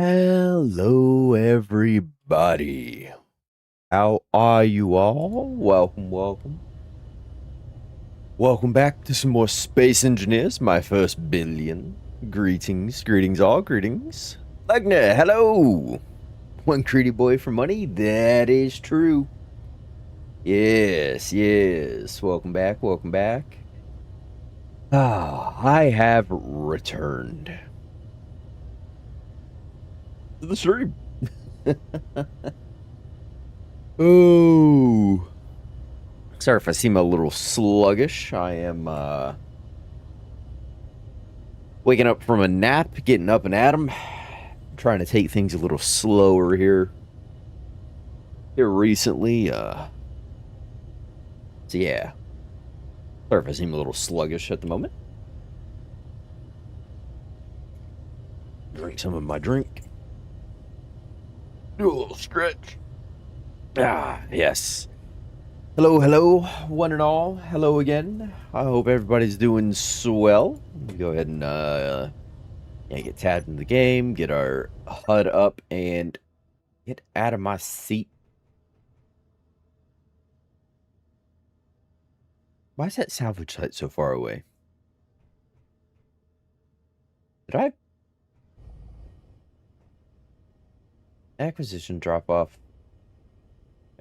Hello, everybody. How are you all? Welcome, welcome. Welcome back to some more Space Engineers, my first billion. Greetings, greetings all, greetings. Legner, hello. One greedy boy for money, that is true. Yes, yes. Welcome back, welcome back. I have returned to the stream. Oh. Sorry if I seem a little sluggish. I am waking up from a nap, getting up and at 'em. Trying to take things a little slower here. Here recently, so yeah. Sorry if I seem a little sluggish at the moment. Drink some of my drink. Do a little stretch. Ah, yes. Hello, hello, one and all. Hello again. I hope everybody's doing swell. Go ahead and get tabbed in the game, get our HUD up, and get out of my seat. Why is that salvage site so far away? Did I? Acquisition drop off.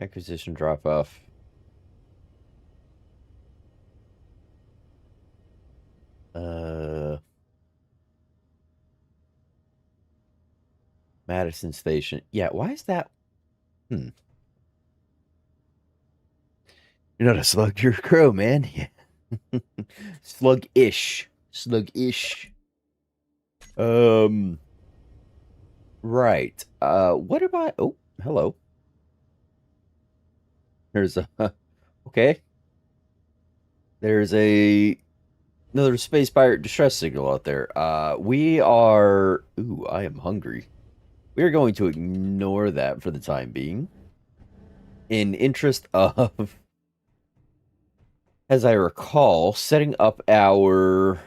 Acquisition drop off. Madison Station. Yeah, why is that? You're not a slug, you're a crow, man. Yeah. Slug-ish. Slug-ish. Right. What about... Oh, hello. There's a... Okay. There's another space pirate distress signal out there. We are... Ooh, I am hungry. We are going to ignore that for the time being. In interest of... As I recall, setting up our...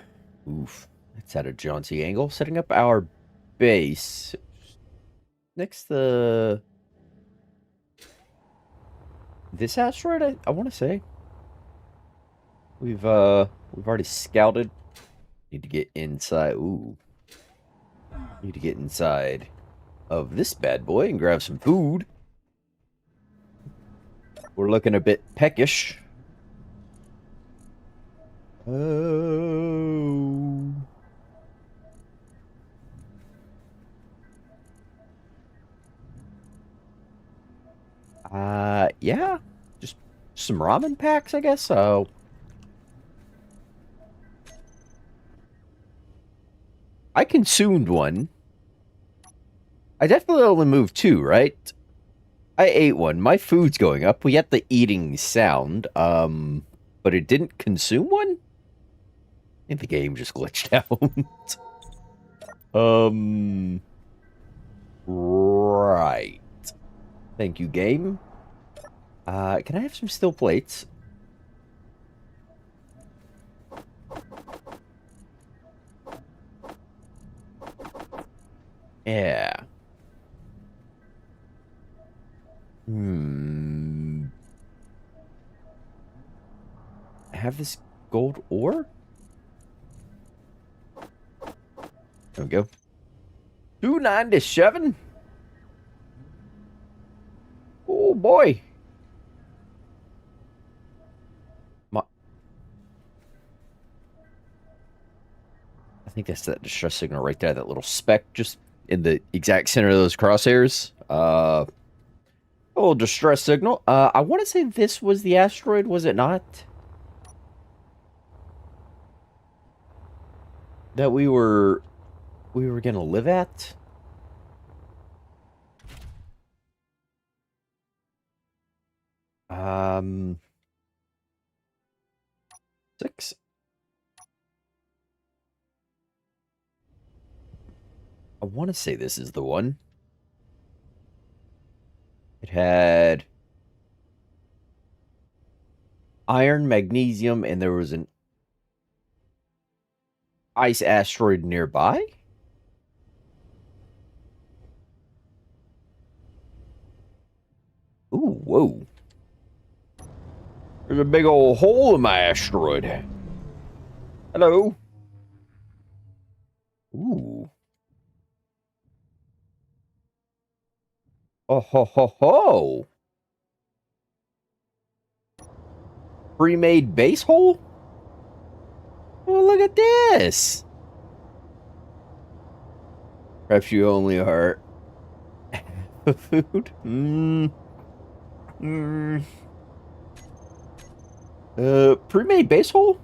Oof. That's at a jaunty angle. Setting up our base... Next to... This asteroid, I want to say. We've already scouted. Need to get inside. Ooh. Need to get inside of this bad boy and grab some food. We're looking a bit peckish. Oh. Yeah. Just some ramen packs, I guess. So I consumed one. I definitely only moved two, right? I ate one. My food's going up. We had the eating sound. But it didn't consume one? I think the game just glitched out. Right. Thank you, game. Can I have some steel plates? Yeah. Have this gold ore? There we go. 297? Oh, boy. I think that's that distress signal right there, that little speck just in the exact center of those crosshairs. Oh, distress signal. I want to say this was the asteroid, was it not? That we were gonna live at? Um, 6. I want to say this is the one. It had iron, magnesium, and there was an ice asteroid nearby. Whoa. There's a big old hole in my asteroid. Hello. Ooh. Oh ho ho ho. Pre-made base hole? Oh, look at this. Perhaps you only are food. Pre-made base hole?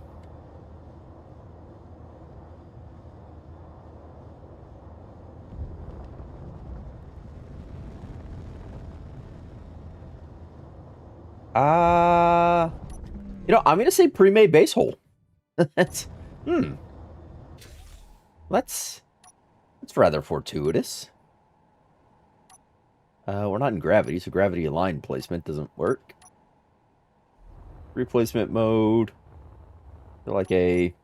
Uh, I'm gonna say pre-made base hole. That's that's rather fortuitous. We're not in gravity, so gravity aligned placement doesn't work. Replacement mode. Like a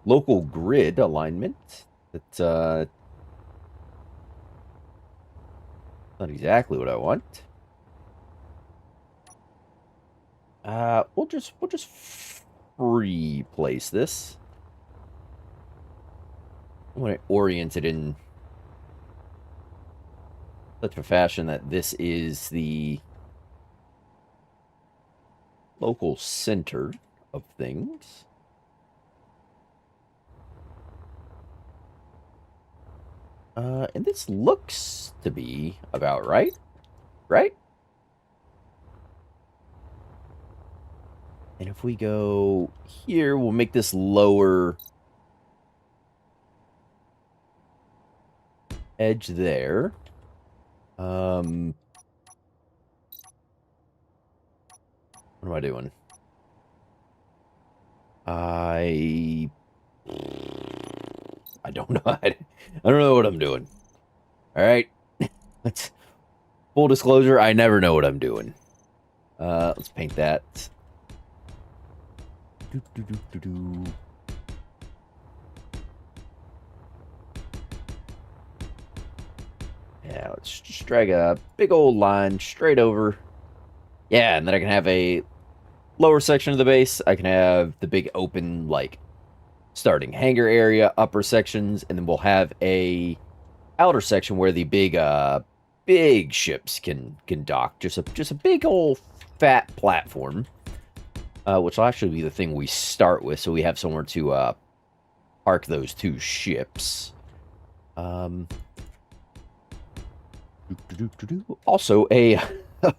local grid alignment. That's not exactly what I want. We'll just replace this. I want to orient it in such a fashion that this is the local center of things. And this looks to be about right, right? And if we go here, we'll make this lower edge there. What am I doing? I don't know. I don't know what I'm doing. All right. Let's full disclosure, I never know what I'm doing. Let's paint that. Yeah, let's just drag a big old line straight over. Yeah, and then I can have a lower section of the base. I can have the big open, like, starting hangar area, upper sections, and then we'll have a outer section where the big ships can dock. Just a big old fat platform, which will actually be the thing we start with, so we have somewhere to park those two ships. Also, a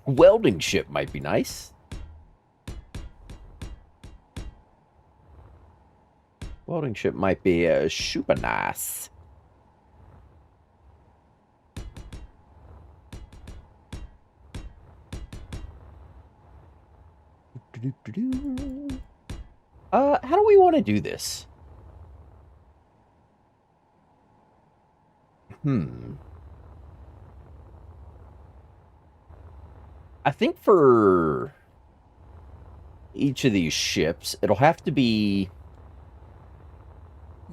welding ship might be nice. Welding ship might be super nice. How do we want to do this? I think for each of these ships, it'll have to be...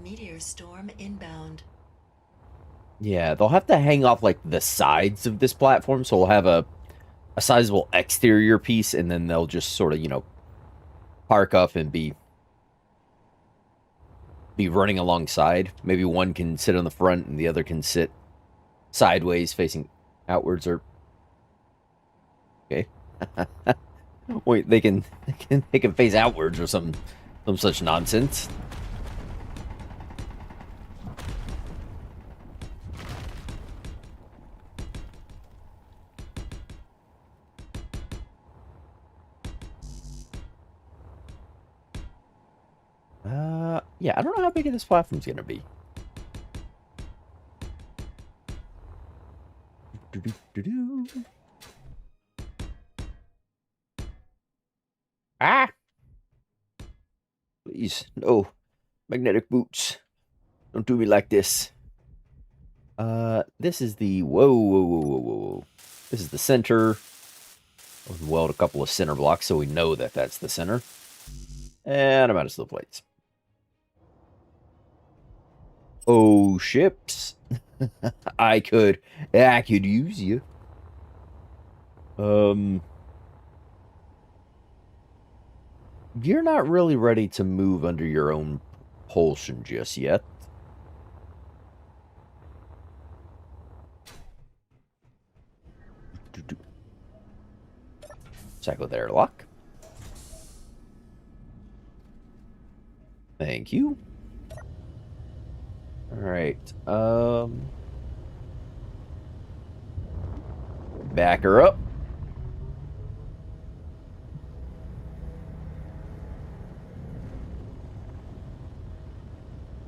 Meteor storm inbound. Yeah, they'll have to hang off, like, the sides of this platform, so we'll have a sizable exterior piece, and then they'll just sort of, park up and be running alongside. Maybe one can sit on the front, and the other can sit sideways, facing outwards, or... Okay. Wait, they can face outwards or some such nonsense. Yeah, I don't know how big this platform's gonna be. Ah! Please, no. Magnetic boots. Don't do me like this. This is the... Whoa. This is the center. I'll weld a couple of center blocks so we know that that's the center. And I'm out of steel plates. Oh, ships. I could use you. Um, you're not really ready to move under your own propulsion just yet. Cycle the airlock. Thank you. All right. Back her up.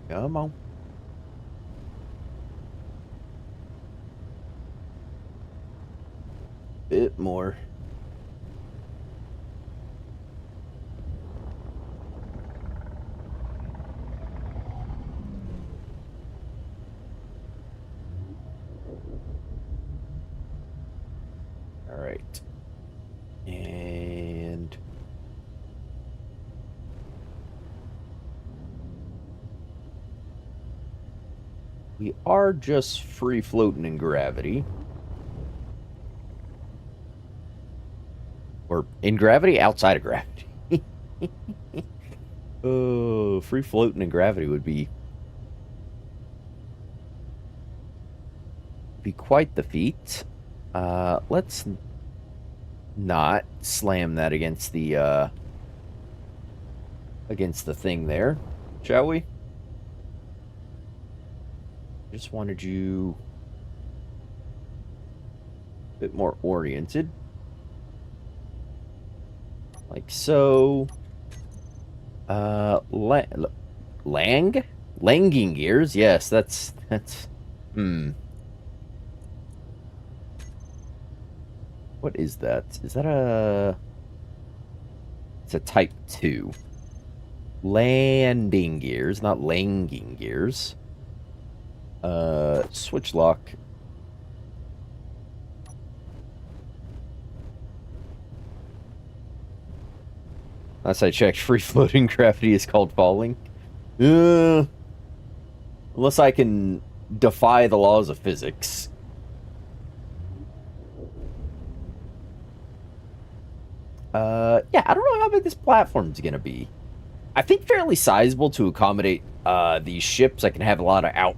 Come on. Bit more. All right. And we are just free floating in gravity. Or in gravity, outside of gravity. Oh, free floating in gravity would be quite the feat. Let's not slam that against the thing there, shall we? Just wanted you a bit more oriented. Like so. Langing gears? Yes, that's What is that? Is that a... It's a type 2. Landing gears, not langing gears. Switch lock. Last I checked, free floating gravity is called falling. Unless I can defy the laws of physics. Yeah, I don't know how big this platform's gonna be. I think fairly sizable to accommodate these ships. I can have a lot of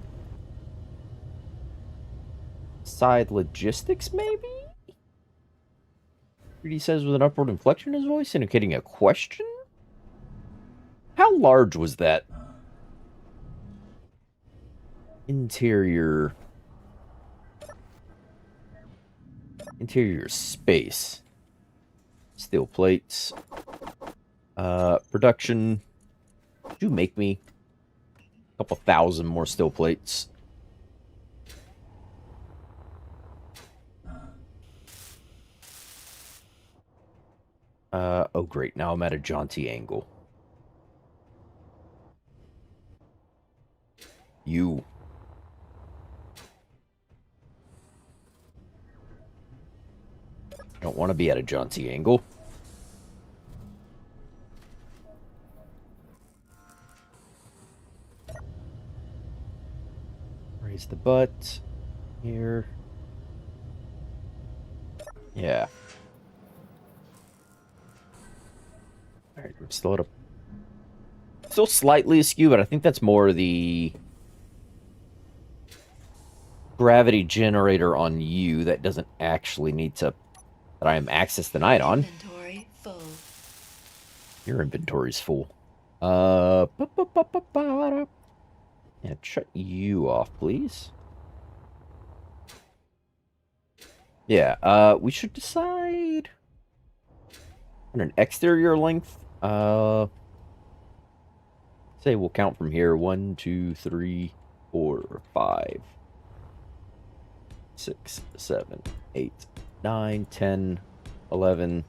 outside logistics, maybe? 3D says with an upward inflection in his voice, indicating a question? How large was that interior space? Steel plates. Production. Could you make me a couple thousand more steel plates? Oh great, now I'm at a jaunty angle. You. Don't want to be at a jaunty angle. Raise the butt. Here. Yeah. Alright, I'm still at a... Still slightly askew, but I think that's more the... gravity generator on you that doesn't actually need to... that I am access denied on. Inventory full. Your inventory's full. Yeah, shut you off, please. Yeah, we should decide on an exterior length. Say we'll count from here. 1, 2, 3, 4, 5, 6, 7, 8, 9, 10, 11.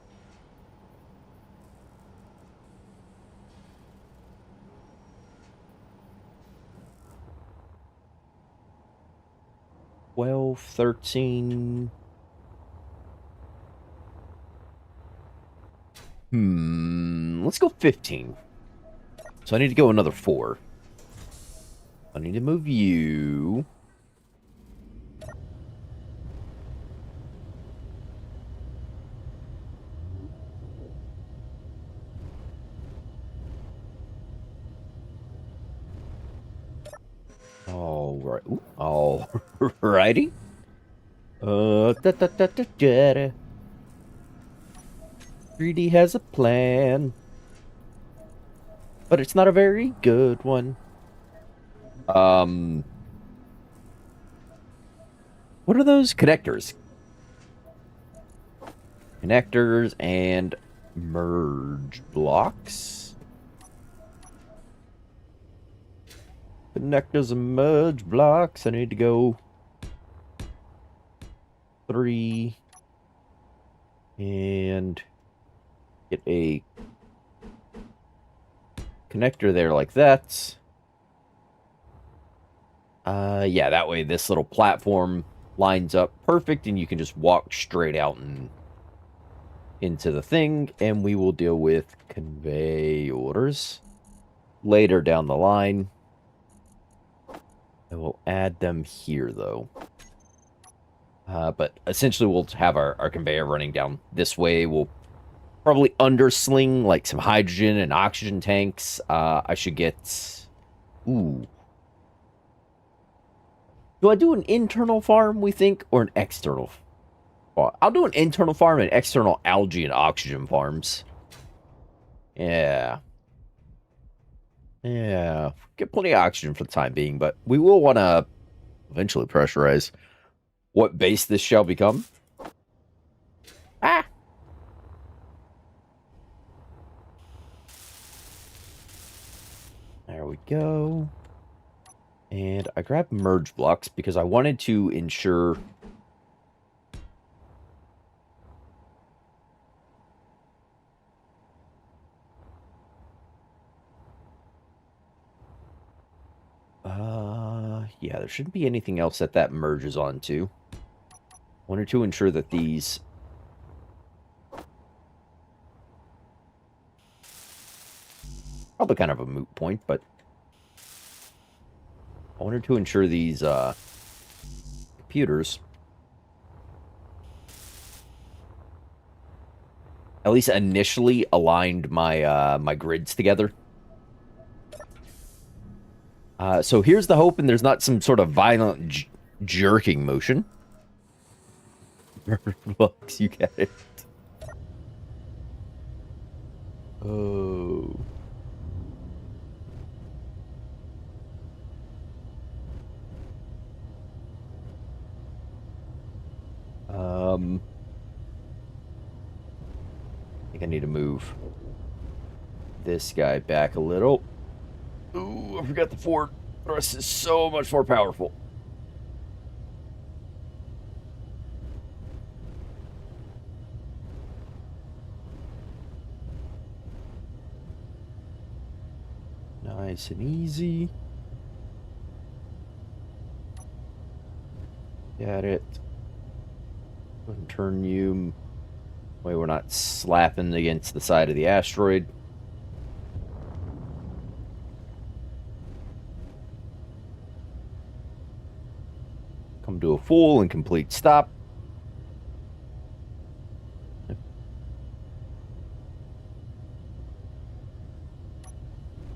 12, 13. Let's go 15. So I need to go another 4. I need to move you. All right. All righty. Da, da, da, da, da. 3D has a plan, but it's not a very good one. Um, what are those connectors? Connectors and merge blocks. Connectors and merge blocks. I need to go 3 and get a connector there like that. Yeah, that way this little platform lines up perfect and you can just walk straight out and into the thing, and we will deal with conveyors later down the line. I will add them here, though. But essentially, we'll have our conveyor running down this way. We'll probably undersling like some hydrogen and oxygen tanks. I should get... Ooh. Do I do an internal farm, we think, or an external? Well, I'll do an internal farm and external algae and oxygen farms. Yeah. Yeah. Get plenty of oxygen for the time being, but we will want to eventually pressurize what base this shall become. Ah! There we go. And I grabbed merge blocks because I wanted to ensure... yeah, there shouldn't be anything else that merges onto. Wanted to ensure that these... Probably kind of a moot point, but... I wanted to ensure these, computers... at least initially aligned my, my grids together. So here's the hope, and there's not some sort of violent jerking motion. Looks, you get it. Oh. I think I need to move this guy back a little. Ooh, I forgot the forward thrust is so much more powerful. Nice and easy. Got it. Go ahead and turn you. Way we're not slapping against the side of the asteroid. Come to a full and complete stop.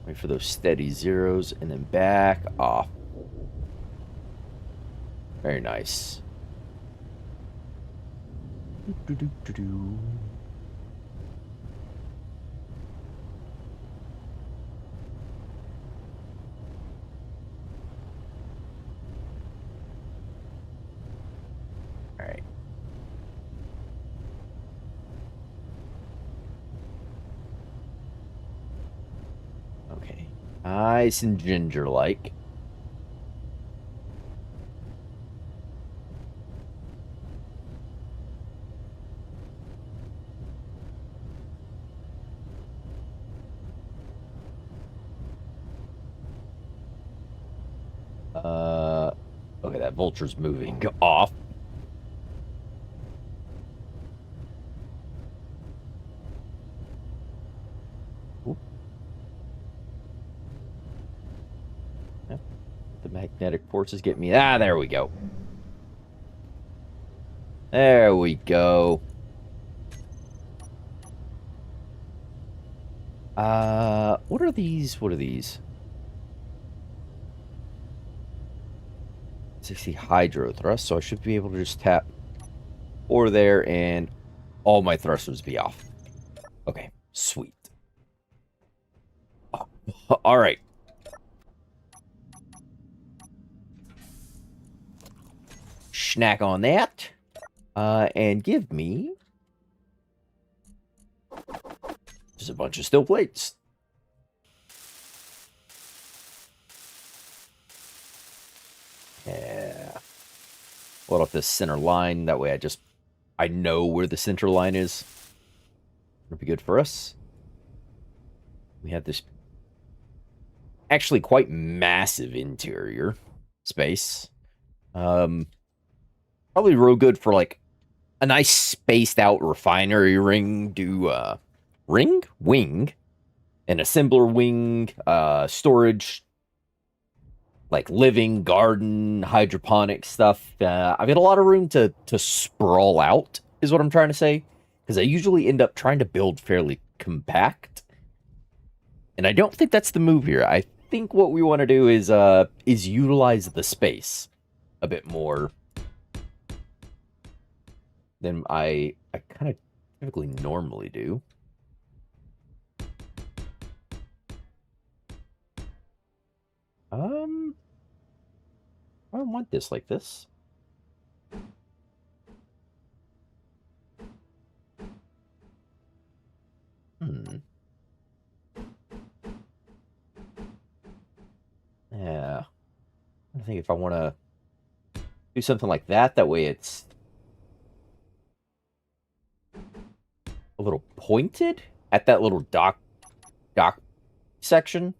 Wait for those steady zeros and then back off. Very nice. All right. Okay. Nice and ginger-like. Okay, that vulture's moving off. Ooh. Yep. The magnetic forces get me. Ah, there we go. There we go. What are these? What are these? 60 hydro thrust, so I should be able to just tap 4 there, and all my thrusters be off. Okay, sweet. All right. Snack on that. And give me just a bunch of steel plates. Yeah. Load up this center line. That way I know where the center line is. It'll be good for us. We have this actually quite massive interior space. Probably real good for like a nice spaced out refinery ring. Wing, an assembler wing, storage, like living, garden, hydroponic stuff. I've got a lot of room to sprawl out, is what I'm trying to say. Because I usually end up trying to build fairly compact. And I don't think that's the move here. I think what we want to do is utilize the space a bit more than I kind of typically normally do. I don't want this like this. Yeah. I think if I want to do something like that, that way it's a little pointed at that little dock section.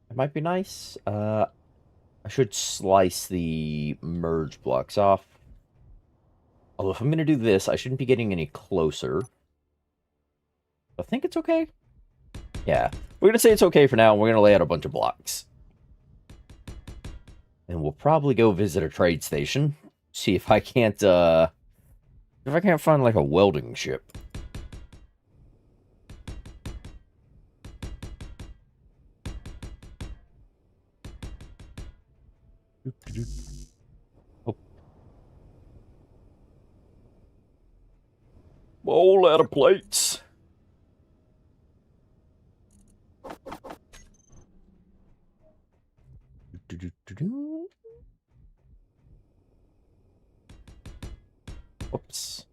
It might be nice. I should slice the merge blocks off. Although if I'm going to do this, I shouldn't be getting any closer. I think it's okay. Yeah. We're going to say it's okay for now, and we're going to lay out a bunch of blocks. And we'll probably go visit a trade station. See if I can't, find, like, a welding ship. Oh. All out of plates. Oops.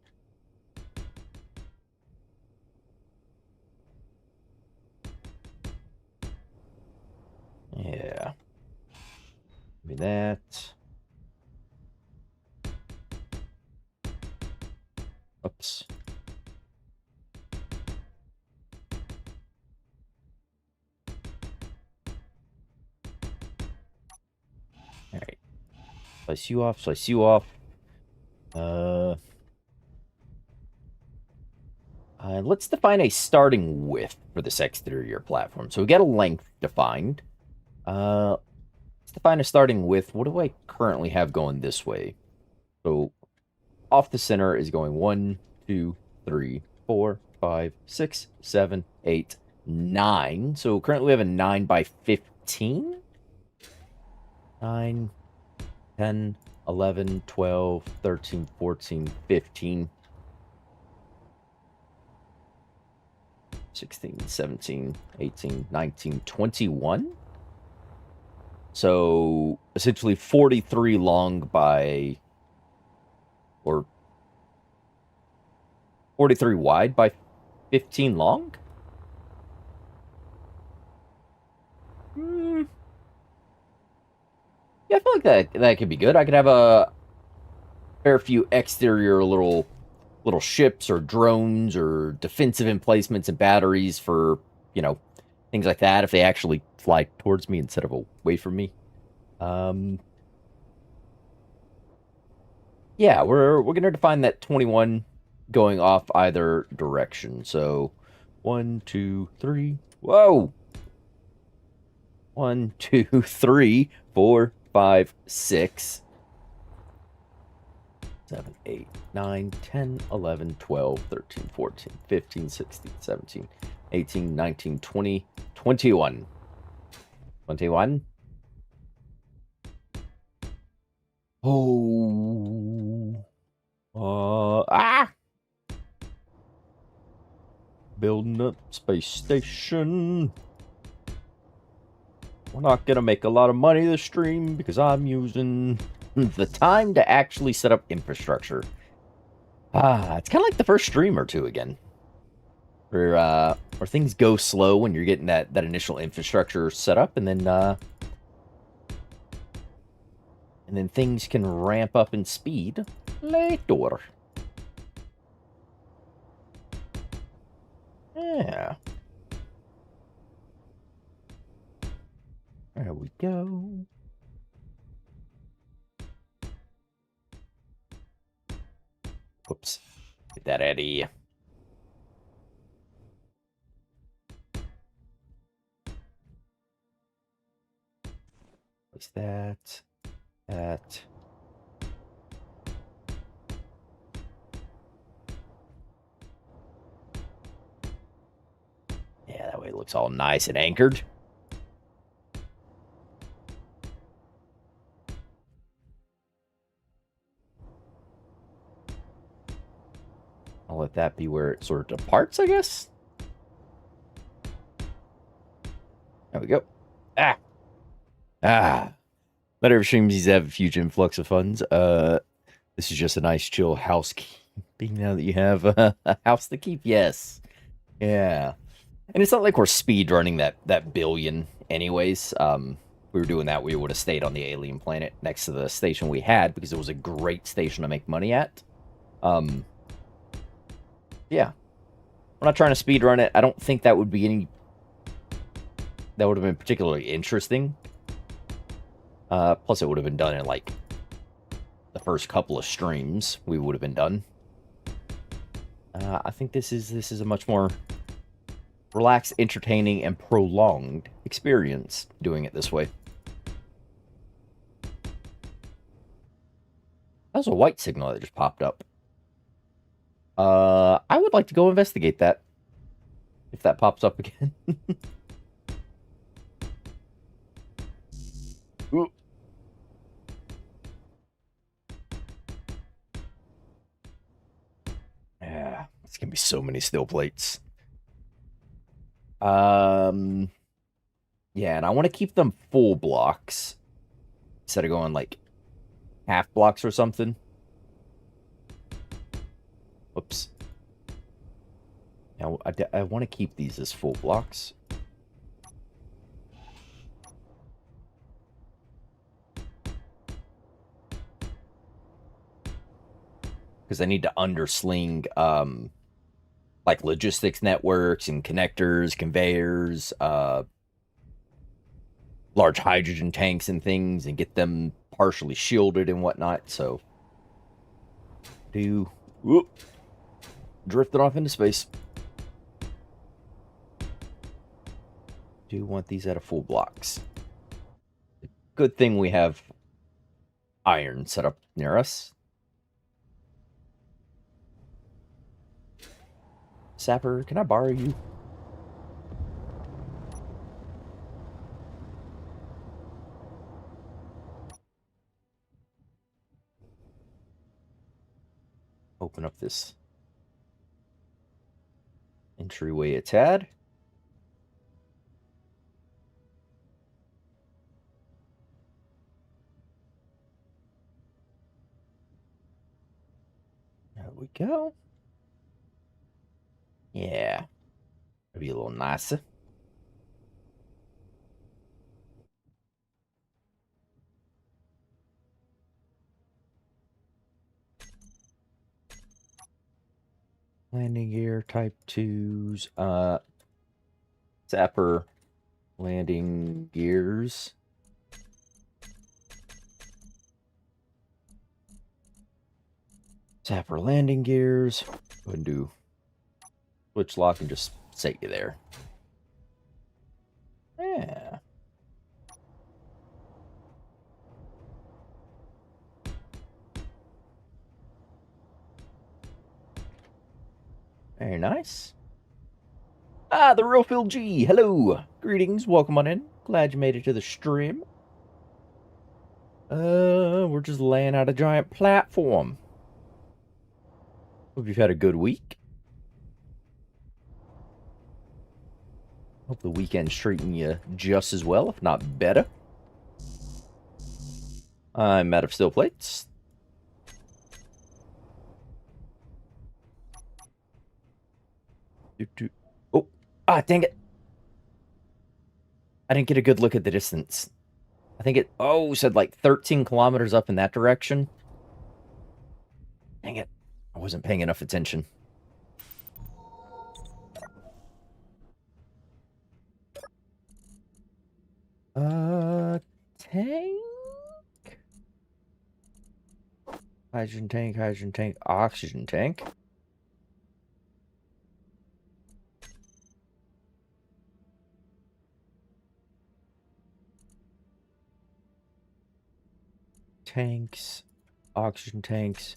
Yeah. Maybe that. Oops. Alright. Slice you off, slice you off. Let's define a starting width for this exterior platform. So we got a length defined. Let's define a starting width. What do I currently have going this way? So off the center is going 1, 2, 3, 4, 5, 6, 7, 8, 9. So currently we have a 9 by 15. 9, 10, 11, 12, 13, 14, 15. 16, 17, 18, 19, 21. So essentially 43 long by, or 43 wide by 15 long? Yeah, I feel like that could be good. I could have a fair few exterior little ships or drones or defensive emplacements and batteries for, things like that if they actually fly towards me instead of away from me. Yeah, we're gonna define that 21 going off either direction. So 1, 2, 3. Whoa! 1, 2, 3, 4, 5, 6. 7, 8, 9, 10, 11, 12, 13, 14, 15, 16, 17, 18, 19, 20, 21. 21. Oh. Ah! Building up space station. We're not gonna make a lot of money this stream because I'm using the time to actually set up infrastructure. It's kind of like the first stream or two again. Where things go slow when you're getting that initial infrastructure set up, and then things can ramp up in speed later. Yeah. There we go. Whoops. Get that out of here. What's that? That. Yeah, that way it looks all nice and anchored. I'll let that be where it sort of departs, I guess. There we go. Not every stream needs to have a huge influx of funds. This is just a nice chill housekeeping now that you have a house to keep. Yes. Yeah. And it's not like we're speed running that billion anyways. We were doing that, we would have stayed on the alien planet next to the station we had because it was a great station to make money at. Yeah. We're not trying to speed run it. I don't think that would be that would have been particularly interesting. Plus it would have been done in like the first couple of streams we would have been done. I think this is a much more relaxed, entertaining, and prolonged experience doing it this way. That was a white signal that just popped up. I would like to go investigate that. If that pops up again. Ooh. Yeah, it's gonna be so many steel plates. Yeah, and I want to keep them full blocks instead of going like half blocks or something. Whoops. Now I want to keep these as full blocks. Because I need to undersling like logistics networks and connectors, conveyors, large hydrogen tanks and things, and get them partially shielded and whatnot. So, drifted off into space. Do want these out of full blocks. Good thing we have iron set up near us. Sapper, can I borrow you? Open up this entryway a tad. There we go. Yeah. Maybe a little nicer. Landing gear type 2s. Zapper landing gears. Zapper landing gears. Go ahead and do switch lock and just set you there. Yeah. Very nice. The real Phil G. Hello. Greetings. Welcome on in. Glad you made it to the stream. We're just laying out a giant platform. Hope you've had a good week. Hope the weekend's treating you just as well, if not better. I'm out of steel plates. Oh, dang it. I didn't get a good look at the distance. I think it, said like 13 kilometers up in that direction. Dang it. I wasn't paying enough attention. Tank? Hydrogen tank, oxygen tank. Tanks, oxygen tanks.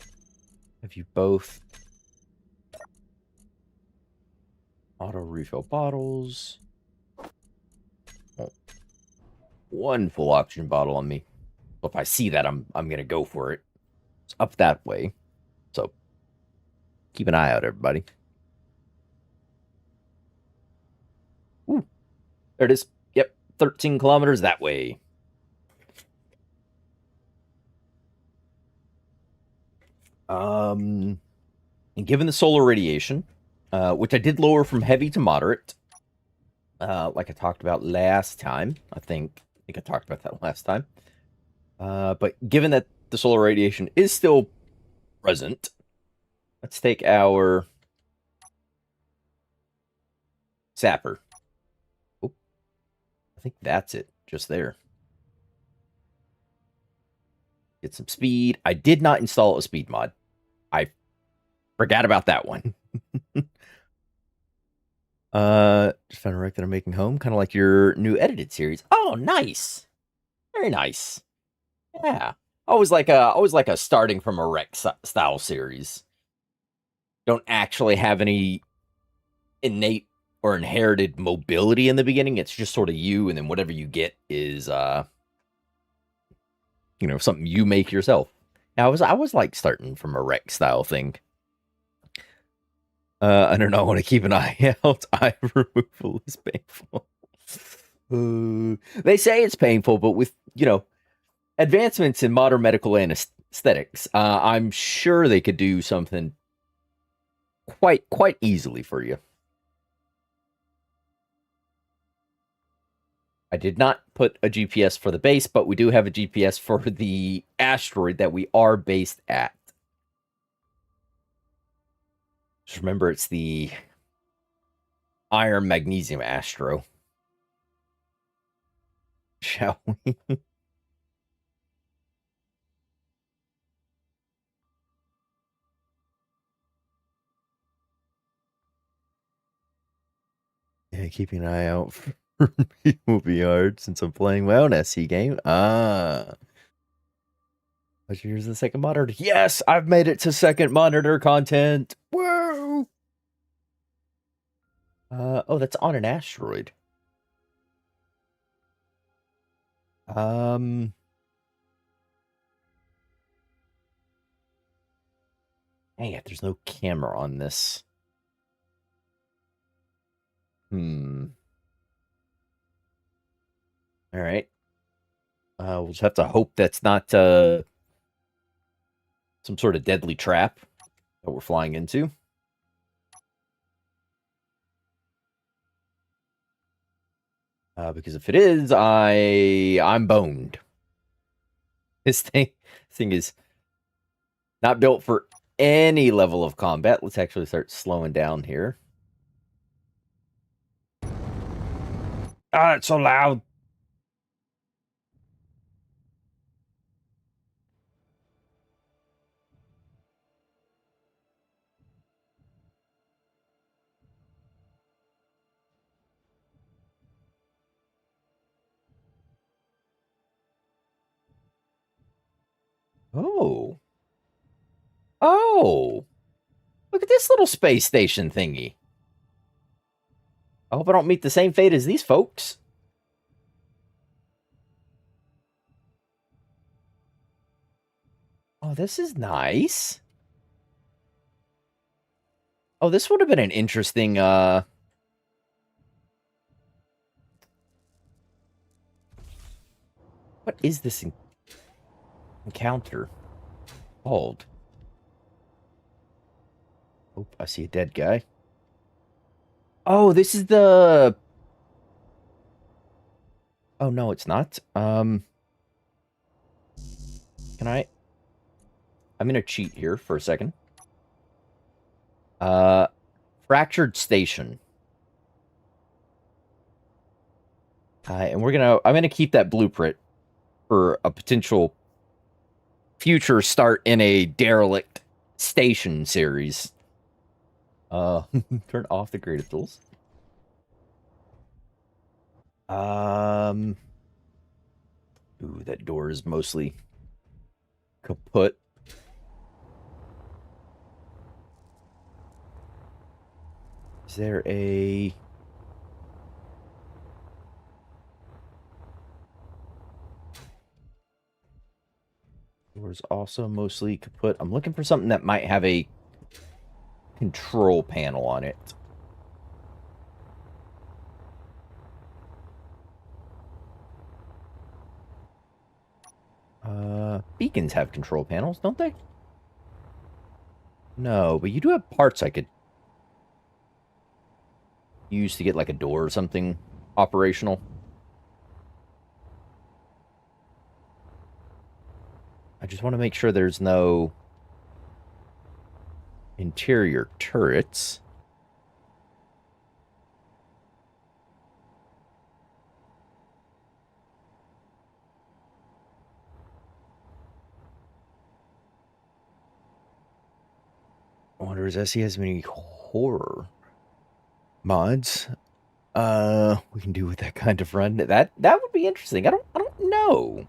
Have you both? Auto refill bottles. Oh, one full oxygen bottle on me. Well, if I see that, I'm gonna go for it. It's up that way. So keep an eye out, everybody. Ooh, there it is. Yep, 13 kilometers that way. And given the solar radiation, which I did lower from heavy to moderate, like I talked about last time, I think I talked about that last time. But given that the solar radiation is still present, let's take our sapper. Oh, I think that's it, just there. Get some speed. I did not install a speed mod. I forgot about that one. Just found a wreck that I'm making home, kind of like your new edited series. Oh, nice. Very nice. Yeah. Always like a starting from a wreck style series. Don't actually have any innate or inherited mobility in the beginning. It's just sort of you, and then whatever you get is something you make yourself. Yeah, I was like starting from a wreck style thing. I don't know. I want to keep an eye out. Eye removal is painful. They say it's painful, but with advancements in modern medical anesthetics, I'm sure they could do something quite easily for you. I did not put a GPS for the base, but we do have a GPS for the asteroid that we are based at. Just remember, it's the iron magnesium astro. Shall we? Yeah, keeping an eye out for me will be hard since I'm playing my own SC game. But here's the second monitor. Yes, I've made it to second monitor content. Whoa! That's on an asteroid. Dang it, there's no camera on this. All right. We'll just have to hope that's not some sort of deadly trap that we're flying into. Because if it is, I'm boned. This thing is not built for any level of combat. Let's actually start slowing down here. It's so loud. Oh. Oh. Look at this little space station thingy. I hope I don't meet the same fate as these folks. Oh, this is nice. Oh, this would have been an interesting, what is this encounter called? Oh, I see a dead guy. Oh, this is the... Oh, no, it's not. Can I... I'm gonna cheat here for a second. Uh, Fractured Station. And I'm gonna keep that blueprint for a potential future start in a derelict station series. Turn off the creative tools. Ooh, that door is mostly kaput. Is there a... Door's also mostly kaput. I'm looking for something that might have a control panel on it. Beacons have control panels, don't they? No, but you do have parts I could use to get like a door or something operational. I just want to make sure there's no interior turrets. I wonder if SE has many horror mods we can do with that kind of run. That would be interesting. I don't know.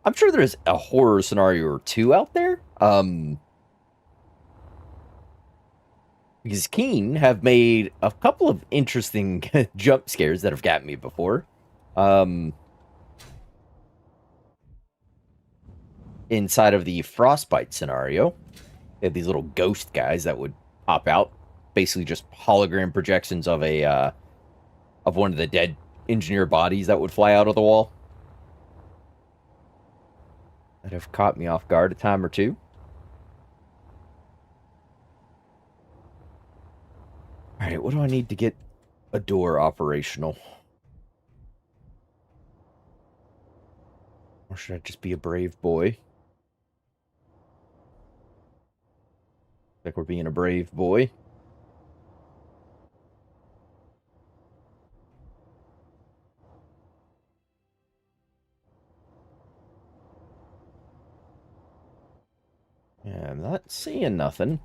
I'm sure there's a horror scenario or two out there. Because Keen have made a couple of interesting jump scares that have gotten me before. Inside of the Frostbite scenario, they had these little ghost guys that would pop out, basically just hologram projections of a of one of the dead engineer bodies that would fly out of the wall. That have caught me off guard a time or two. All right, what do I need to get a door operational? Or should I just be a brave boy? Like we're being a brave boy. Yeah, I'm not seeing nothing.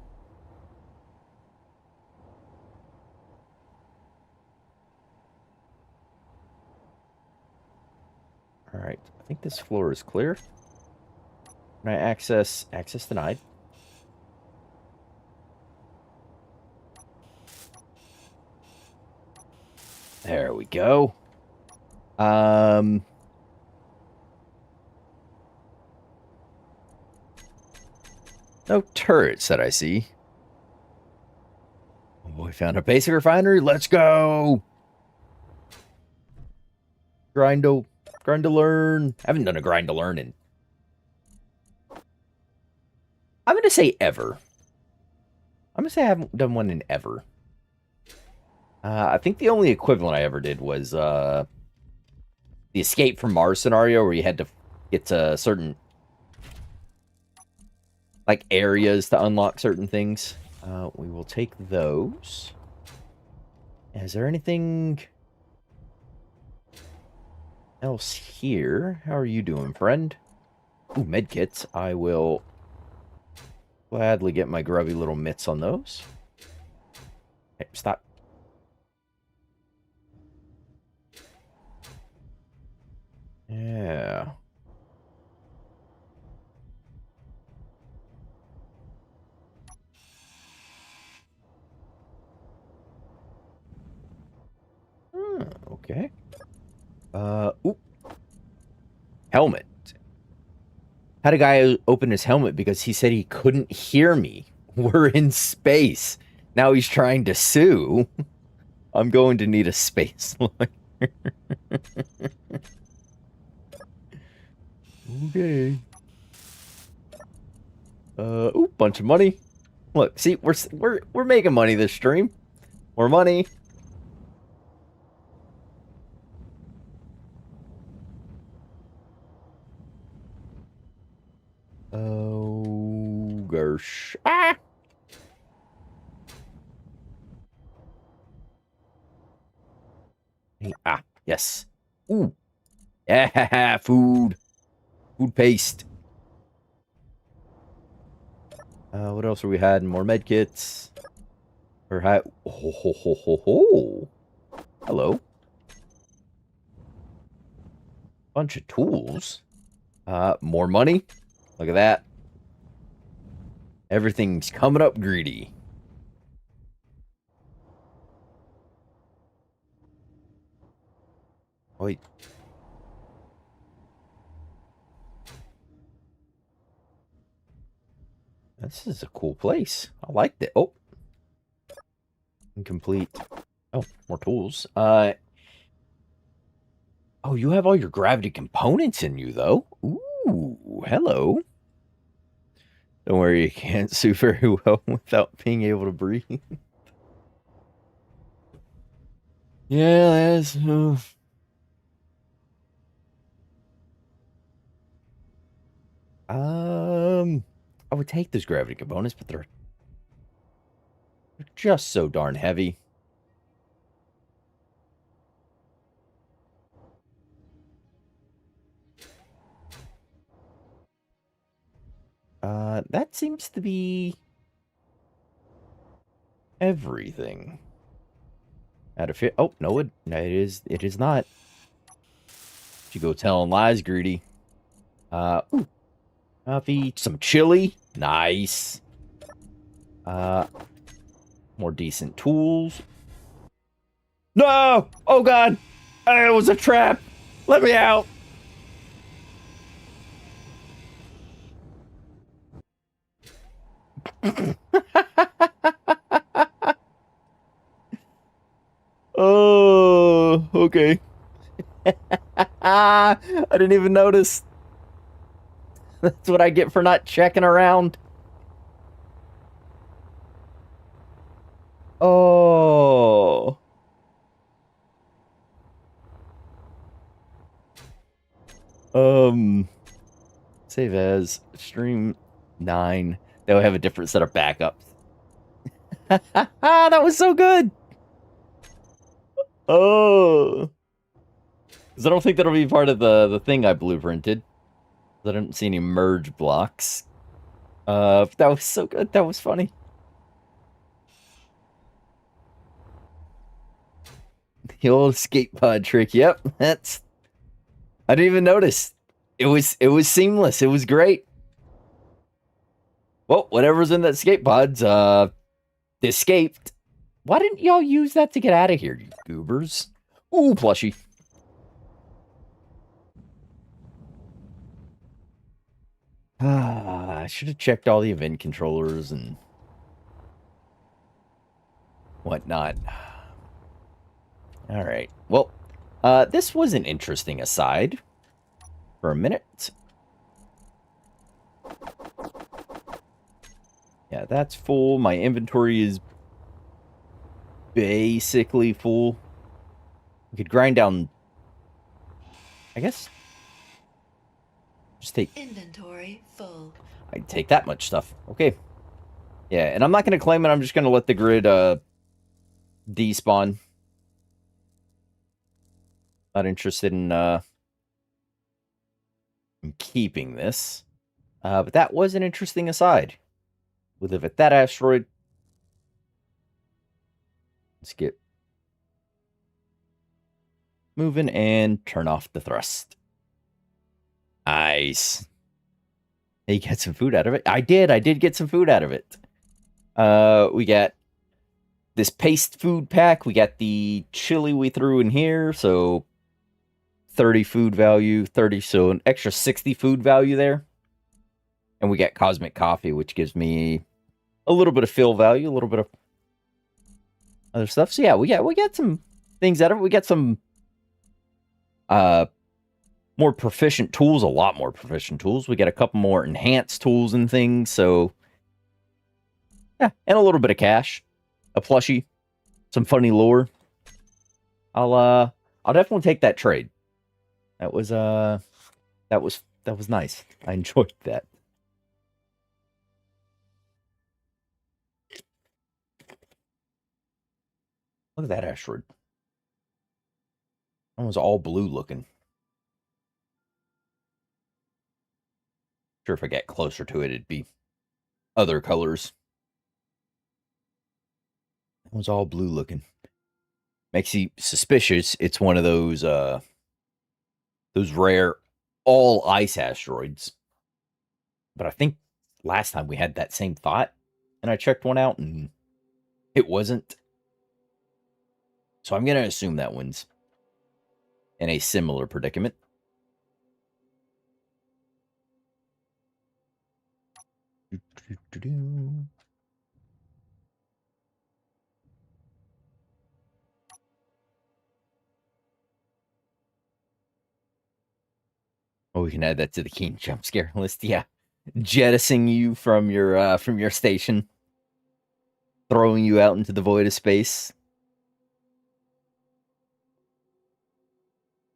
All right, I think this floor is clear. Can I access denied? There we go. No turrets that I see. Oh boy, found a basic refinery. Let's go. Grind to learn. I haven't done a grind to learn in... I'm gonna say ever. I'm gonna say I haven't done one in ever. I think the only equivalent I ever did was the Escape from Mars scenario where you had to get to certain like areas to unlock certain things. We will take those. Is there anything else here? How are you doing, friend? Ooh, medkits. I will gladly get my grubby little mitts on those. Hey, stop. Yeah. Okay. Ooh. Helmet. Had a guy open his helmet because he said he couldn't hear me. We're in space. Now he's trying to sue. I'm going to need a space lawyer. Okay. Ooh, bunch of money. Look, see, we're making money this stream. More money. Oh, gosh. Ah! Ah, yes. Ooh. Yeah, food. Food paste. What else are we had? More med kits. Or hat. Ho, ho, ho, ho, ho. Hello. Bunch of tools. More money. Look at that. Everything's coming up greedy. Wait. This is a cool place. I liked it. Oh. Incomplete. Oh, more tools. Oh, you have all your gravity components in you, though. Ooh, hello. Don't worry, you can't see very well without being able to breathe. Yeah, that's... I would take those gravity components, but they're just so darn heavy. That seems to be everything. Out of fit. Oh, no, it is not. You go telling lies, greedy. Ooh, coffee, some chili. Nice. More decent tools. No! Oh, God! It was a trap! Let me out! Oh, okay. I didn't even notice. That's what I get for not checking around. Oh. Save as stream 9. They'll have a different set of backups. That was so good. Oh. Because I don't think that'll be part of the thing I blueprinted. I didn't see any merge blocks. That was so good. That was funny. The old escape pod trick. Yep, that's... I didn't even notice. It was seamless. It was great. Well, whatever's in that escape pods, escaped. Why didn't y'all use that to get out of here, you goobers? Ooh, plushie. I should have checked all the event controllers and whatnot. All right. Well, this was an interesting aside for a minute. Yeah, that's full. My inventory is basically full. We could grind down, I guess. Just take... Inventory full. I'd take that much stuff. Okay. Yeah, and I'm not going to claim it. I'm just going to let the grid despawn. Not interested in keeping this. But that was an interesting aside. We live at that asteroid. Let's get moving and turn off the thrust. Nice. Hey, you get some food out of it? I did get some food out of it. We got this paste food pack. We got the chili we threw in here. So 30 food value, 30. So an extra 60 food value there. And we got cosmic coffee, which gives me a little bit of fill value, a little bit of other stuff. So yeah, we got some things out of it. We got some more proficient tools, a lot more proficient tools. We got a couple more enhanced tools and things. So yeah, and a little bit of cash, a plushie, some funny lore. I'll definitely take that trade. That was nice. I enjoyed that. Look at that asteroid. That was all blue looking. Sure, if I get closer to it, it'd be other colors. That was all blue looking. Makes you suspicious. It's one of those rare all ice asteroids. But I think last time we had that same thought, and I checked one out, and it wasn't. So I'm gonna assume that one's in a similar predicament. Oh, we can add that to the keen jump scare list. Yeah, jettisoning you from your station, throwing you out into the void of space.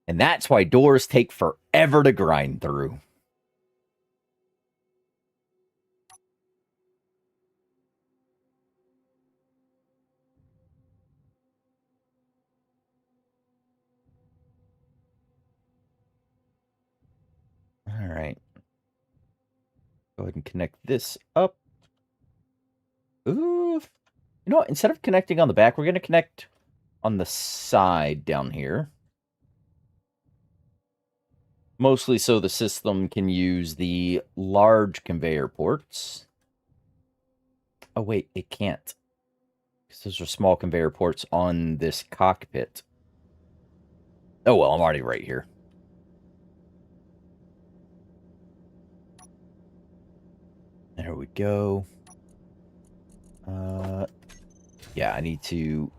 And that's why doors take forever to grind through. All right. Go ahead and connect this up. Ooh. You know what? Instead of connecting on the back, we're going to connect on the side down here. Mostly so the system can use the large conveyor ports. Oh, wait, it can't. Because those are small conveyor ports on this cockpit. Oh, well, I'm already right here. There we go. Yeah, I need to...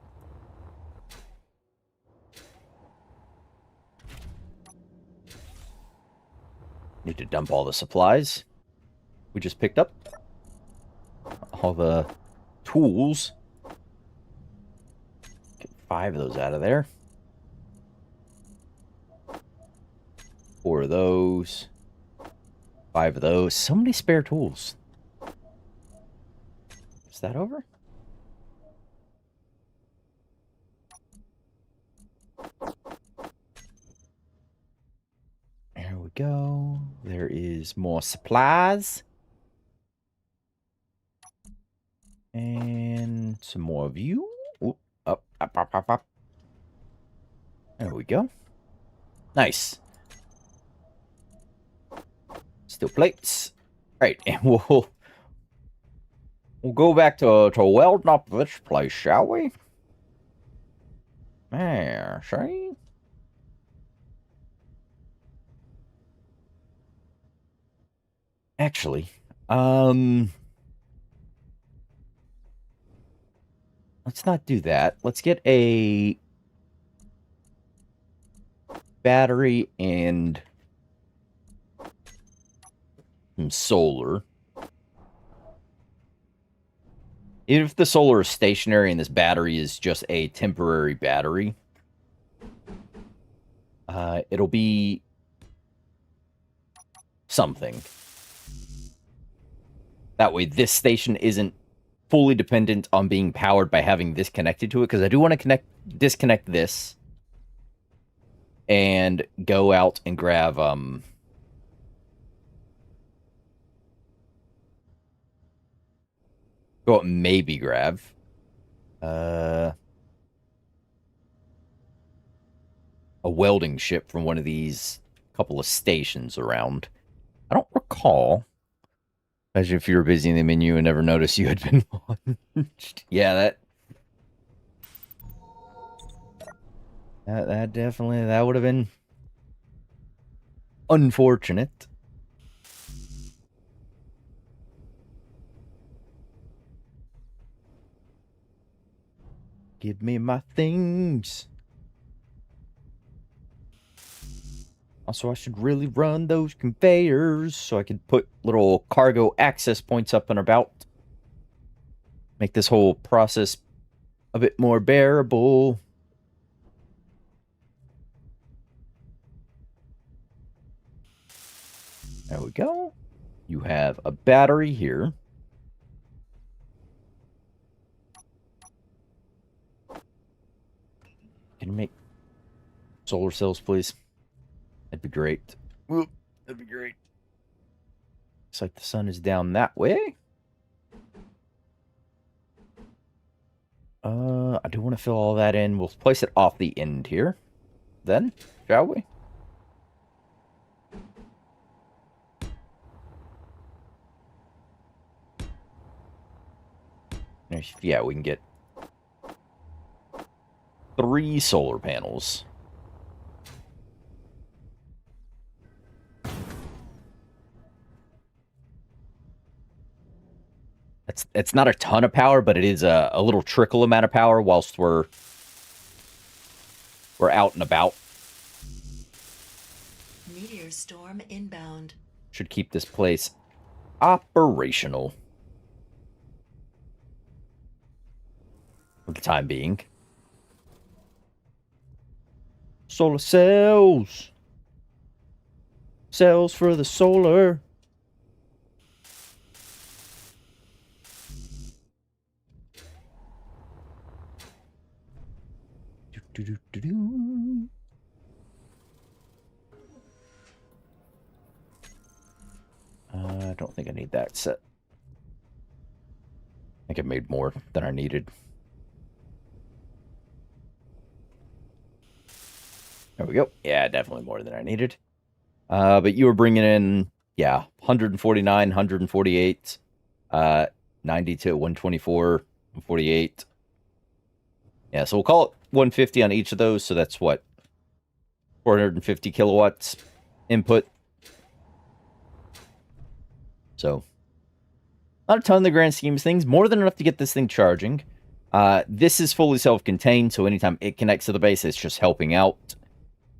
Need to dump all the supplies we just picked up. All the tools. Get 5 of those out of there. 4 of those. 5 of those. So many spare tools. Is that over? There we go. There is more supplies. And some more of you. Oop, up. There we go. Nice. Steel plates. Right, and we'll go back to welding up this place, shall we? There, see? Actually, let's not do that. Let's get a battery and some solar. Even if the solar is stationary and this battery is just a temporary battery, it'll be something. That way this station isn't fully dependent on being powered by having this connected to it, because I do want to disconnect this and go out and grab go out and maybe grab a welding ship from one of these couple of stations around. I don't recall. Imagine if you were busy in the menu and never noticed you had been launched. Yeah, that definitely, that would have been unfortunate. Give me my things. Also, I should really run those conveyors so I could put little cargo access points up and about. Make this whole process a bit more bearable. There we go. You have a battery here. Can you make solar cells, please? That'd be great. Whoop, that'd be great. Looks like the sun is down that way. I do want to fill all that in. We'll place it off the end here. Then, shall we? Yeah, we can get 3 solar panels. It's not a ton of power, but it is a little trickle amount of power whilst we're out and about. Meteor storm inbound. Should keep this place operational for the time being. Solar cells. Cells for the solar. I don't think I need that set. I think I made more than I needed. There we go. Yeah, definitely more than I needed. But you were bringing in, yeah, 149, 148, 90 to 124, 148. Yeah, so we'll call it 150 on each of those. So that's what? 450 kilowatts input. So, not a ton in the grand scheme of things. More than enough to get this thing charging. This is fully self-contained, so anytime it connects to the base, it's just helping out.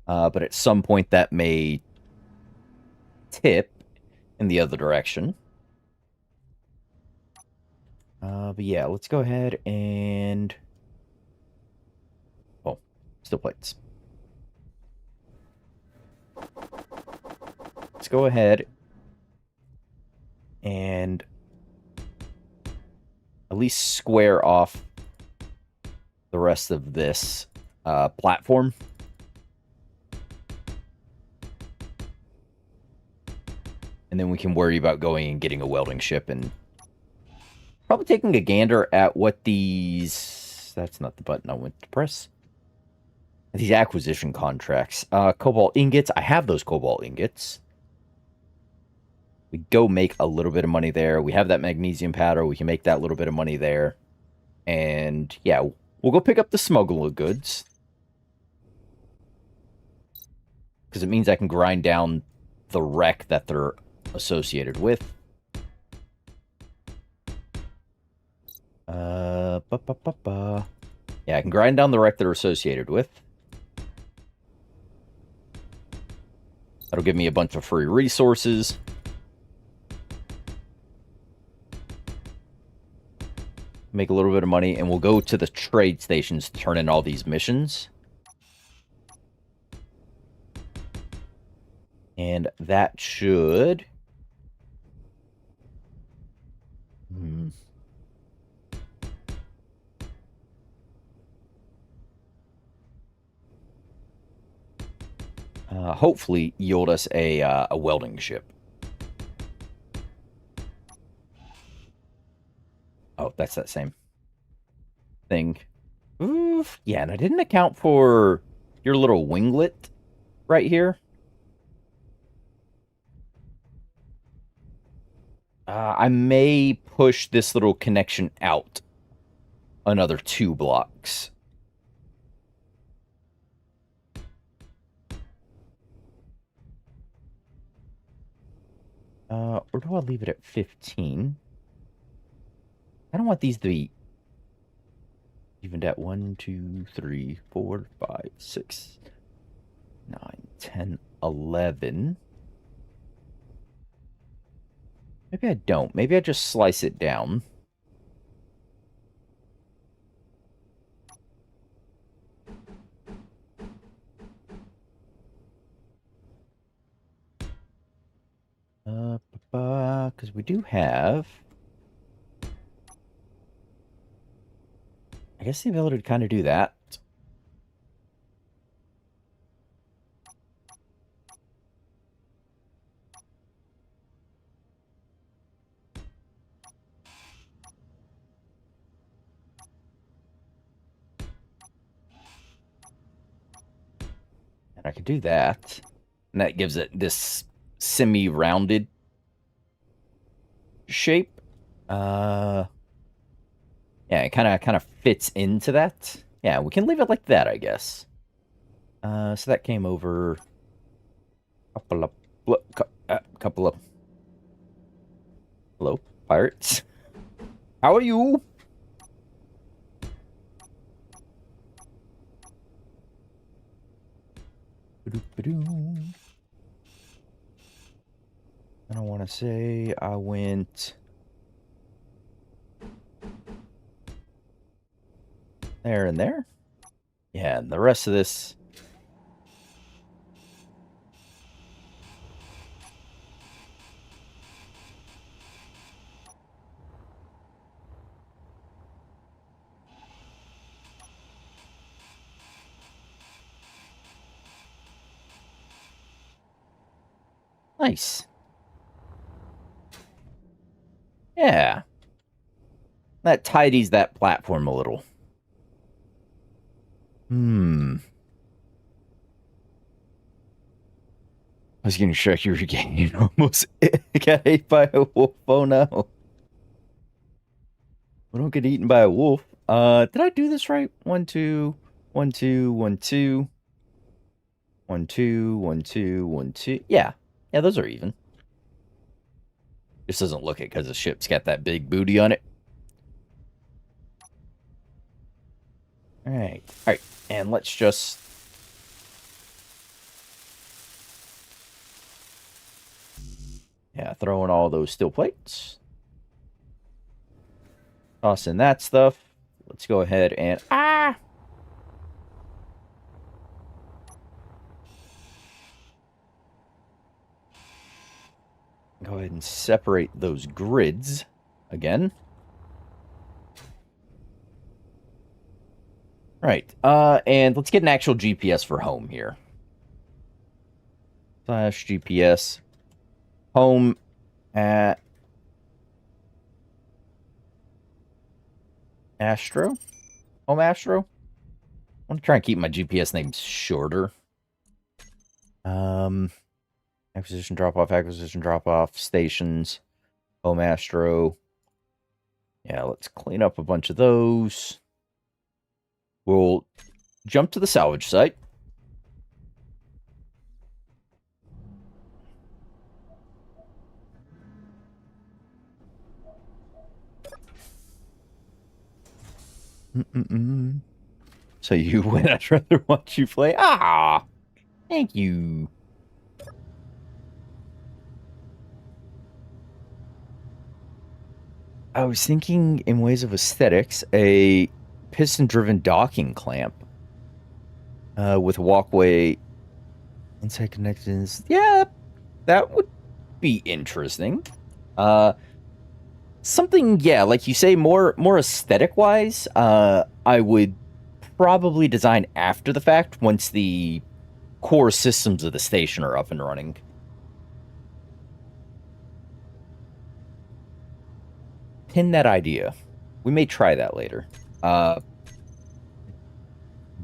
But at some point, that may tip in the other direction. But yeah, let's go ahead and... Oh, still plates. Let's go ahead and at least square off the rest of this platform. And then we can worry about going and getting a welding ship and probably taking a gander at what these... That's not the button I went to press. These acquisition contracts. Cobalt ingots. I have those cobalt ingots. We go make a little bit of money there. We have that magnesium powder. We can make that little bit of money there. And yeah, we'll go pick up the smuggler goods. Because it means I can grind down the wreck that they're associated with. Yeah, I can grind down the wreck they're associated with. That'll give me a bunch of free resources. Make a little bit of money, and we'll go to the trade stations to turn in all these missions. And that should... hopefully yield us a welding ship. Oh, that's that same thing. Oof. Yeah, and I didn't account for your little winglet right here. I may push this little connection out another 2 blocks. Or do I leave it at 15? I don't want these to be Evened at 1, 2, 3, 4, 5, 6, 9, 10, 11. Maybe I don't. Maybe I just slice it down. Because we do have, I guess, the ability to kind of do that. And I could do that. And that gives it this semi-rounded shape. Yeah, it kind of fits into that. Yeah, we can leave it like that, I guess. So that came over couple of hello, pirates. How are you? I don't want to say I went there and there. Yeah, and the rest of this. Nice. Yeah. That tidies that platform a little. I was going to check you were getting almost got ate by a wolf. Oh no. We don't get eaten by a wolf. Did I do this right? 1, 2, 1, 2, 1, 2. 1, 2, 1, 2, 1, 2. Yeah. Yeah, those are even. Just doesn't look it because the ship's got that big booty on it. Alright. Alright. And let's just... Yeah, throw in all those steel plates. Toss in that stuff. Let's go ahead and... Go ahead and separate those grids again. Right. And let's get an actual GPS for home here. Slash GPS. Home at Astro. Home Astro. I want to try and keep my GPS names shorter. Acquisition drop off, stations, Home Astro. Yeah, let's clean up a bunch of those. We'll jump to the salvage site. So you win. I'd rather watch you play. Ah, thank you. I was thinking in ways of aesthetics, a piston-driven docking clamp with walkway inside connections. Yeah, that would be interesting. Something, yeah, like you say, more aesthetic-wise, I would probably design after the fact once the core systems of the station are up and running. Pin that idea. We may try that later.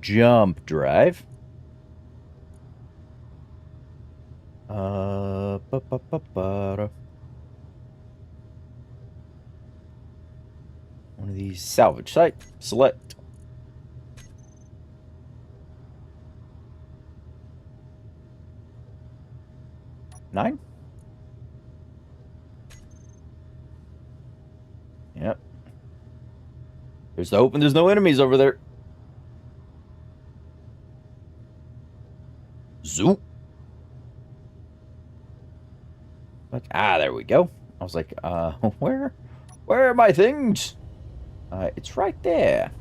Jump drive. One of these salvage site. Select. Nine. Yep. There's the hope and there's no enemies over there. Zoop. There we go. I was like, where are my things? It's right there.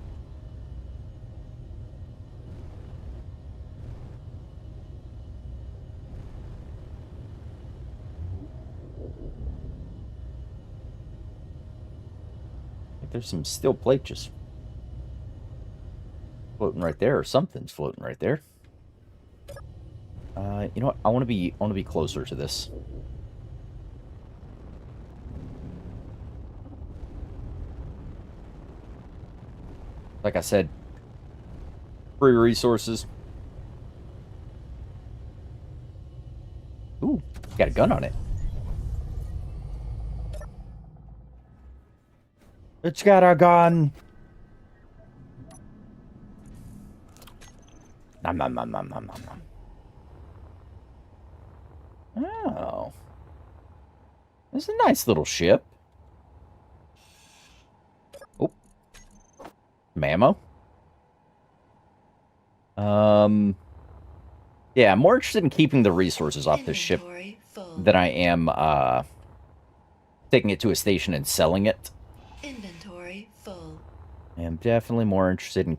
There's some steel plate just floating right there, or something's floating right there. You know what? I want to be closer to this. Like I said, free resources. Ooh, got a gun on it. It's got a gun. Nom nom nom nom nom nom nom. Oh. It's a nice little ship. Oh. Mammo. Yeah, I'm more interested in keeping the resources off this ship than I am, taking it to a station and selling it. Inventory full. I am definitely more interested in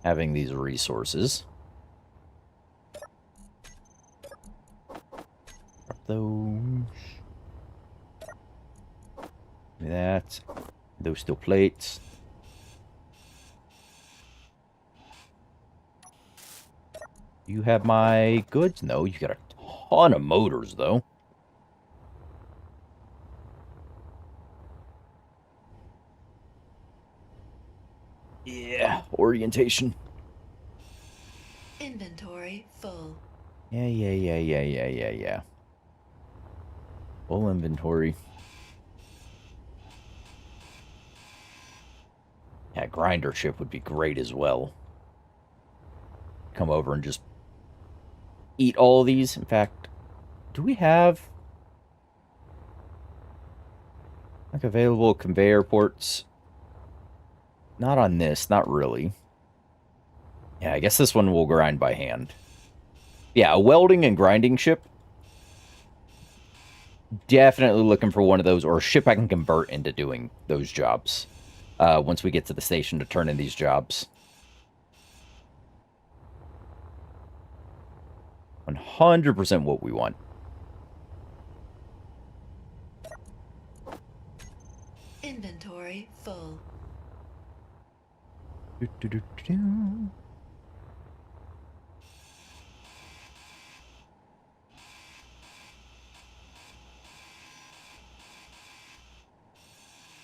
having these resources. Drop those. Give me that. Those steel plates. You have my goods? No, you got a ton of motors, though. Yeah, orientation. Inventory full. Yeah. Full inventory. Yeah, grinder ship would be great as well. Come over and just eat all of these. In fact, do we have like available conveyor ports? Not on this, not really. Yeah, I guess this one will grind by hand. Yeah, a welding and grinding ship. Definitely looking for one of those, or a ship I can convert into doing those jobs. Once we get to the station to turn in these jobs. 100% what we want. Inventory full.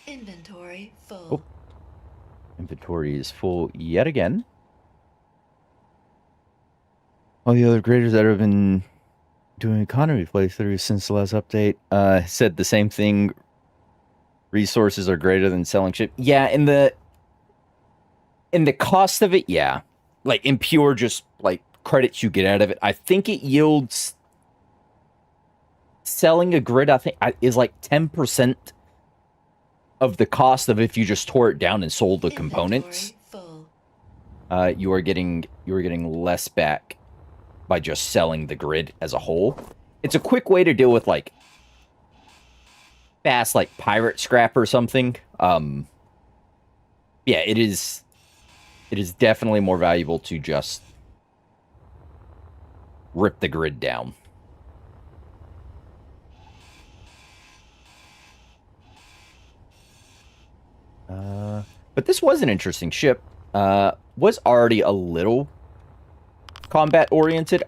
Inventory full. Oh. Inventory is full yet again. All the other graders that have been doing economy playthroughs since the last update said the same thing. Resources are greater than selling ship. Yeah, in the cost of it, yeah. Like in pure just like credits you get out of it. I think it yields selling a grid, I think is like 10% of the cost of if you just tore it down and sold the components. Full. You are getting less back by just selling the grid as a whole. It's a quick way to deal with like fast like pirate scrap or something. Yeah, it is definitely more valuable to just rip the grid down. But this was an interesting ship. Was already a little combat oriented.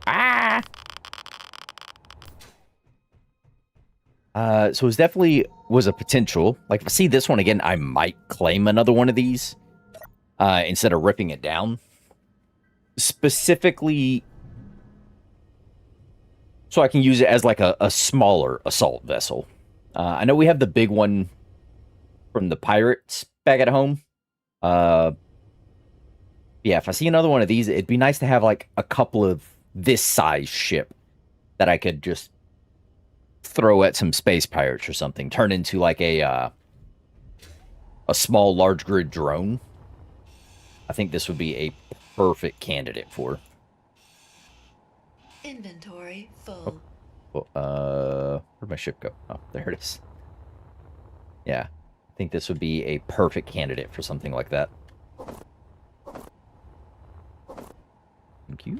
So it definitely was a potential. Like, if I see this one again, I might claim another one of these instead of ripping it down. Specifically, so I can use it as like a smaller assault vessel. I know we have the big one from the pirates back at home. Yeah, if I see another one of these, it'd be nice to have like a couple of this size ship that I could just throw at some space pirates or something. Turn into like a small large grid drone. I think this would be a perfect candidate for. Inventory full. Where'd my ship go? Oh, there it is. Yeah, I think this would be a perfect candidate for something like that. Thank you.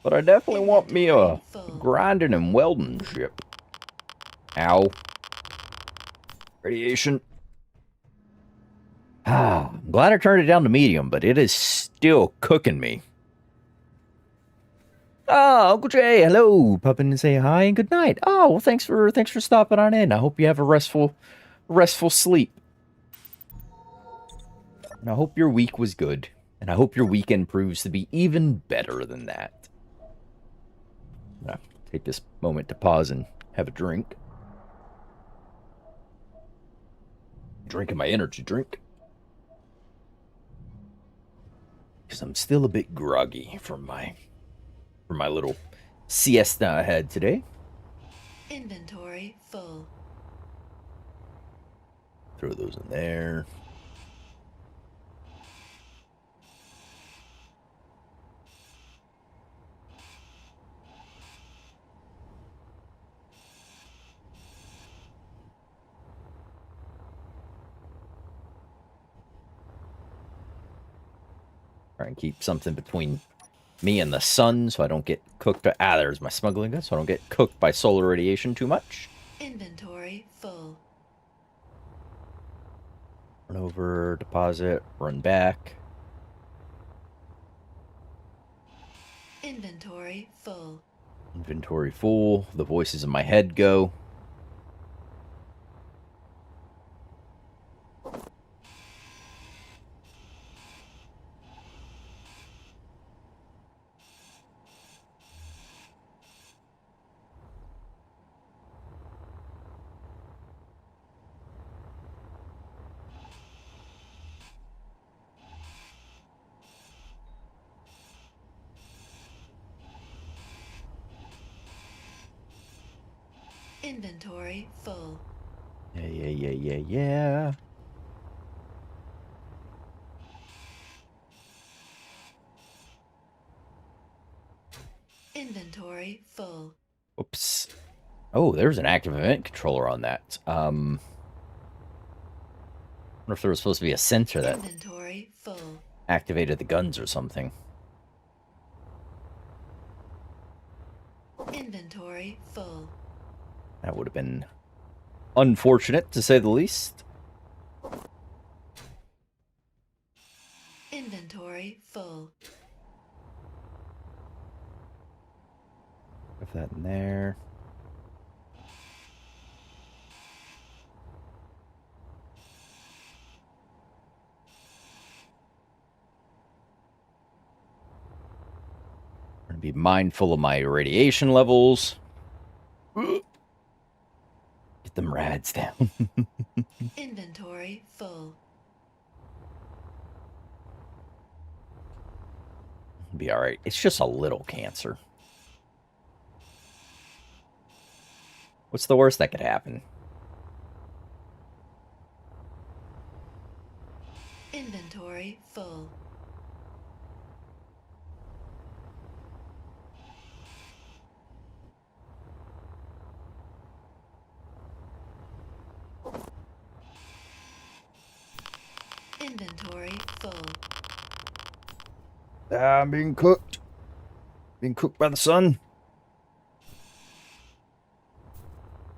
But I definitely want me a grinding and welding ship. Ow. Radiation. I'm glad I turned it down to medium, but it is still cooking me. Oh, Uncle Jay, hello. Pop in and say hi and good night. Oh, well, thanks for stopping on in. I hope you have a restful sleep. And I hope your week was good. And I hope your weekend proves to be even better than that. I'll take this moment to pause and have a drink. Drinking my energy drink. Because I'm still a bit groggy from my little siesta I had today. Inventory full. Throw those in there. Try and keep something between me and the sun so I don't get cooked. There's my smuggling gun, so I don't get cooked by solar radiation too much. Inventory full. Run over, deposit, run back. Inventory full. Inventory full. The voices in my head go. Inventory full. Yeah. Inventory full. Oops. Oh, there's an active event controller on that. I wonder if there was supposed to be a sensor that Inventory full. activated the guns or something. Inventory full. That would have been unfortunate, to say the least. Inventory full. Put that in there. I'm going to be mindful of my radiation levels. Get them rads down. Inventory full. Be all right. It's just a little cancer. What's the worst that could happen? Inventory full. Inventory full. I'm being cooked. Being cooked by the sun.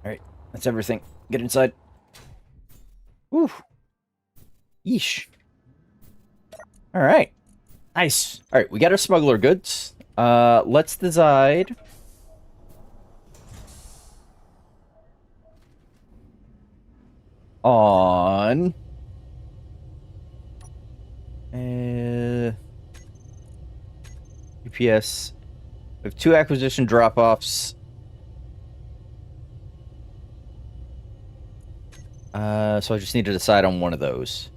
Alright, that's everything. Get inside. Woo. Yeesh. Alright. Nice. Alright, we got our smuggler goods. Let's decide. On. UPS. We have 2 acquisition drop-offs. So I just need to decide on one of those.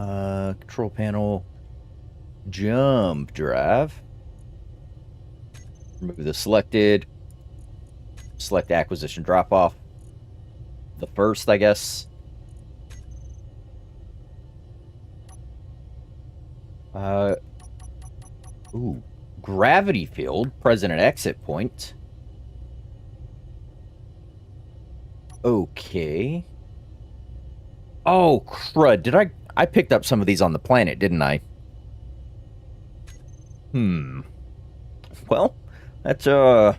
Control panel. Jump drive. Remove the selected. Select acquisition drop off. The first, I guess. Ooh. Gravity field. Present at exit point. Okay. Oh, crud. Did I picked up some of these on the planet, didn't I? Well, that's, that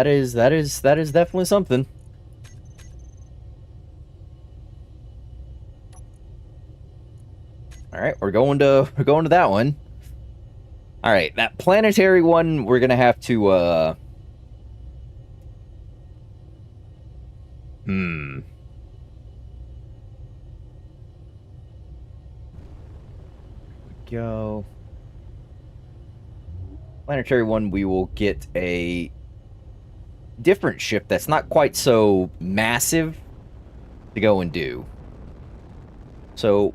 is definitely something. Alright, we're going to that one. Alright, that planetary one, we're gonna have to, Go. Planetary one, we will get a different ship that's not quite so massive to go and do. So,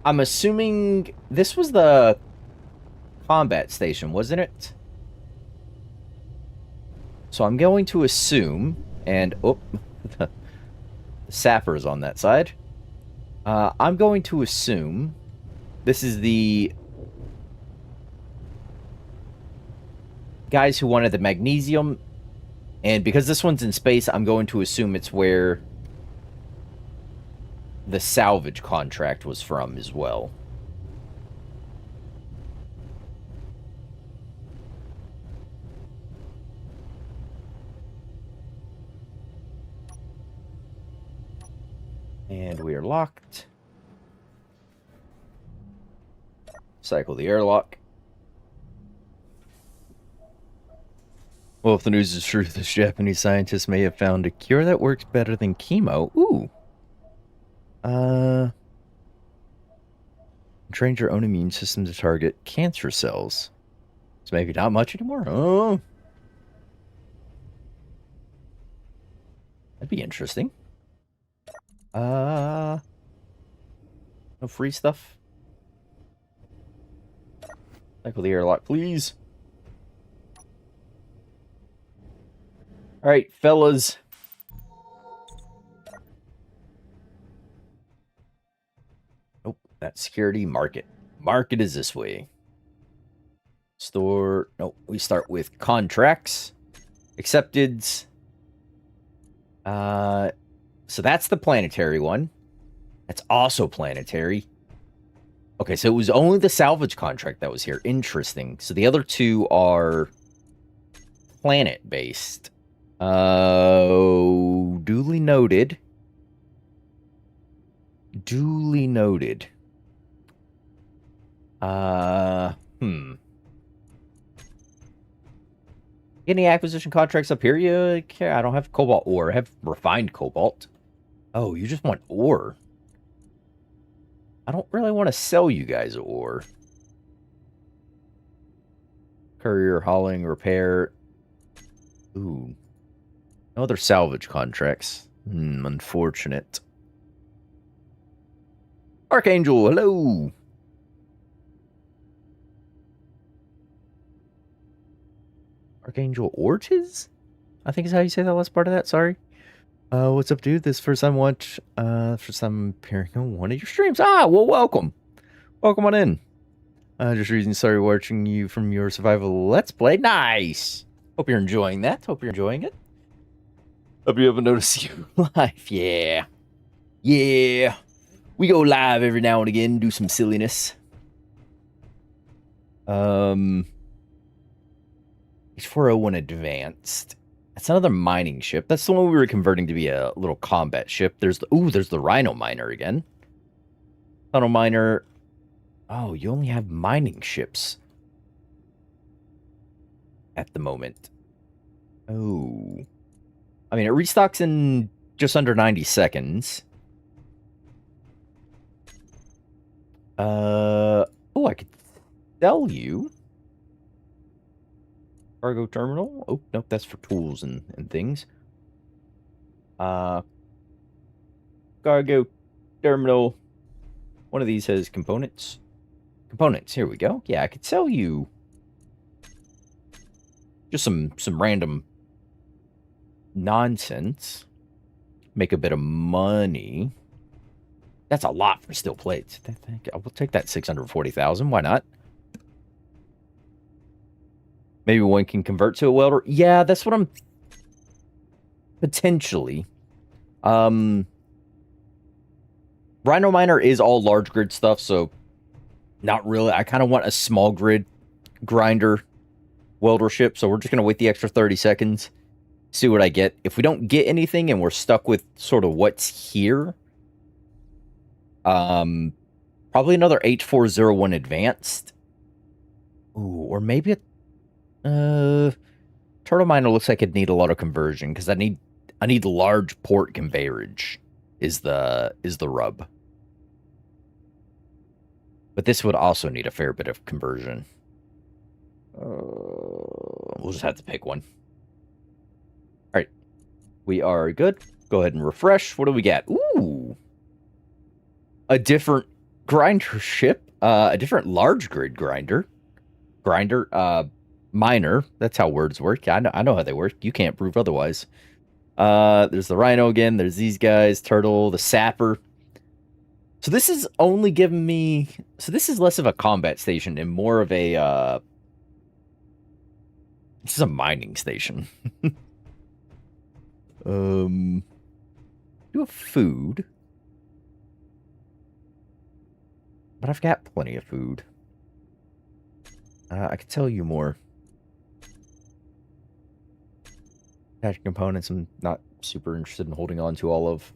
I'm assuming this was the combat station, wasn't it? So I'm going to assume, and the sapper's on that side. I'm going to assume this is the guys who wanted the magnesium, and because this one's in space, I'm going to assume it's where the salvage contract was from as well. And we are locked. Cycle the airlock. Well, if the news is true, this Japanese scientist may have found a cure that works better than chemo. Ooh. Trained your own immune system to target cancer cells. So maybe not much anymore. Oh. That'd be interesting. No free stuff. Cycle the airlock, please. All right, fellas. Nope, that's security. Market. Market is this way. Store. Nope, we start with contracts. Accepted. So that's the planetary one. That's also planetary. Okay, so it was only the salvage contract that was here. Interesting. So the other two are planet-based. Duly noted. Duly noted. Any acquisition contracts up here? You care? I don't have cobalt ore. I have refined cobalt. Oh, you just want ore. I don't really want to sell you guys ore. Courier, hauling, repair. Ooh. No other salvage contracts. Unfortunate. Archangel, hello. Archangel Ortiz? I think is how you say that last part of that. Sorry. What's up, dude? This first time watch. First time appearing on one of your streams. Ah, well, welcome. Welcome on in. Just recently started watching you from your survival Let's Play. Nice. Hope you're enjoying that. Hope you're enjoying it. Hope you haven't noticed you live. Yeah. Yeah. We go live every now and again, do some silliness. H401 Advanced. That's another mining ship. That's the one we were converting to be a little combat ship. There's the Rhino Miner again. Tunnel Miner. Oh, you only have mining ships at the moment. Oh. I mean, it restocks in just under 90 seconds. Oh, I could sell you. Cargo terminal? Oh, nope, that's for tools and things. Uh, cargo terminal. One of these has components. Components, here we go. Yeah, I could sell you just some random nonsense. Make a bit of money. That's a lot for steel plates. I will take that 640,000. Why not? Maybe one can convert to a welder. Yeah, that's what I'm potentially. Rhino Miner is all large grid stuff, so not really. I kind of want a small grid grinder welder ship, so we're just gonna wait the extra 30 seconds, see what I get. If we don't get anything and we're stuck with sort of what's here, probably another 8401 advanced. Ooh, or maybe a turtle miner looks like it'd need a lot of conversion because I need large port conveyorage is the rub. But this would also need a fair bit of conversion. We'll just have to pick one. All right, we are good. Go ahead and refresh. What do we get? Ooh, a different grinder ship, a different large grid grinder, miner. That's how words work. I know how they work. You can't prove otherwise. There's the Rhino again. There's these guys, Turtle, the Sapper. So this is only giving me... So this is less of a combat station and more of a... This is a mining station. Do a food. But I've got plenty of food. I could tell you more. Attached components I'm not super interested in holding on to all of.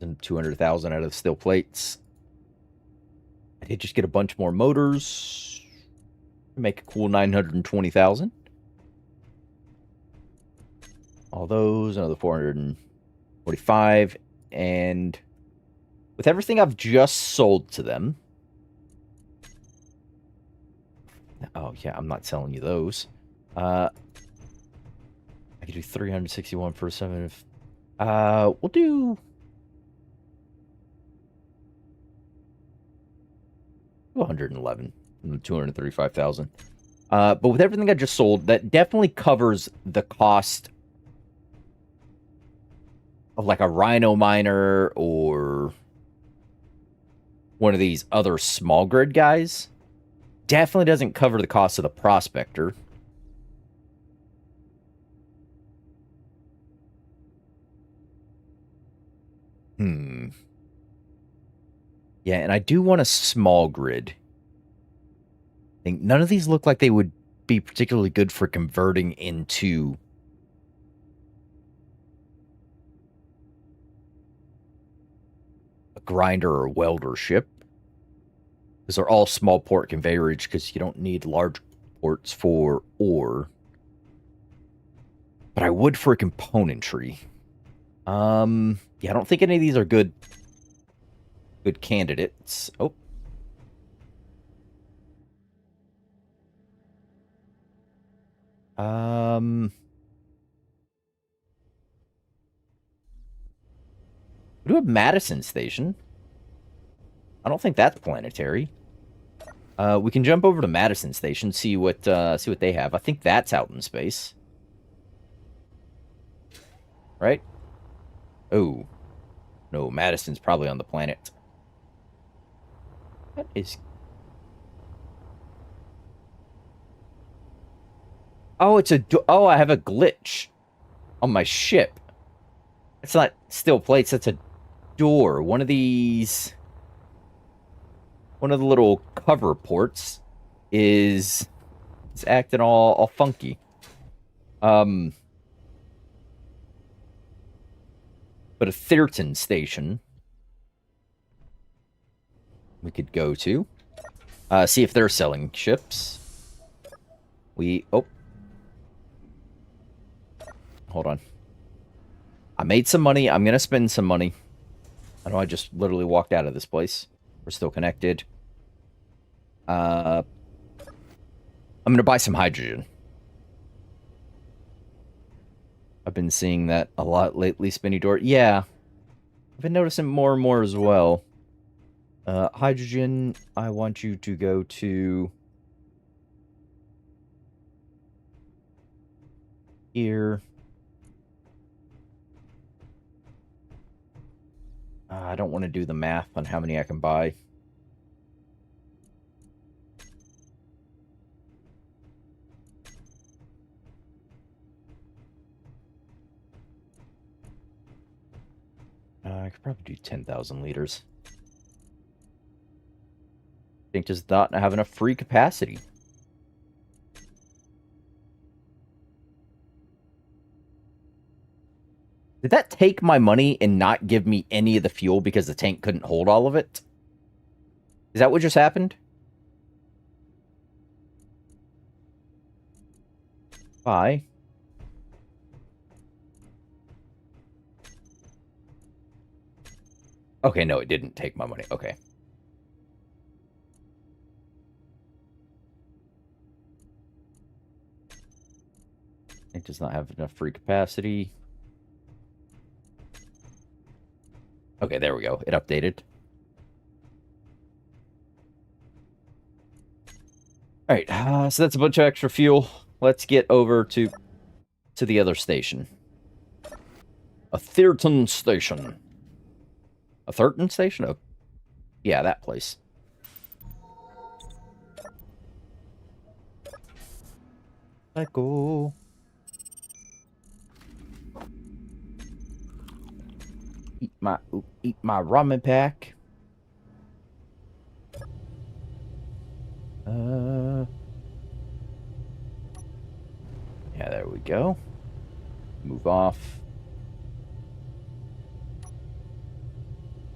And 200,000 out of steel plates. I did just get a bunch more motors. Make a cool 920,000. All those, another 445. And with everything I've just sold to them. Oh, yeah, I'm not selling you those. I could do 361 for 7. We'll do 111. 235,000. But with everything I just sold, that definitely covers the cost of like a Rhino miner or one of these other small grid guys. Definitely doesn't cover the cost of the prospector. Yeah, and I do want a small grid. I think none of these look like they would be particularly good for converting into a grinder or welder ship. Because they're all small port conveyorage because you don't need large ports for ore. But I would for componentry. Yeah, I don't think any of these are good candidates. Oh. We do have Madison Station. I don't think that's planetary. We can jump over to Madison Station, see what they have. I think that's out in space. Right? Oh. No, Madison's probably on the planet. What is... Oh, it's a... Oh, I have a glitch on my ship. It's not steel plates, that's a door. One of these... One of the little cover ports is acting all funky. But a Thirton station we could go to. See if they're selling ships. Oh. Hold on. I made some money. I'm going to spend some money. I know I just literally walked out of this place. We're still connected. I'm going to buy some hydrogen. I've been seeing that a lot lately, Spinny Door. Yeah, I've been noticing more and more as well. Hydrogen, I want you to go to here. I don't want to do the math on how many I can buy. I could probably do 10,000 liters. I think does not have enough free capacity. Did that take my money and not give me any of the fuel because the tank couldn't hold all of it? Is that what just happened? Bye. Okay, no, it didn't take my money. Okay. It does not have enough free capacity. Okay, there we go. It updated. Alright, so that's a bunch of extra fuel. Let's get over to the other station. A Thirton station. A Thurton station? Oh, yeah, that place. Let go. Eat my ramen pack. Yeah, there we go. Move off.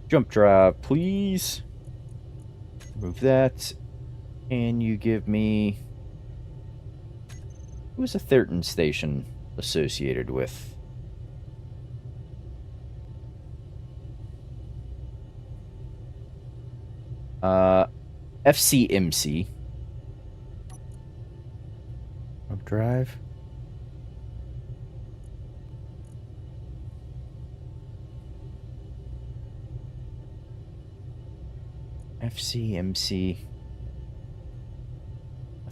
Jump drive, please. Move that. And you give me... Who's a Thurton station associated with? FCMC. Jump drive. FCMC.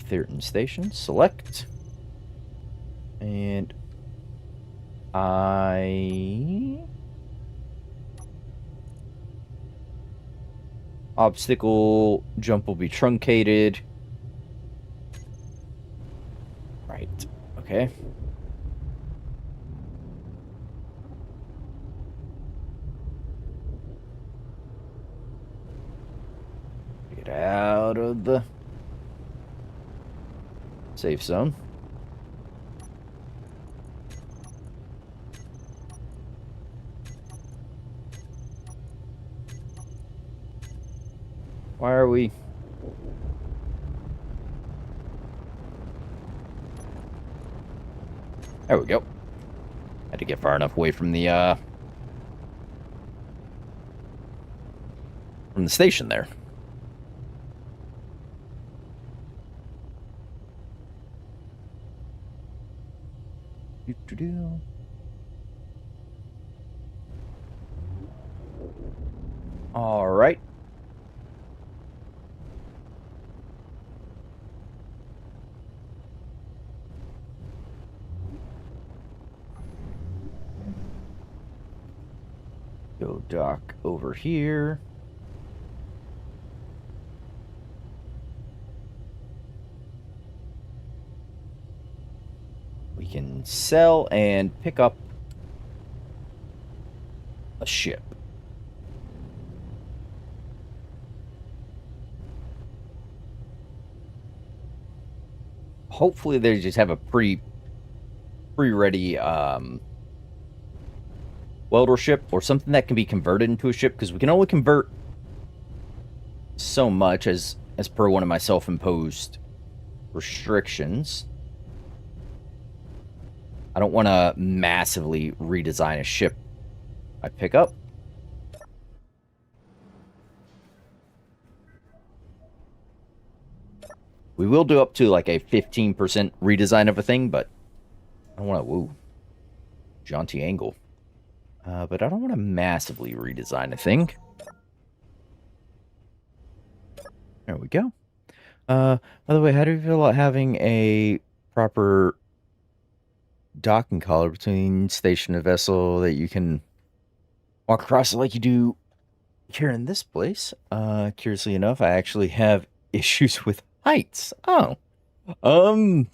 Thurton station. Select. And obstacle jump will be truncated. Right. Okay. Get out of the safe zone. Why are we... There we go. Had to get far enough away from the station there. All right. Go dock over here. We can sell and pick up a ship. Hopefully they just have a pre-ready welder ship or something that can be converted into a ship, because we can only convert so much as per one of my self-imposed restrictions. I don't want to massively redesign a ship I pick up. We will do up to like a 15% redesign of a thing, but I don't want to woo. jaunty angle. But I don't want to massively redesign the thing. There we go. By the way, how do you feel about having a proper docking collar between station and vessel that you can walk across it like you do here in this place? Curiously enough, I actually have issues with heights. Oh. Um.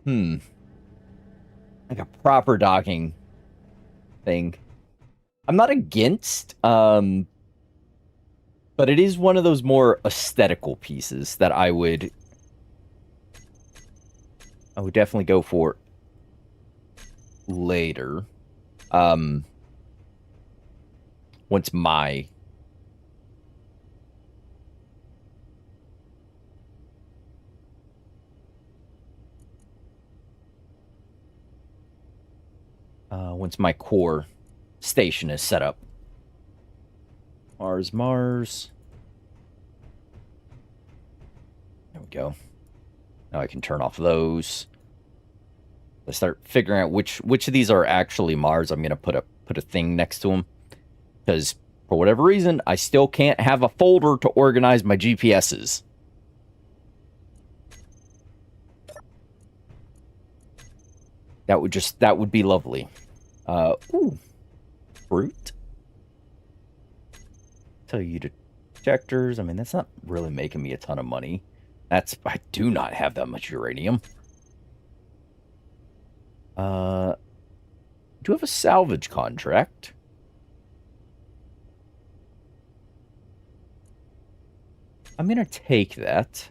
Like a proper docking thing. I'm not against, but it is one of those more aesthetical pieces that I would definitely go for later. Once my core station is set up. Mars. There we go. Now I can turn off those. Let's start figuring out which of these are actually Mars. I'm gonna put a thing next to them because for whatever reason I still can't have a folder to organize my GPSs. That would be lovely. Ooh, fruit. Tell you detectors. I mean, that's not really making me a ton of money. I do not have that much uranium. Do you have a salvage contract? I'm gonna take that.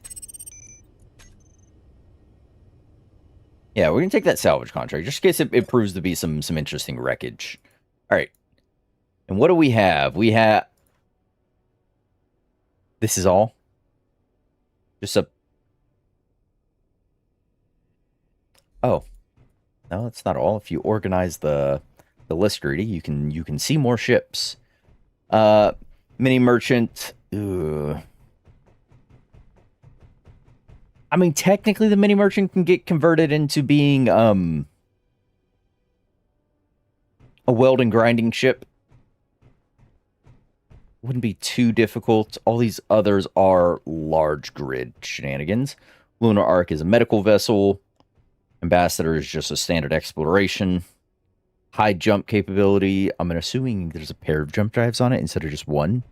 Yeah, we're gonna take that salvage contract just in case it proves to be some interesting wreckage. All right. And what do we have? We have. This is all. Just a. Oh, no, that's not all. If you organize the list, greedy, you can see more ships. Mini merchant. Ugh. I mean, technically, the mini merchant can get converted into being a welding grinding ship. Wouldn't be too difficult. All these others are large grid shenanigans. Lunar Arc is a medical vessel. Ambassador is just a standard exploration. High jump capability. I'm assuming there's a pair of jump drives on it instead of just one.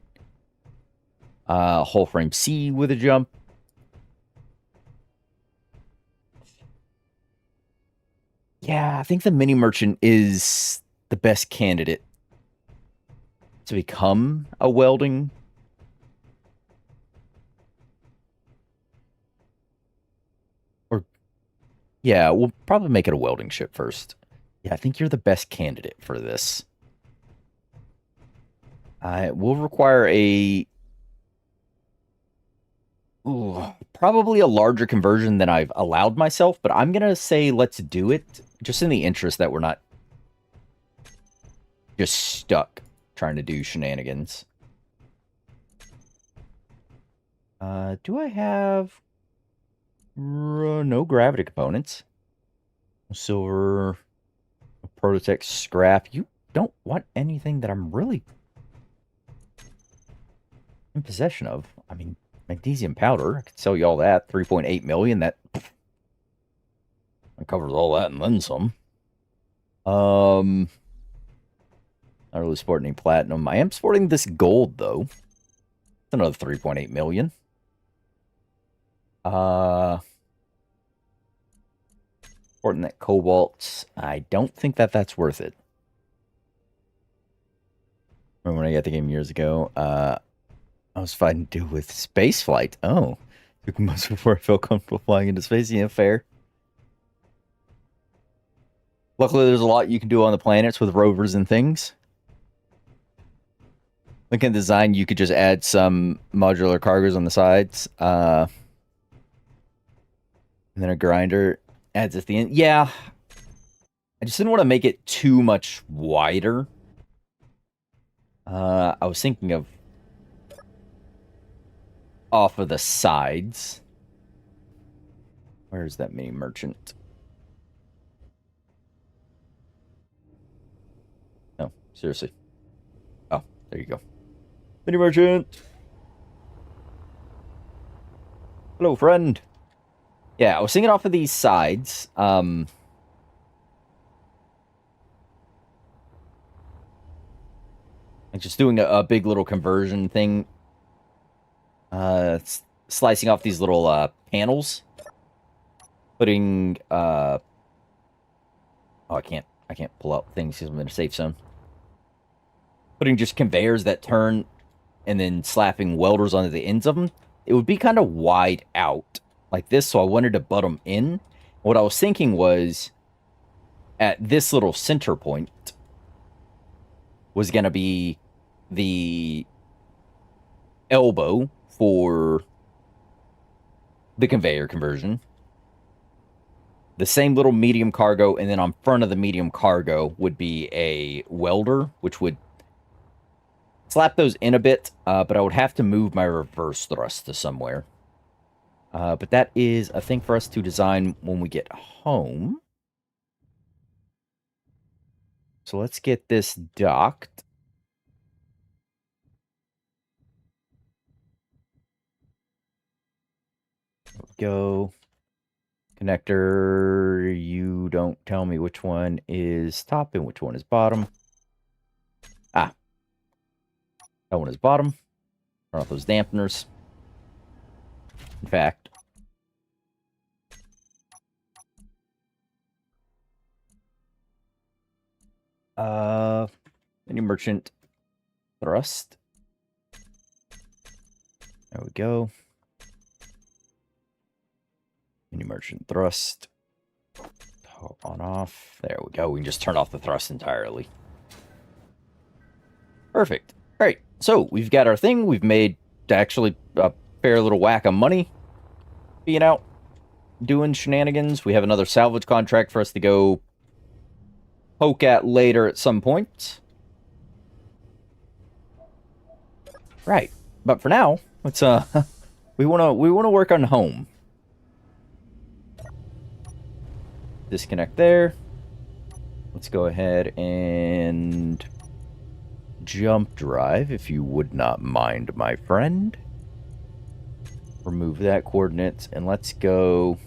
Hull frame C with a jump. Yeah, I think the mini merchant is the best candidate to become a welding. Or, yeah, we'll probably make it a welding ship first. Yeah, I think you're the best candidate for this. I will require probably a larger conversion than I've allowed myself, but I'm going to say let's do it just in the interest that we're not just stuck trying to do shenanigans. Do I have no gravity components? Silver, prototech scrap. You don't want anything that I'm really in possession of. I mean, magnesium powder. I could sell you all that. 3.8 million. That covers all that and then some. Not really sporting any platinum. I am sporting this gold though. It's another 3.8 million. Sporting that cobalt. I don't think that's worth it. Remember when I got the game years ago? I was fighting to do with space flight. Oh, took months before I felt comfortable flying into space. Yeah, fair. Luckily, there's a lot you can do on the planets with rovers and things. Looking at design, you could just add some modular cargos on the sides. And then a grinder adds at the end. Yeah. I just didn't want to make it too much wider. I was thinking of off of the sides. Where's that mini merchant? Seriously. Oh, there you go. Mini merchant. Hello, friend. Yeah, I was thinking off of these sides. Like just doing a big little conversion thing. Slicing off these little panels. Putting oh, I can't pull out things because I'm in a safe zone. Putting just conveyors that turn and then slapping welders onto the ends of them. It would be kind of wide out like this, so I wanted to butt them in. What I was thinking was at this little center point was going to be the elbow for the conveyor conversion. The same little medium cargo, and then on front of the medium cargo would be a welder, which would slap those in a bit, but I would have to move my reverse thrust to somewhere. But that is a thing for us to design when we get home. So let's get this docked. Go. Connector, you don't tell me which one is top and which one is bottom. Ah. That one is bottom. Turn off those dampeners. In fact, mini merchant thrust. There we go. Mini merchant thrust. On off. There we go. We can just turn off the thrust entirely. Perfect. All right. So we've got our thing. We've made actually a fair little whack of money being out doing shenanigans. We have another salvage contract for us to go poke at later at some point. Right. But for now, let's we want to work on home. Disconnect there. Let's go ahead and jump drive, if you would not mind, my friend. Remove that coordinates, and let's go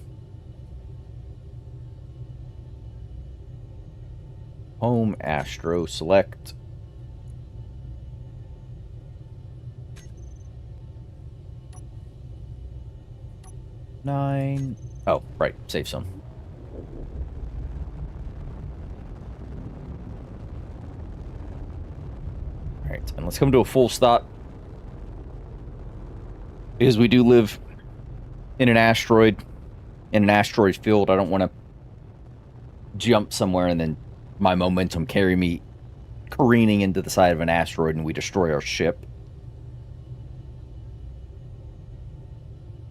home Astro. Select nine. Oh, right, save some. Alright, and let's come to a full stop. Because we do live in an asteroid field. I don't want to jump somewhere and then my momentum carry me careening into the side of an asteroid and we destroy our ship.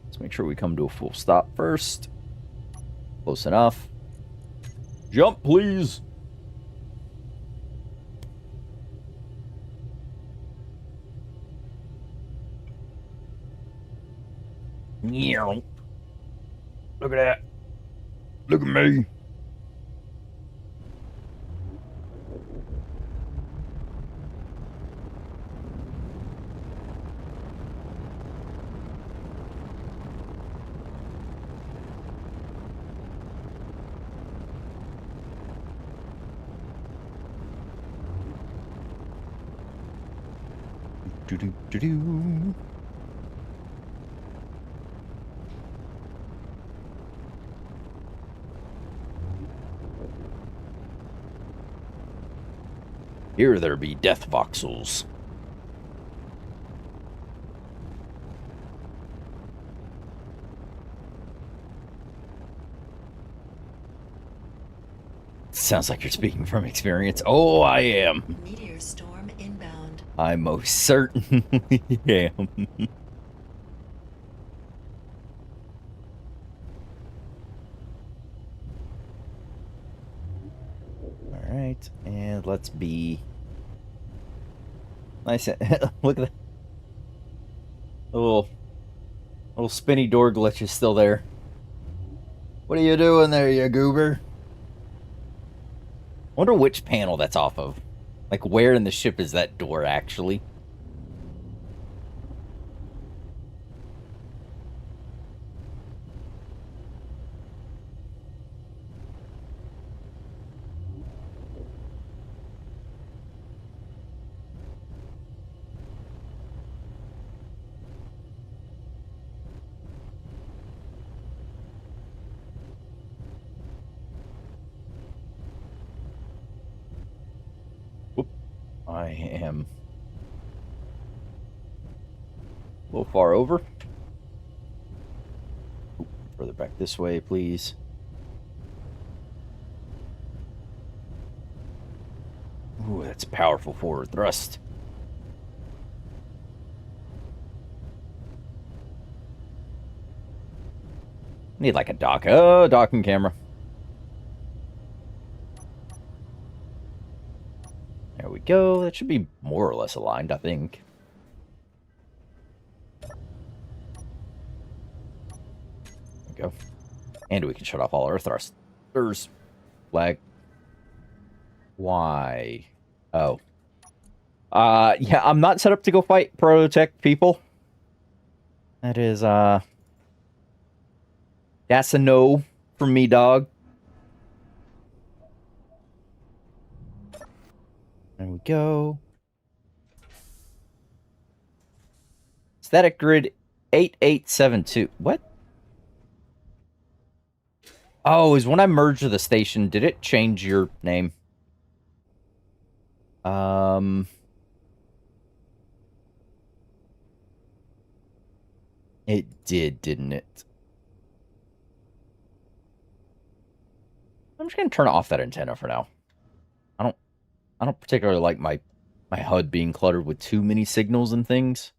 Let's make sure we come to a full stop first. Close enough. Jump, please. Look at that. Look at me. Do-do-do-do. Here there be death voxels. Sounds like you're speaking from experience. Oh, I am. Meteor storm inbound. I most certainly am. Alright, and let's be nice. Look at that. Little spinny door glitch is still there. What are you doing there, you goober? Wonder which panel that's off of. Like, where in the ship is that door, actually? Whoop. I am a little far over. Oop, further back this way, please. Ooh, that's powerful forward thrust. Need like a docking camera. There we go. That should be more or less aligned, I think. There we go. And we can shut off all our thrusters. Flag. Why? Oh. Yeah, I'm not set up to go fight prototech people. That is, that's a no from me, dog. There we go. Static grid 8872. What? Oh, is when I merged with the station, did it change your name? It did, didn't it? I'm just gonna turn off that antenna for now. I don't particularly like my HUD being cluttered with too many signals and things.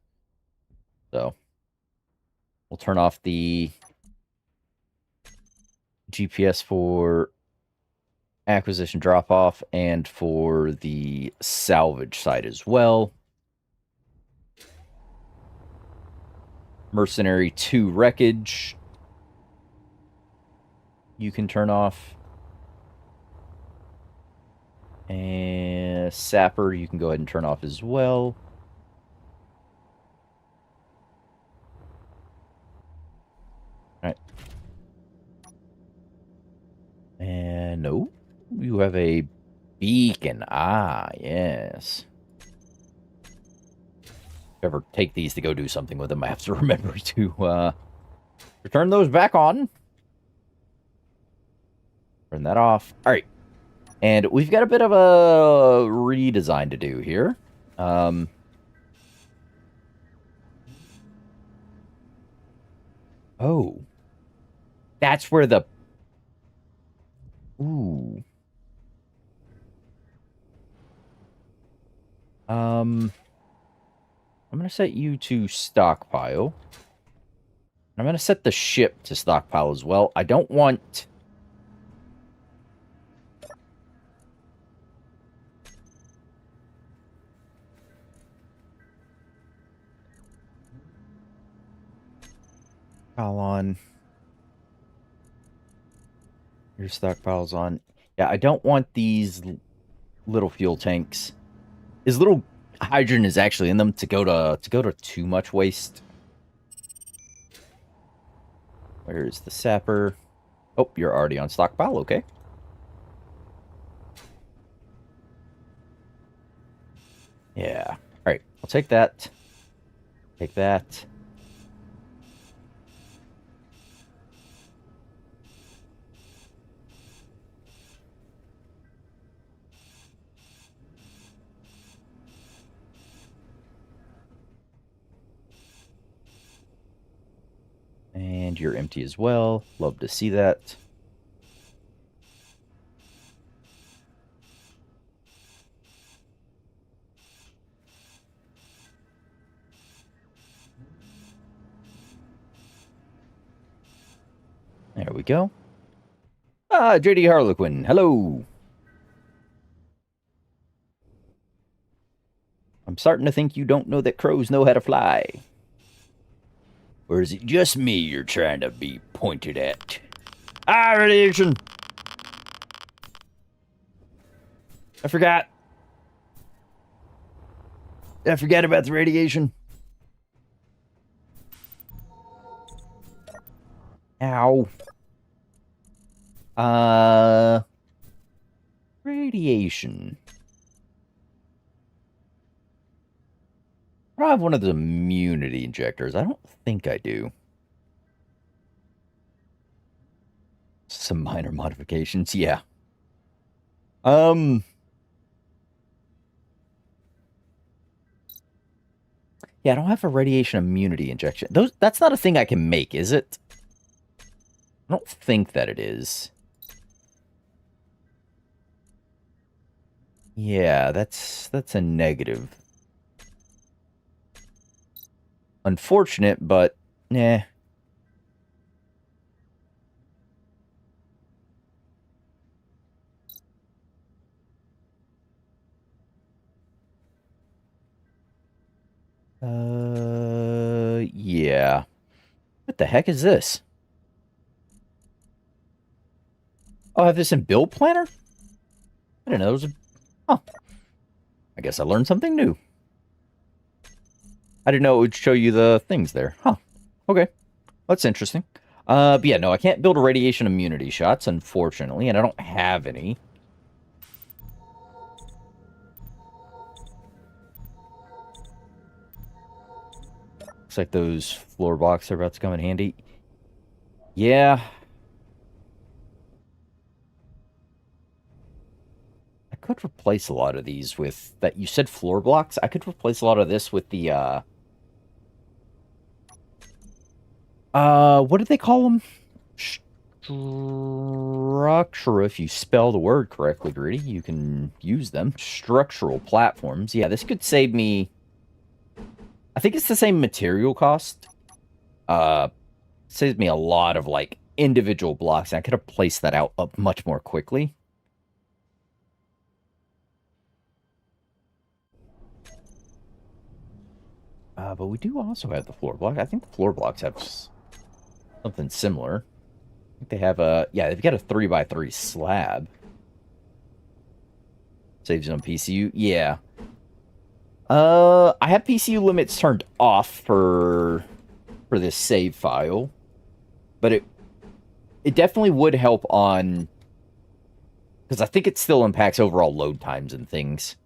So we'll turn off the GPS for acquisition drop-off and for the salvage site as well. Mercenary 2 wreckage. You can turn off. And Sapper, you can go ahead and turn off as well. Alright. And no. You have a beacon. Ah, yes. If I ever take these to go do something with them, I have to remember to return those back on. Turn that off. Alright. And we've got a bit of a redesign to do here. Oh. That's where the... Ooh. I'm going to set you to stockpile. I'm going to set the ship to stockpile as well. I don't want... on. Your stockpile's on. Yeah, I don't want these little fuel tanks. As little hydrogen is actually in them to go to too much waste. Where's the sapper? Oh, you're already on stockpile. Okay. Yeah. All right. I'll take that. Take that. And you're empty as well. Love to see that. There we go. Ah, JD Harlequin. Hello. I'm starting to think you don't know that crows know how to fly. Or is it just me you're trying to be pointed at? Ah, radiation! I forgot. I forget about the radiation. Ow. Radiation. I don't have one of the immunity injectors. I don't think I do. Some minor modifications, yeah. Um, yeah, I don't have a radiation immunity injection. That's not a thing I can make, is it? I don't think that it is. Yeah, that's a negative. Unfortunate, but nah. Yeah. What the heck is this? Oh, I have this in Build Planner? I didn't know there was a... Oh, I guess I learned something new. I didn't know it would show you the things there. Huh. Okay. That's interesting. But yeah, no, I can't build radiation immunity shots, unfortunately, and I don't have any. Looks like those floor blocks are about to come in handy. Yeah. I could replace a lot of these with that. You said floor blocks. I could replace a lot of this with the what do they call them? Structure. If you spell the word correctly, Greedy, you can use them. Structural platforms. Yeah, this could save me. I think it's the same material cost. Saves me a lot of like individual blocks. I could have placed that out up much more quickly. But we do also have the floor block. I think the floor blocks have something similar. I think they have a... Yeah, they've got a 3x3 slab. Saves on PCU. Yeah. I have PCU limits turned off for this save file. But it definitely would help on... Because I think it still impacts overall load times and things.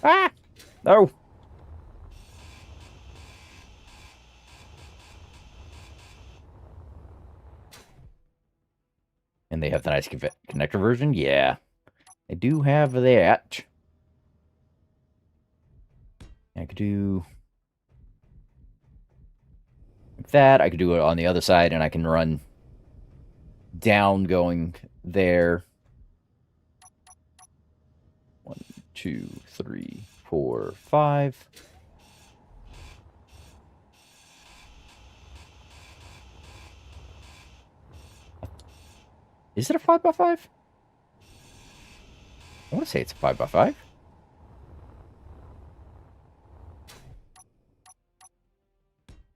Ah! No! And they have the nice connector version? Yeah. They do have that. I could do like that. I could do it on the other side, and I can run down going there. 1, 2, 3, 4, 5. Is it a 5x5? I want to say it's a 5x5.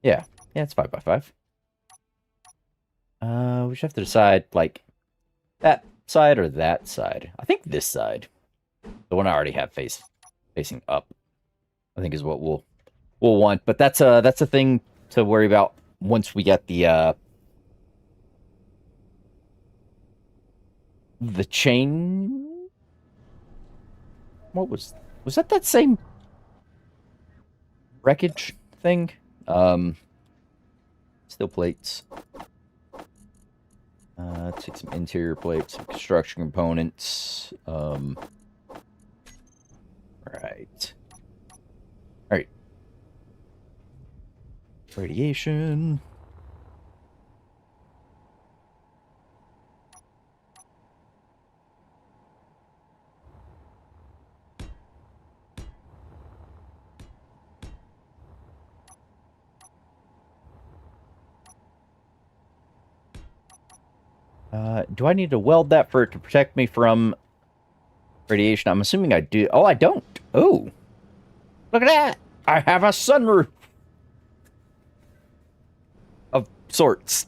Yeah. Yeah, it's 5x5. We should have to decide, like, that side or that side. I think this side. The one I already have facing up. I think is what we'll want. But that's a thing to worry about once we get the chain. What was that same wreckage thing? Steel plates. Take some interior plates, some construction components. Right. Alright. Radiation. Do I need to weld that for it to protect me from radiation? I'm assuming I do. Oh, I don't. Oh, look at that. I have a sunroof of sorts.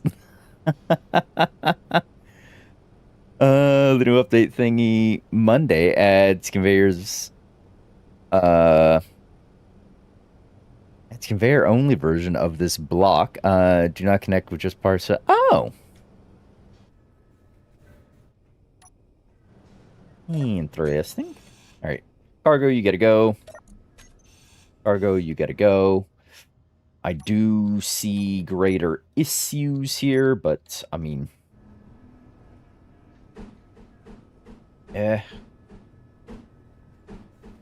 The new update thingy Monday adds conveyors. It's conveyor only version of this block. Do not connect with just parts. Oh, interesting. All right, cargo, you gotta go. Cargo, you gotta go. I do see greater issues here, but I mean, eh.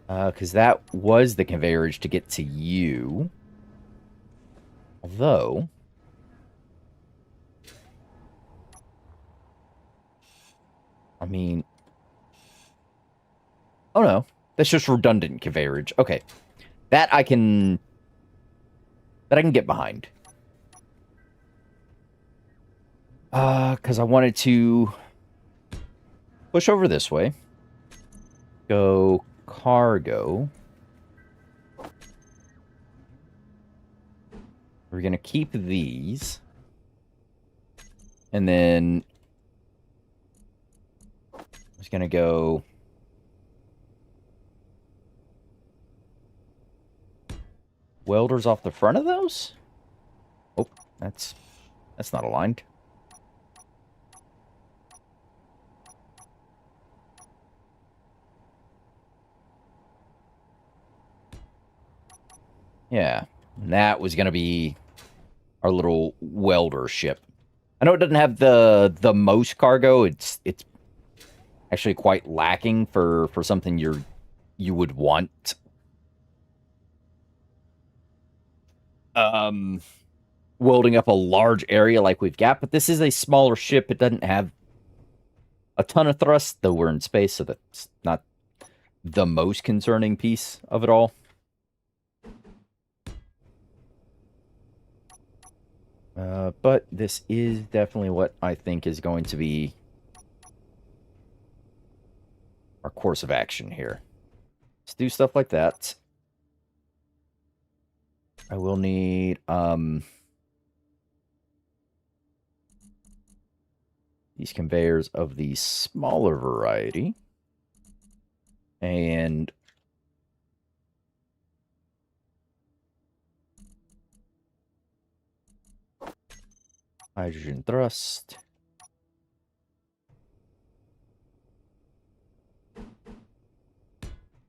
Because that was the conveyorage to get to you. Although, I mean, oh no, that's just redundant conveyorage. Okay, that I can get behind. Because I wanted to push over this way. Go cargo. We're going to keep these. And then I'm just going to go welders off the front of those. Oh, that's not aligned. Yeah, and that was going to be our little welder ship. I know it doesn't have the most cargo. It's actually quite lacking for something you would want. Welding up a large area like we've got, but this is a smaller ship. It doesn't have a ton of thrust, though we're in space, so that's not the most concerning piece of it all. But this is definitely what I think is going to be our course of action here. Let's do stuff like that. I will need these conveyors of the smaller variety. And hydrogen thrust.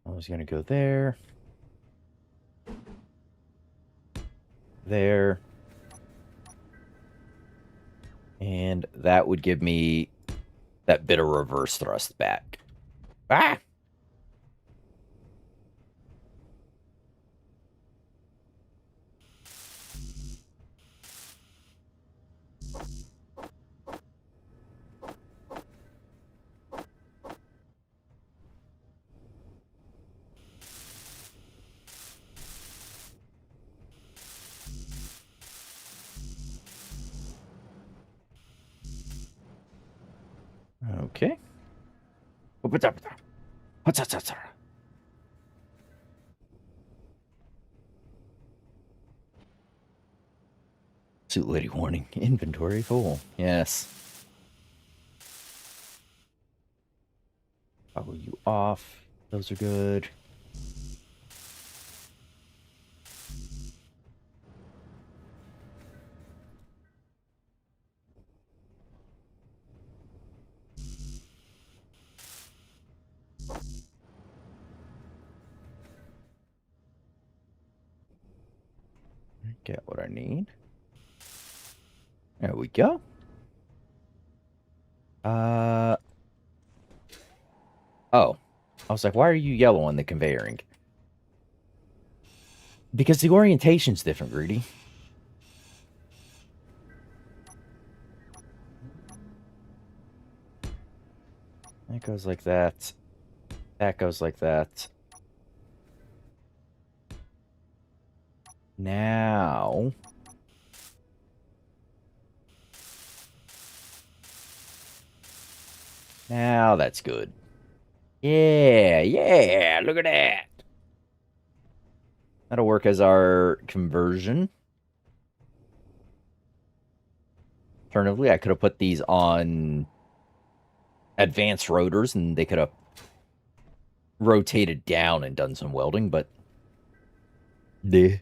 I was going to go there. There. And that would give me that bit of reverse thrust back. Ah! Okay. Suit lady warning. Inventory full. Yes. Toggle you off. Those are good. Get what I need. There we go. Oh. I was like, why are you yellow on the conveyoring? Because the orientation's different, Greedy. That goes like that. That goes like that. Now... Now that's good. Yeah, look at that. That'll work as our conversion. Alternatively, I could have put these on advanced rotors and they could have rotated down and done some welding, but we're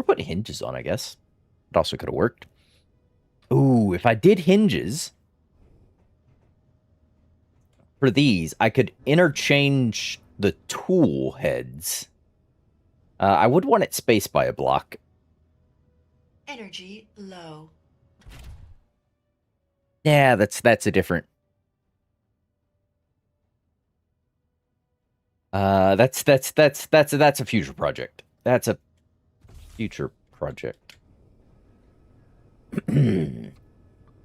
putting hinges on, I guess. It also could have worked. Ooh, if I did hinges for these, I could interchange the tool heads. I would want it spaced by a block. Energy low. Yeah, that's a different. That's a future project. That's a future project.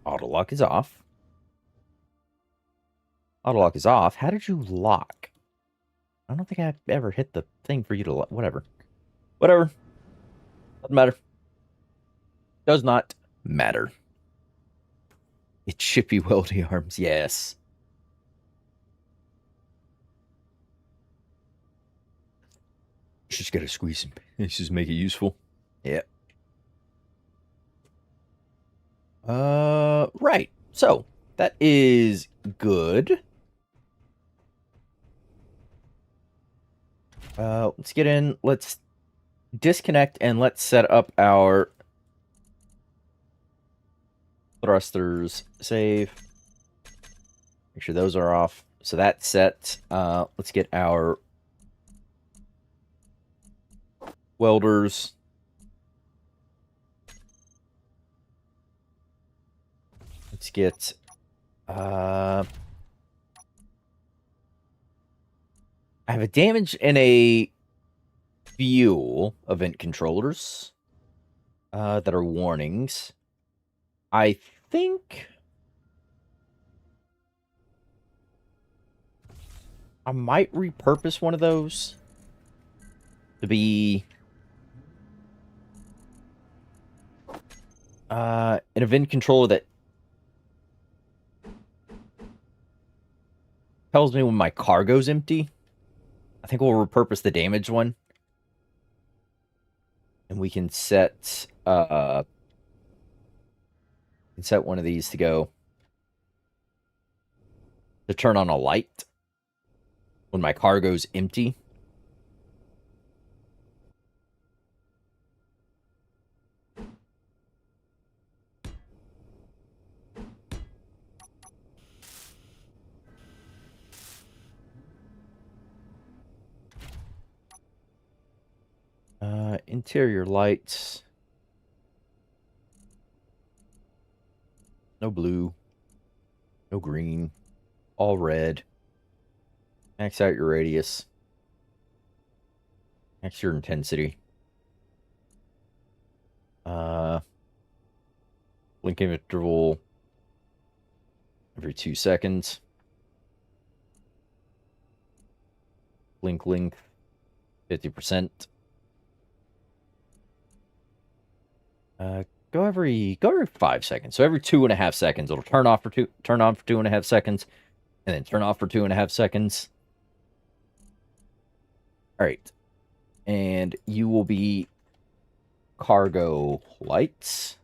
Auto lock is off. Auto lock is off. How did you lock? I don't think I ever hit the thing for you to lock. Whatever. Whatever. Doesn't matter. Does not matter. It's chippy welding arms. Yes. Just gotta squeeze some. Let's just make it useful. Yeah. Right. So that is good. Let's get in. Let's disconnect and let's set up our thrusters. Save. Make sure those are off. So that's set. Let's get our welders. Let's get I have a damage in a fuel event controllers that are warnings. I think I might repurpose one of those to be an event controller that tells me when my cargo's empty. I think we'll repurpose the damaged one. And we can set one of these to go to turn on a light when my cargo's empty. Interior lights. No blue. No green. All red. Max out your radius. Max your intensity. Blink interval every 2 seconds. Blink length 50%. Go every 5 seconds. So every 2.5 seconds, it'll turn on for 2.5 seconds, and then turn off for 2.5 seconds. All right, and you will be cargo lights.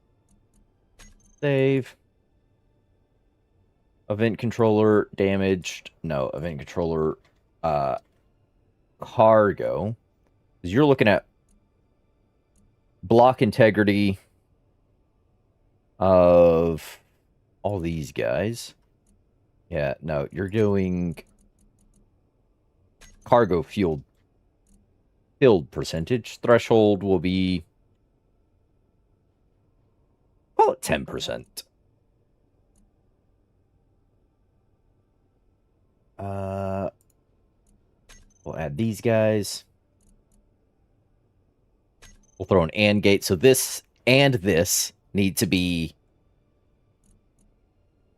Save. Event controller damaged. No, event controller cargo. Because you're looking at block integrity of all these guys. Yeah, no, you're doing cargo fuel filled percentage. Threshold will be, call it 10%. We'll add these guys. We'll throw an AND gate. So this and this need to be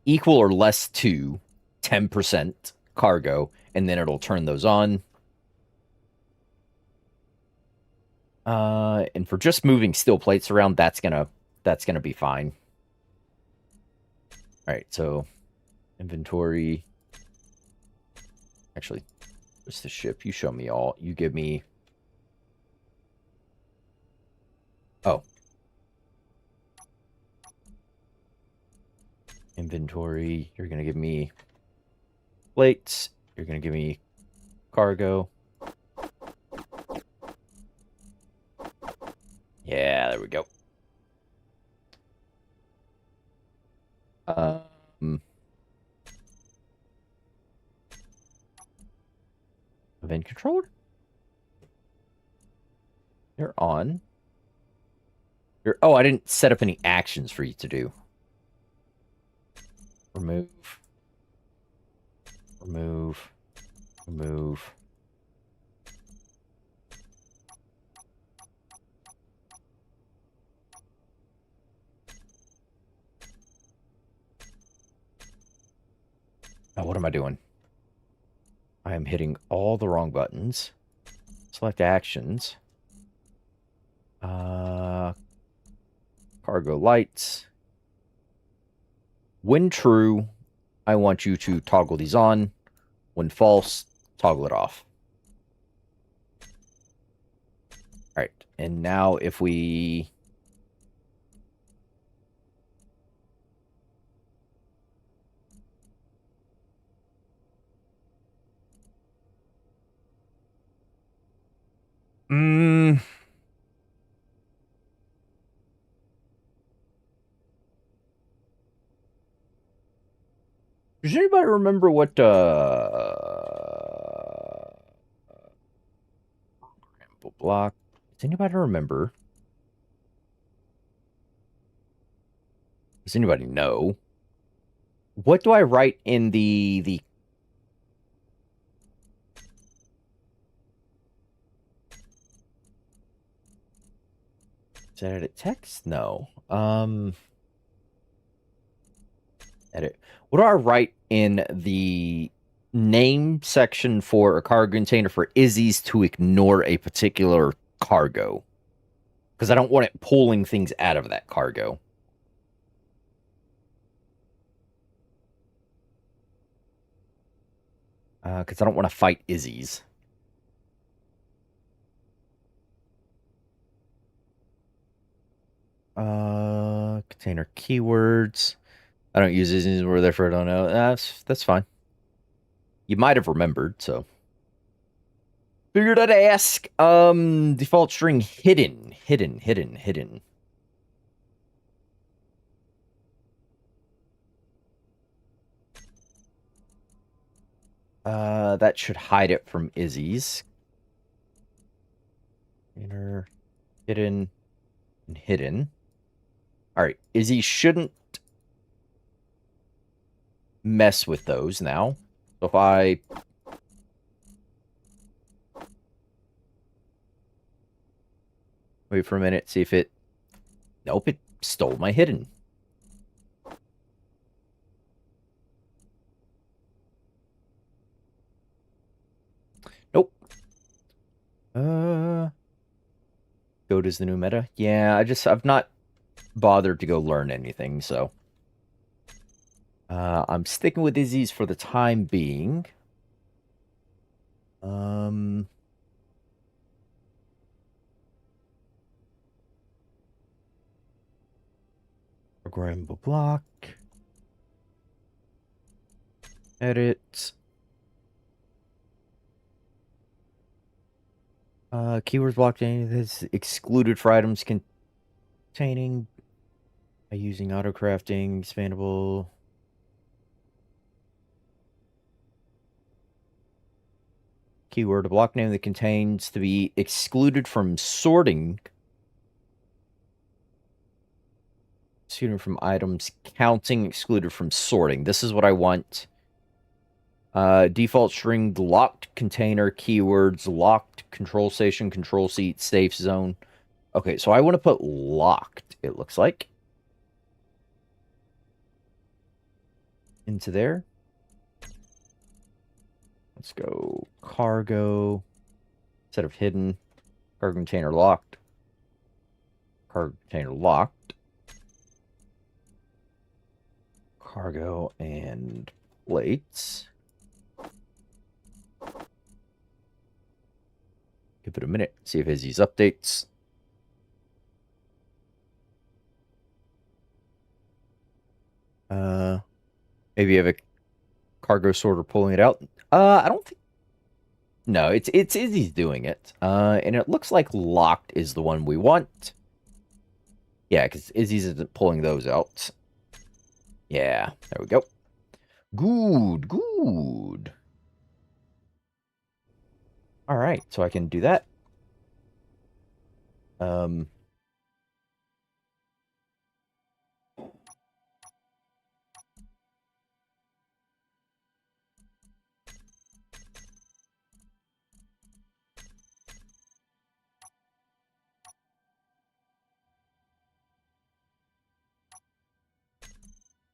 equal or less to 10% cargo, and then it'll turn those on. And for just moving steel plates around, that's gonna be fine. All right, so Inventory. Actually, where's the ship? You show me all. You give me... Oh. Inventory. You're going to give me plates. You're going to give me cargo. Yeah, there we go. Event controller? You're on. Oh, I didn't set up any actions for you to do. Remove. Remove. Remove. Now, what am I doing? I am hitting all the wrong buttons. Select actions. Cargo lights. When true, I want you to toggle these on. When false, toggle it off. All right. And now if we... Does anybody remember what, block? Does anybody remember? Does anybody know? What do I write in the... Is that edit text? No. Edit. What do I write in the name section for a cargo container for Izzy's to ignore a particular cargo? Because I don't want it pulling things out of that cargo. Because I don't want to fight Izzy's. Container keywords. I don't use Izzy's, we're therefore I don't know. That's fine. You might have remembered, so. Figured I'd ask. Default string hidden. Hidden. That should hide it from Izzy's. Inner, hidden, and hidden. All right, Izzy shouldn't mess with those now. So if I wait for a minute, see if it... Nope, it stole my hidden. Nope. Goat is the new meta. Yeah, I've not bothered to go learn anything, so. I'm sticking with Izzy's for the time being. Programmable block. Edit. Keywords blockchain is excluded for items containing by using auto crafting, expandable. Keyword, a block name that contains to be excluded from sorting. Excluded from items, counting, excluded from sorting. This is what I want. Default string, locked container, keywords, locked, control station, control seat, safe zone. Okay, so I want to put locked, it looks like. Into there. Let's go cargo. Instead of hidden. Cargo container locked. Cargo container locked. Cargo and plates. Give it a minute, see if it has these updates. Maybe you have a cargo sorter pulling it out. I don't think. No, it's Izzy's doing it. And it looks like locked is the one we want. Yeah, because Izzy's isn't pulling those out. Yeah, there we go. Good, good. All right, so I can do that. Um,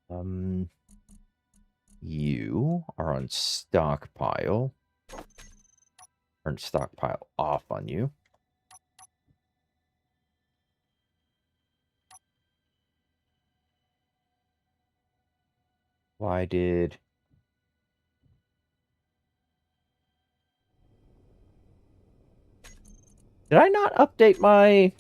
um, you are on stockpile. Turn stockpile off on you. Why did... Did I not update my...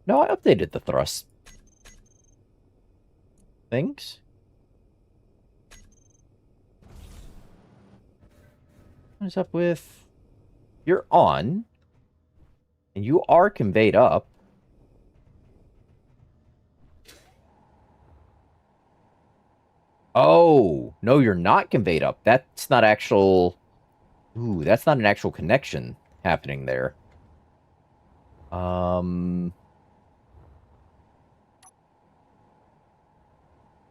No, I updated the thrust things. What's up with... You're on. And you are conveyed up. Oh, no, you're not conveyed up. That's not actual... Ooh, that's not an actual connection happening there.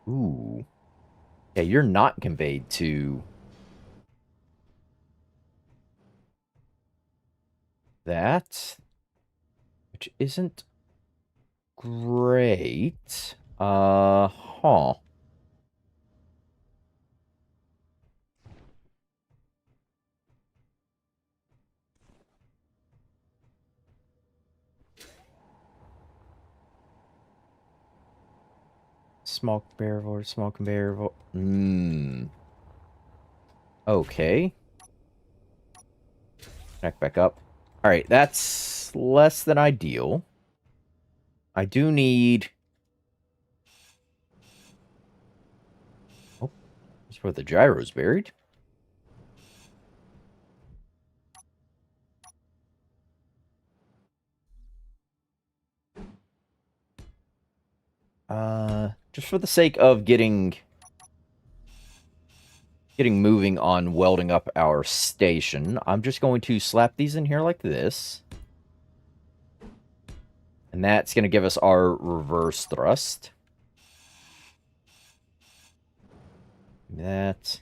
Ooh. Yeah, you're not conveyed to... that. Which isn't great. Huh. Small conveyor, small conveyor. Okay. Connect back up. Alright, that's less than ideal. I do need... Oh, that's where the gyro's buried. Just for the sake of getting moving on welding up our station, I'm just going to slap these in here like this. And that's going to give us our reverse thrust. That.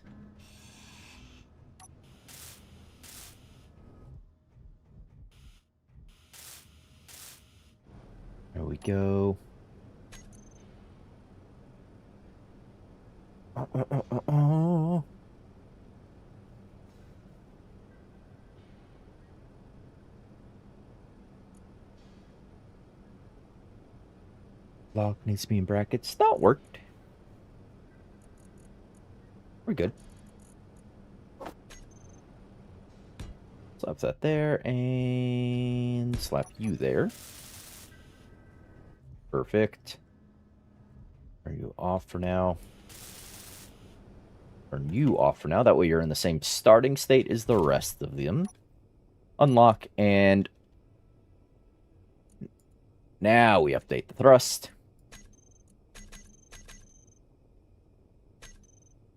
There we go. Lock needs to be in brackets. That worked. We're good. Slap that there and slap you there. Perfect. Are you off for now? Turn you off for now. That way you're in the same starting state as the rest of them. Unlock and... Now we update the thrust.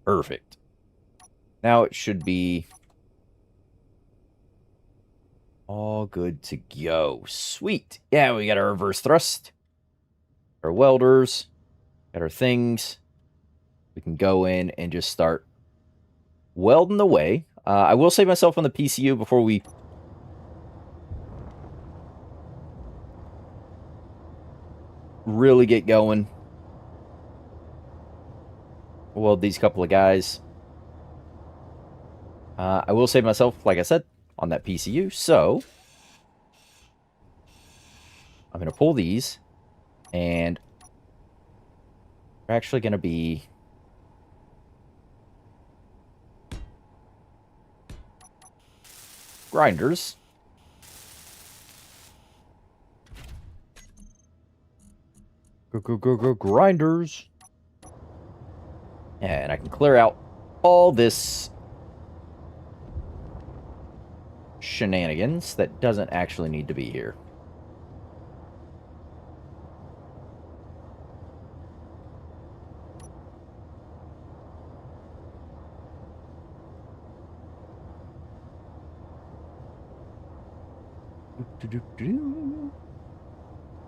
Perfect. Now it should be all good to go. Sweet. Yeah, we got our reverse thrust. Our welders. Got our things. We can go in and just start welding away. I will save myself on the PCU before we really get going. Weld these couple of guys. I will save myself, like I said, on that PCU. So I'm going to pull these, and they're actually going to be grinders. Go, grinders. And I can clear out all this shenanigans that doesn't actually need to be here.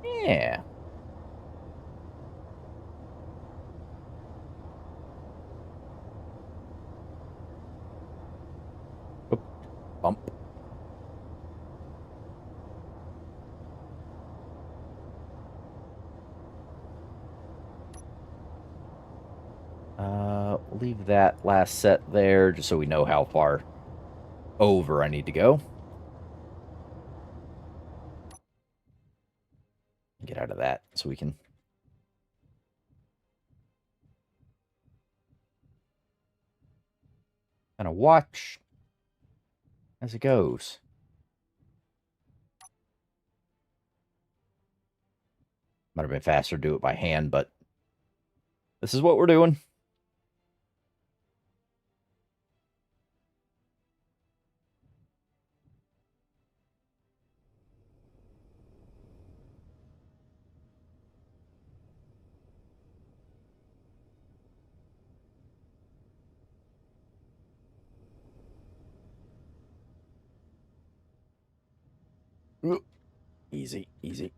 Yeah. Oop, bump. Leave that last set there just so we know how far over I need to go. Get out of that so we can kind of watch as it goes. Might have been faster to do it by hand, but this is what we're doing. Easy, easy.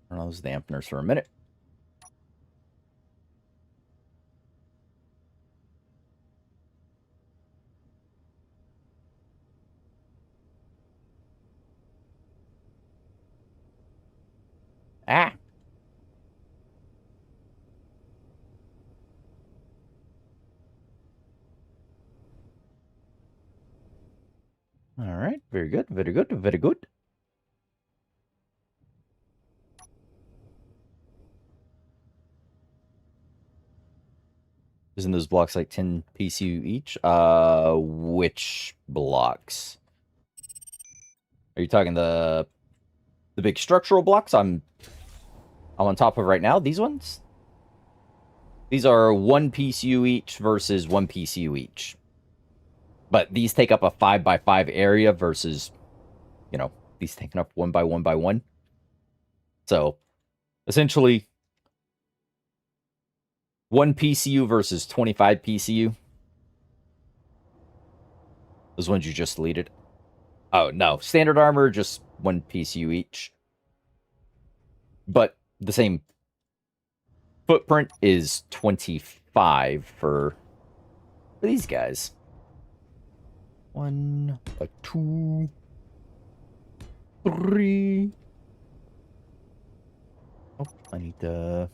Turn on those dampeners for a minute. Ah! All right, very good, very good, very good. Isn't those blocks like 10 PCU each? Which blocks? Are you talking the big structural blocks I'm on top of right now? These ones? These are 1 PCU each versus 1 PCU each. But these take up a 5x5 area versus, you know, these taking up 1 by 1 by 1. So, essentially, 1 PCU versus 25 PCU. Those ones you just deleted. Oh, no. Standard armor, just 1 PCU each. But the same footprint is 25 for these guys. 1, 2, 3. Oh, I need to...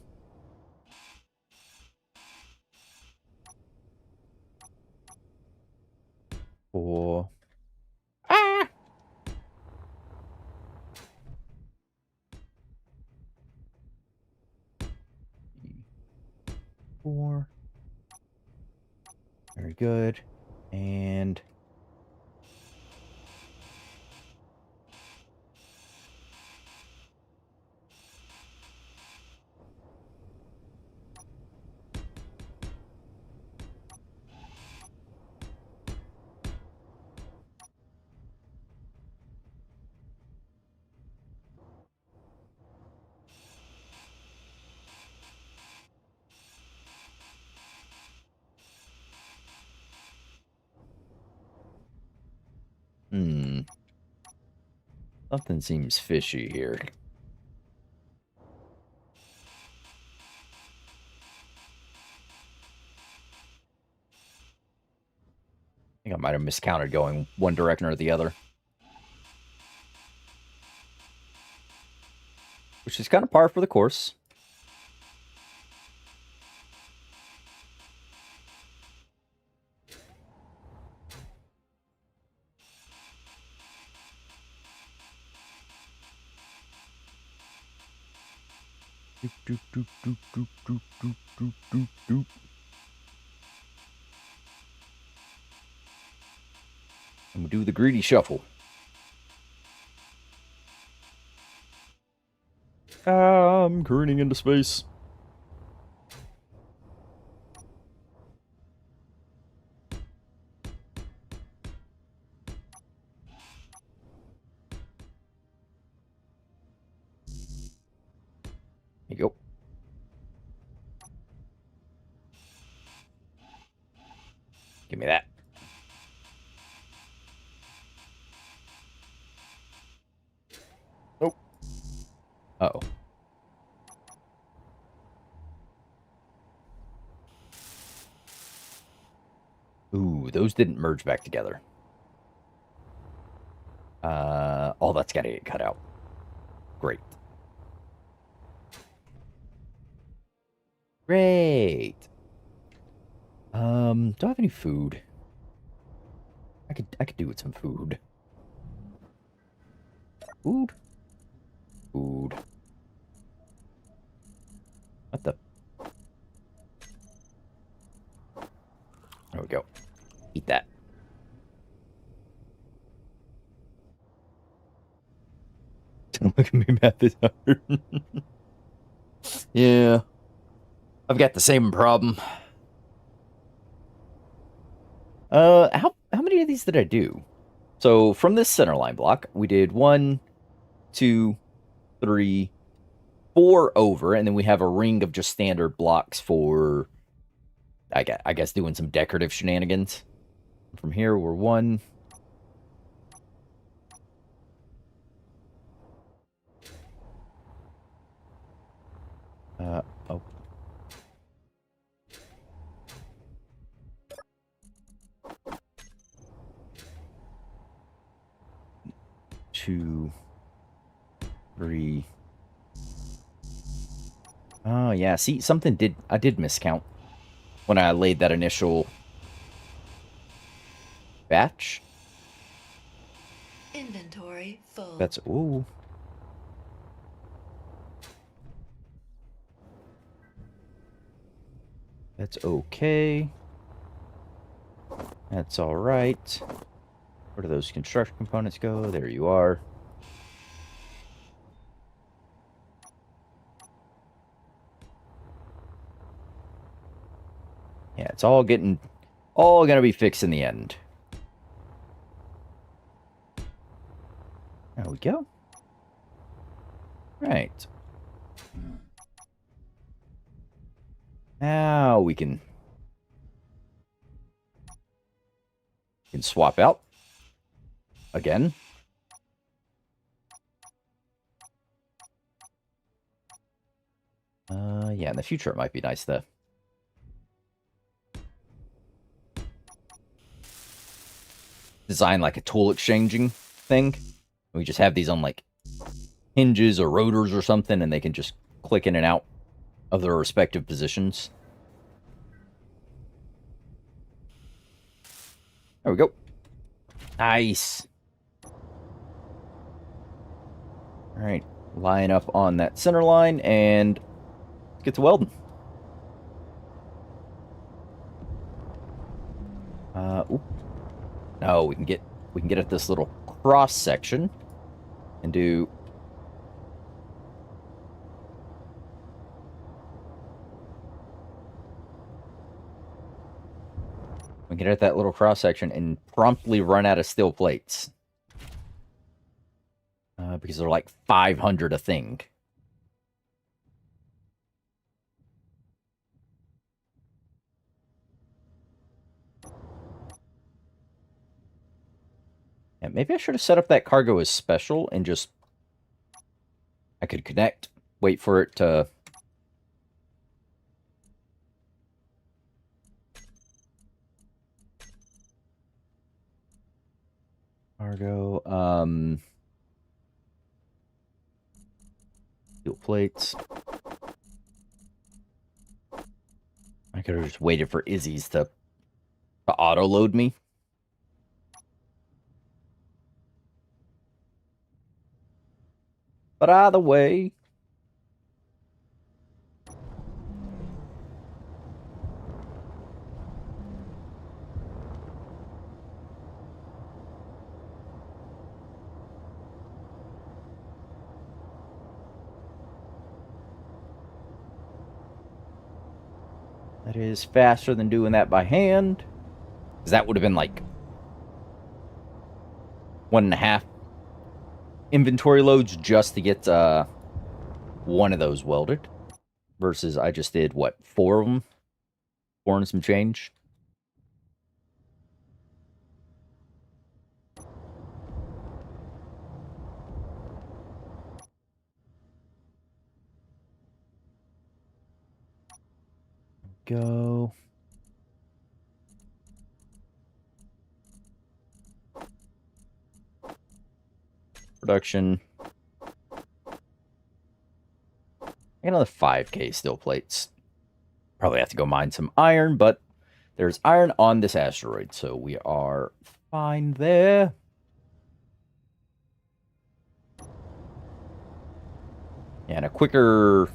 4. Ah! 4. Very good. And... Something seems fishy here. I think I might have miscounted going one direction or the other. Which is kind of par for the course. Doop, doop, doop, doop, doop, doop, doop, doop, doop, doop. And we do the greedy shuffle. I'm careening into space. There you go. Give me that. Nope. Uh-oh. Ooh, those didn't merge back together. All that's got to get cut out. Great. Great. Do I have any food? I could do with some food. Food? Food. What the? There we go. Eat that. Don't look at me, math is hard. Yeah. I've got the same problem. How many of these did I do? So from this center line block, we did 1, 2, 3, 4 over, and then we have a ring of just standard blocks for, I guess doing some decorative shenanigans. From here, we're 1. Oh. 2, 3. Oh yeah, see, I did miscount when I laid that initial batch. Inventory full. That's ooh. That's okay. That's all right. Where do those construction components go? There you are. Yeah, it's all gonna be fixed in the end. There we go. Right. Now we can swap out again. Yeah, in the future it might be nice to design like a tool exchanging thing. We just have these on like hinges or rotors or something, and they can just click in and out of their respective positions. There we go. Nice. All right, line up on that center line and let's get to welding. Oop. No, we can get at this little cross section and do. We get at that little cross section and promptly run out of steel plates. Because they're like 500 a thing. Yeah, maybe I should have set up that cargo as special and just... I could connect, wait for it to... Cargo, steel plates. I could have just waited for Izzy's to auto-load me. But either way... That is faster than doing that by hand. Because that would have been like 1.5 inventory loads just to get one of those welded. Versus I just did, what, 4 of them? 4 and some change. Go. Production. Another 5k steel plates. Probably have to go mine some iron, but there's iron on this asteroid, so we are fine there. And a quicker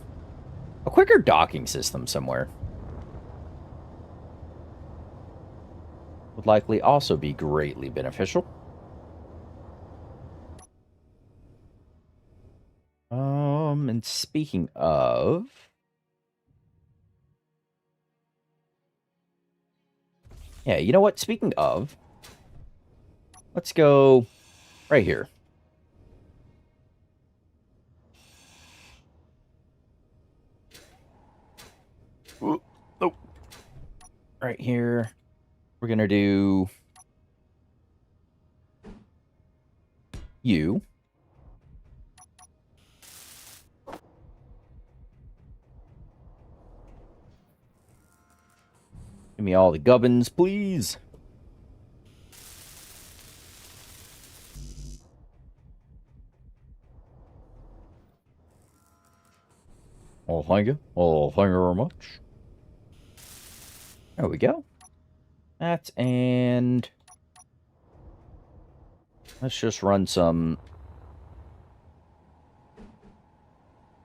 docking system somewhere would likely also be greatly beneficial. And speaking of, yeah, you know what? Speaking of, let's go right here. Ooh, oh. Right here. We're going to do you. Give me all the gubbins, please. Oh, thank you. Oh, thank you very much. There we go. That, and let's just run some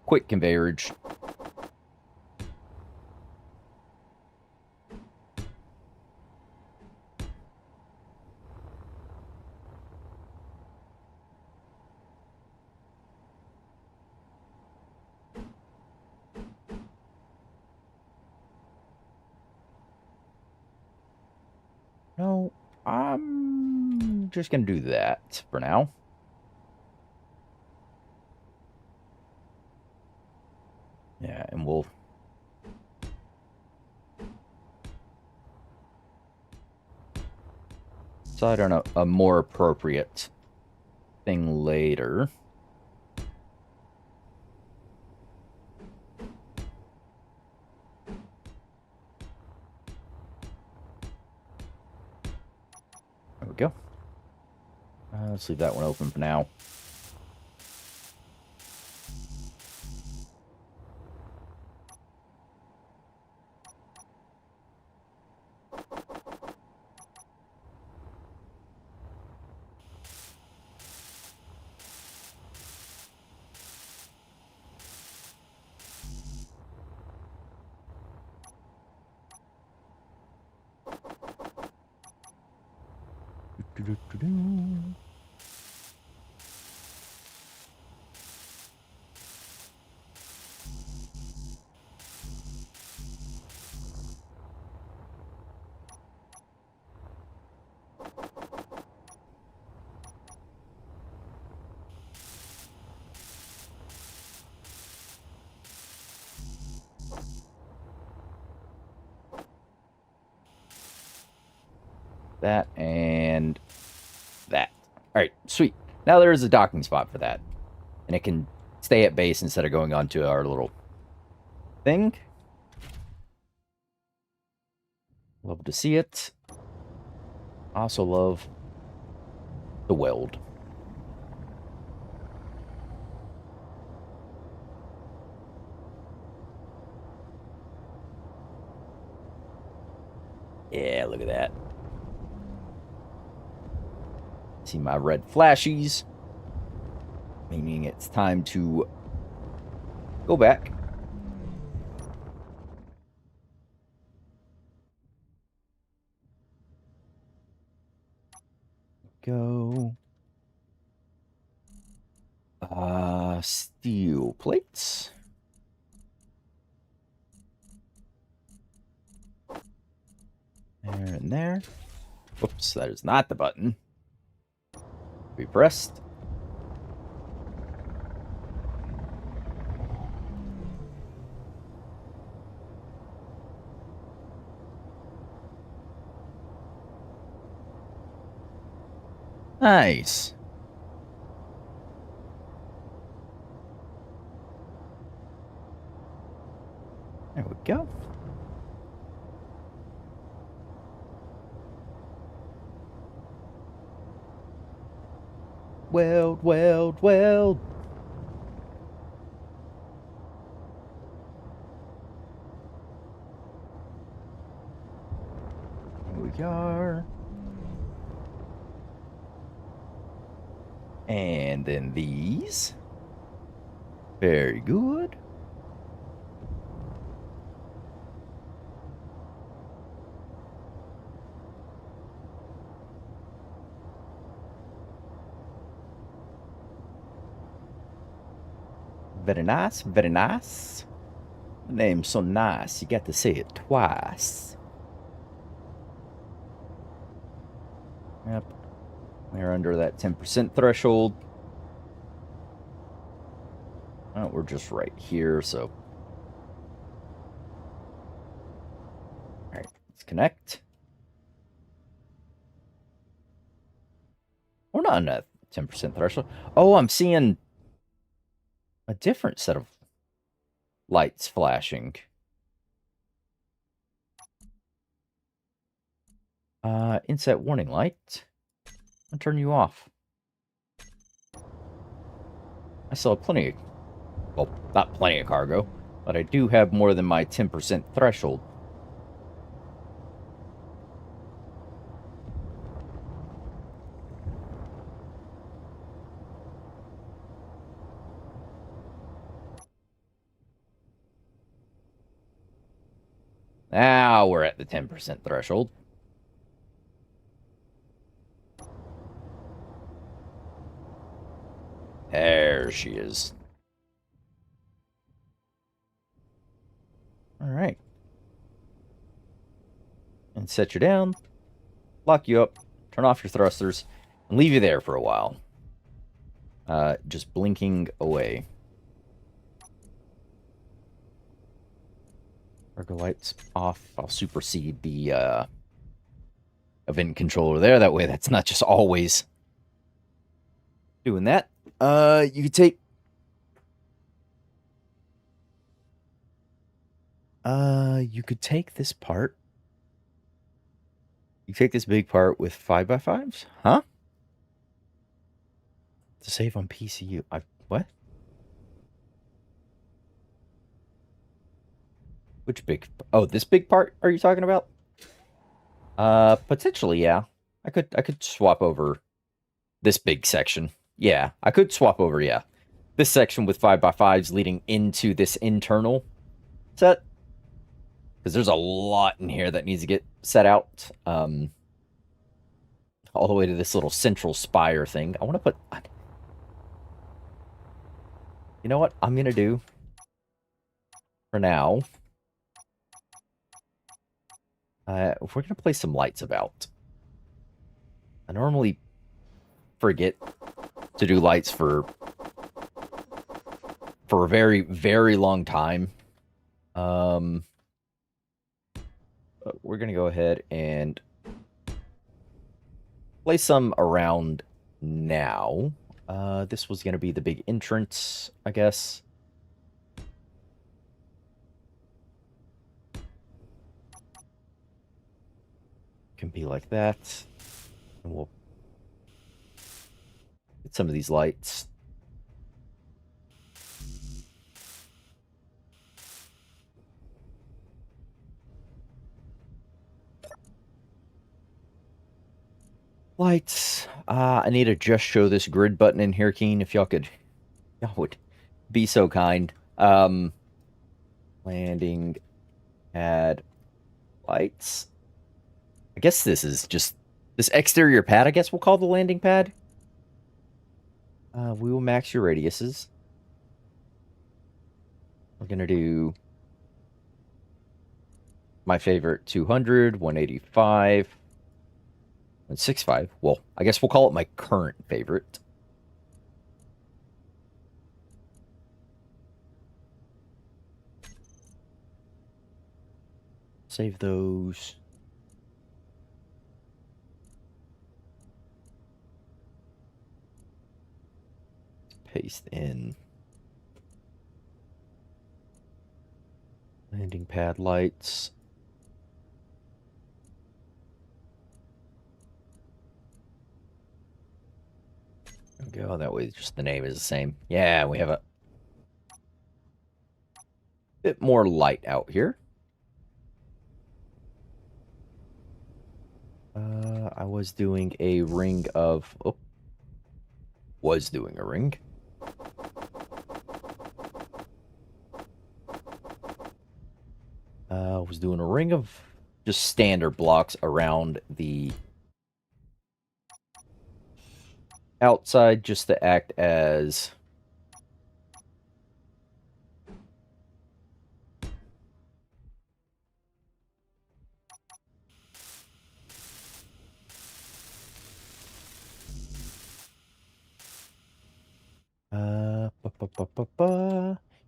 quick conveyorage. No, I'm just going to do that for now. Yeah, and we'll decide on a more appropriate thing later. There we go. Let's leave that one open for now. That and that. All right, sweet. Now there is a docking spot for that. And it can stay at base instead of going on to our little thing. Love to see it. Also love the weld. Yeah, look at that. See my red flashies. Meaning it's time to go back. Go. Steel plates. There and there. Whoops, that is not the button. We pressed. Nice. There we go. Weld, weld, weld. Here we are. And then these. Very good. Very nice, very nice. The name's so nice, you got to say it twice. Yep. We're under that 10% threshold. Oh, we're just right here, so. Alright, let's connect. We're not on that 10% threshold. Oh, I'm seeing a different set of lights flashing. Inset warning light. I'll turn you off. I still have plenty of, well, not plenty of cargo, but I do have more than my 10% threshold. Now we're at the 10% threshold. There she is. All right. And set you down, lock you up, turn off your thrusters, and leave you there for a while. Just blinking away. Cargo lights off. I'll supersede the event controller there. That way that's not just always doing that. You could take this part. You take this big part with 5x5s? Huh? To save on PCU. What? Which big? Oh, this big part are you talking about? Potentially, yeah. I could swap over this big section. Yeah, I could swap over, yeah. This section with 5x5s leading into this internal set. Because there's a lot in here that needs to get set out. All the way to this little central spire thing. I want to put... You know what I'm going to do for now? We're going to place some lights about. I normally forget to do lights for a very, very long time. But we're going to go ahead and place some around now. This was going to be the big entrance, I guess. Can be like that. And we'll get some of these lights. Lights. I need to just show this grid button in here, Keen, if y'all would be so kind. Landing pad lights. I guess this is just this exterior pad, I guess we'll call the landing pad. We will max your radiuses. We're gonna do My favorite 200, 185, 165. Well, I guess we'll call it my current favorite. Save those. Paste in. Landing pad lights. There we go. That way just the name is the same. Yeah, we have a bit more light out here. I was doing a ring of... Oh. Was doing a ring. Was doing a ring of just standard blocks around the outside just to act as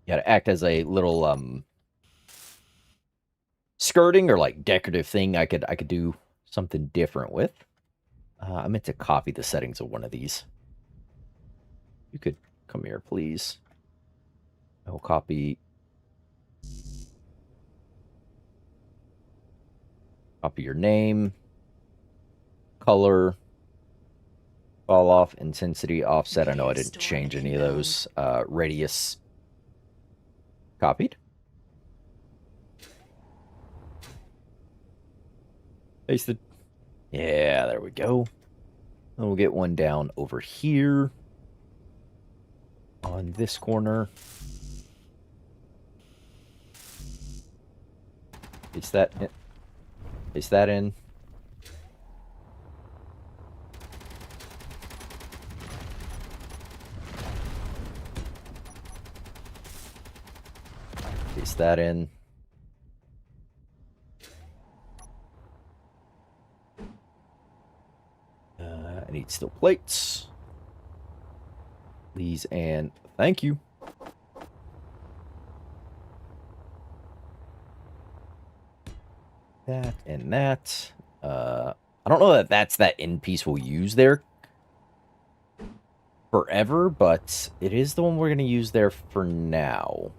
yeah, to act as a little skirting or like decorative thing I could do something different with. I meant to copy the settings of one of these. You could come here, please. I will copy your name, color, fall off, intensity, offset. I know I didn't change any of those. Radius copied. Pasted. Yeah, there we go. And we'll get one down over here on this corner. Paste that in. Paste that in. Paste that in. I need steel plates. These and thank you. That and that. I don't know that that's that end piece we'll use there forever, but it is the one we're going to use there for now.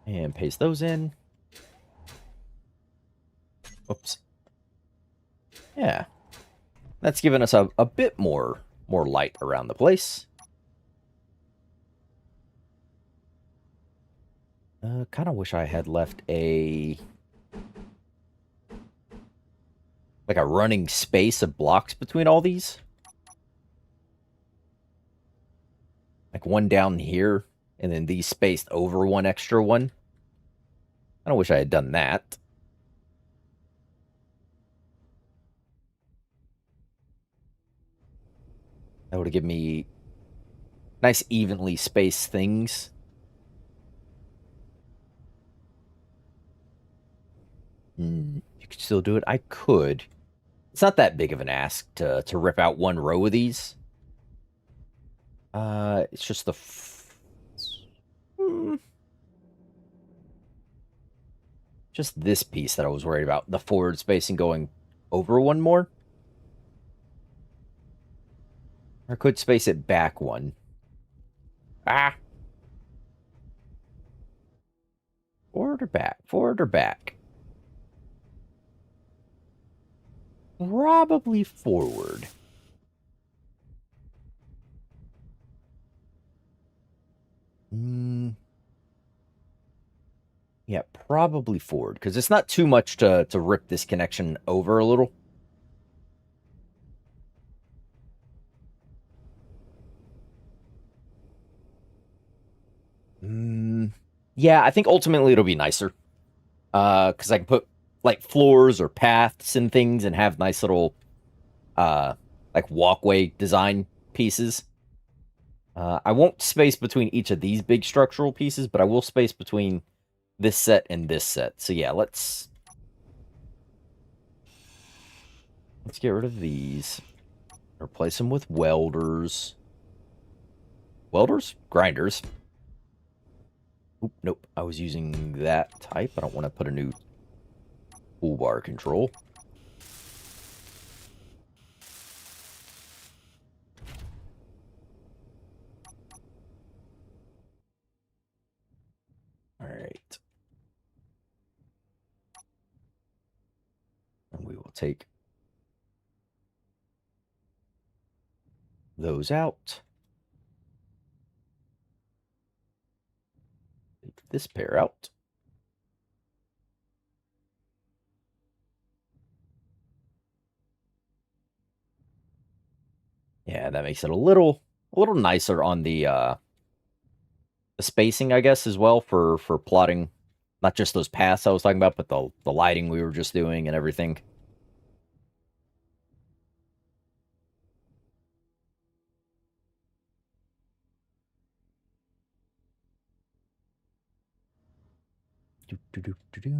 And paste those in. Oops. Yeah. That's given us a bit more light around the place. Kind of wish I had left like a running space of blocks between all these. Like one down here, and then these spaced over one extra one. I wish I had done that. That would have given me nice evenly spaced things. You could still do it. I could. It's not that big of an ask to rip out one row of these. It's just the... Just this piece that I was worried about. The forward spacing going over one more. Or could space it back one. Ah! Forward or back? Forward or back? Probably forward. Yeah, probably forward, because it's not too much to rip this connection over a little. Yeah, I think ultimately it'll be nicer. Because I can put, like, floors or paths and things and have nice little, like like walkway design pieces. I won't space between each of these big structural pieces, but I will space between this set and this set. So yeah, let's get rid of these. Replace them with welders. Welders? Grinders. Oop, nope. I was using that type. I don't want to put a new toolbar control. All right. And we will take those out. Take this pair out. Yeah, that makes it a little nicer on the spacing, I guess, as well for plotting not just those paths I was talking about, but the lighting we were just doing and everything. Do, do, do, do, do.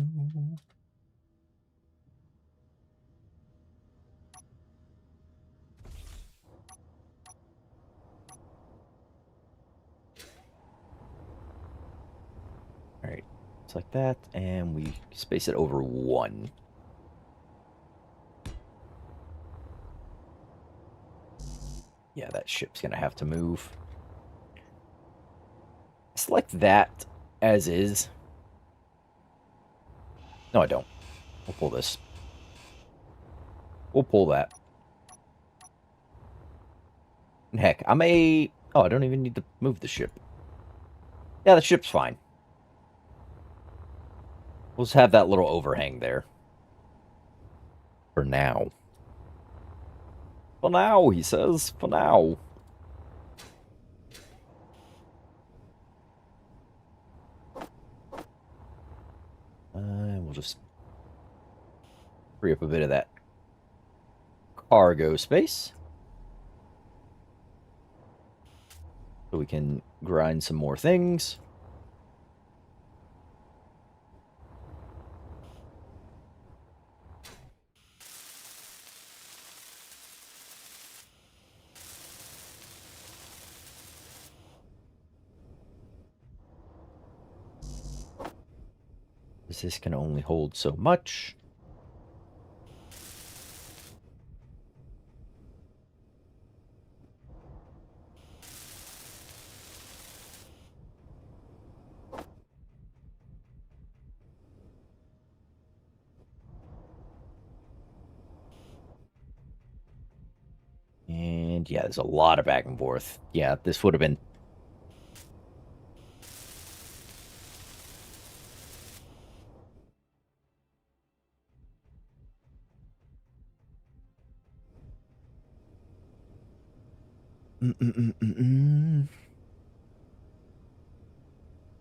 All right, it's like that, and we space it over 1. Yeah, that ship's gonna have to move. Select that as is. No, I don't. We'll pull this. We'll pull that. And heck, I may... Oh, I don't even need to move the ship. Yeah, the ship's fine. We'll just have that little overhang there. For now. For now, he says. For now. We'll just free up a bit of that cargo space. So we can grind some more things. This can only hold so much. And yeah, there's a lot of back and forth. Yeah, this would have been...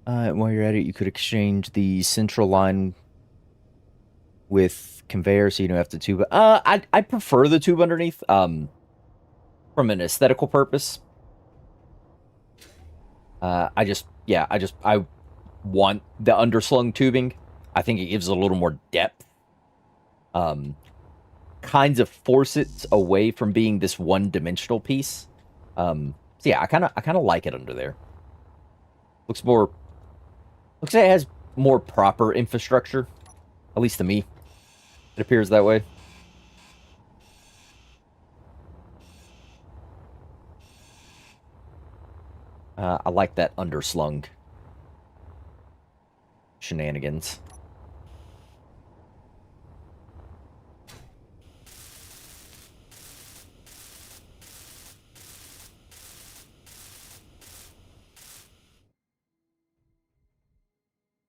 While you're at it, you could exchange the central line with conveyor, so you don't have to tube. I prefer the tube underneath. From an aesthetical purpose. I want the underslung tubing. I think it gives it a little more depth. Kinds of force it away from being this one-dimensional piece. So yeah, I kind of like it under there. Looks like it has more proper infrastructure, at least to me. It appears that way. I like that underslung shenanigans.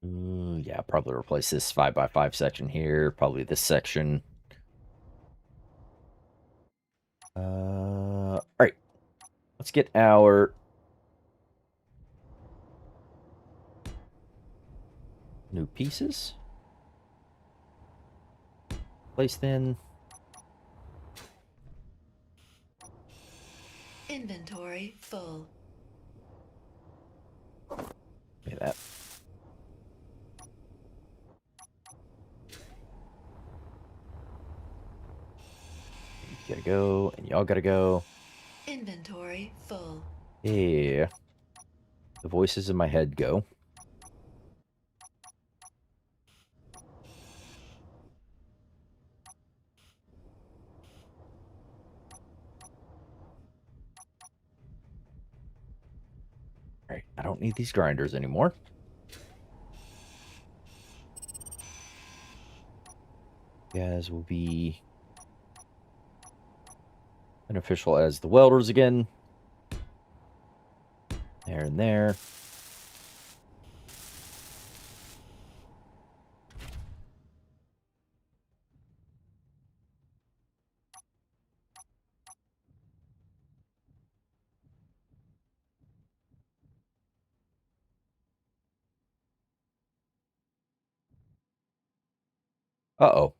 Yeah, probably replace this 5x5 section here. Probably this section. All right. Let's get our new pieces placed in. Inventory full. Look at that. You gotta go, and y'all gotta go. Inventory full. Yeah. The voices in my head go. Alright, I don't need these grinders anymore. You guys will be beneficial as the welders again. There and there. Uh-oh.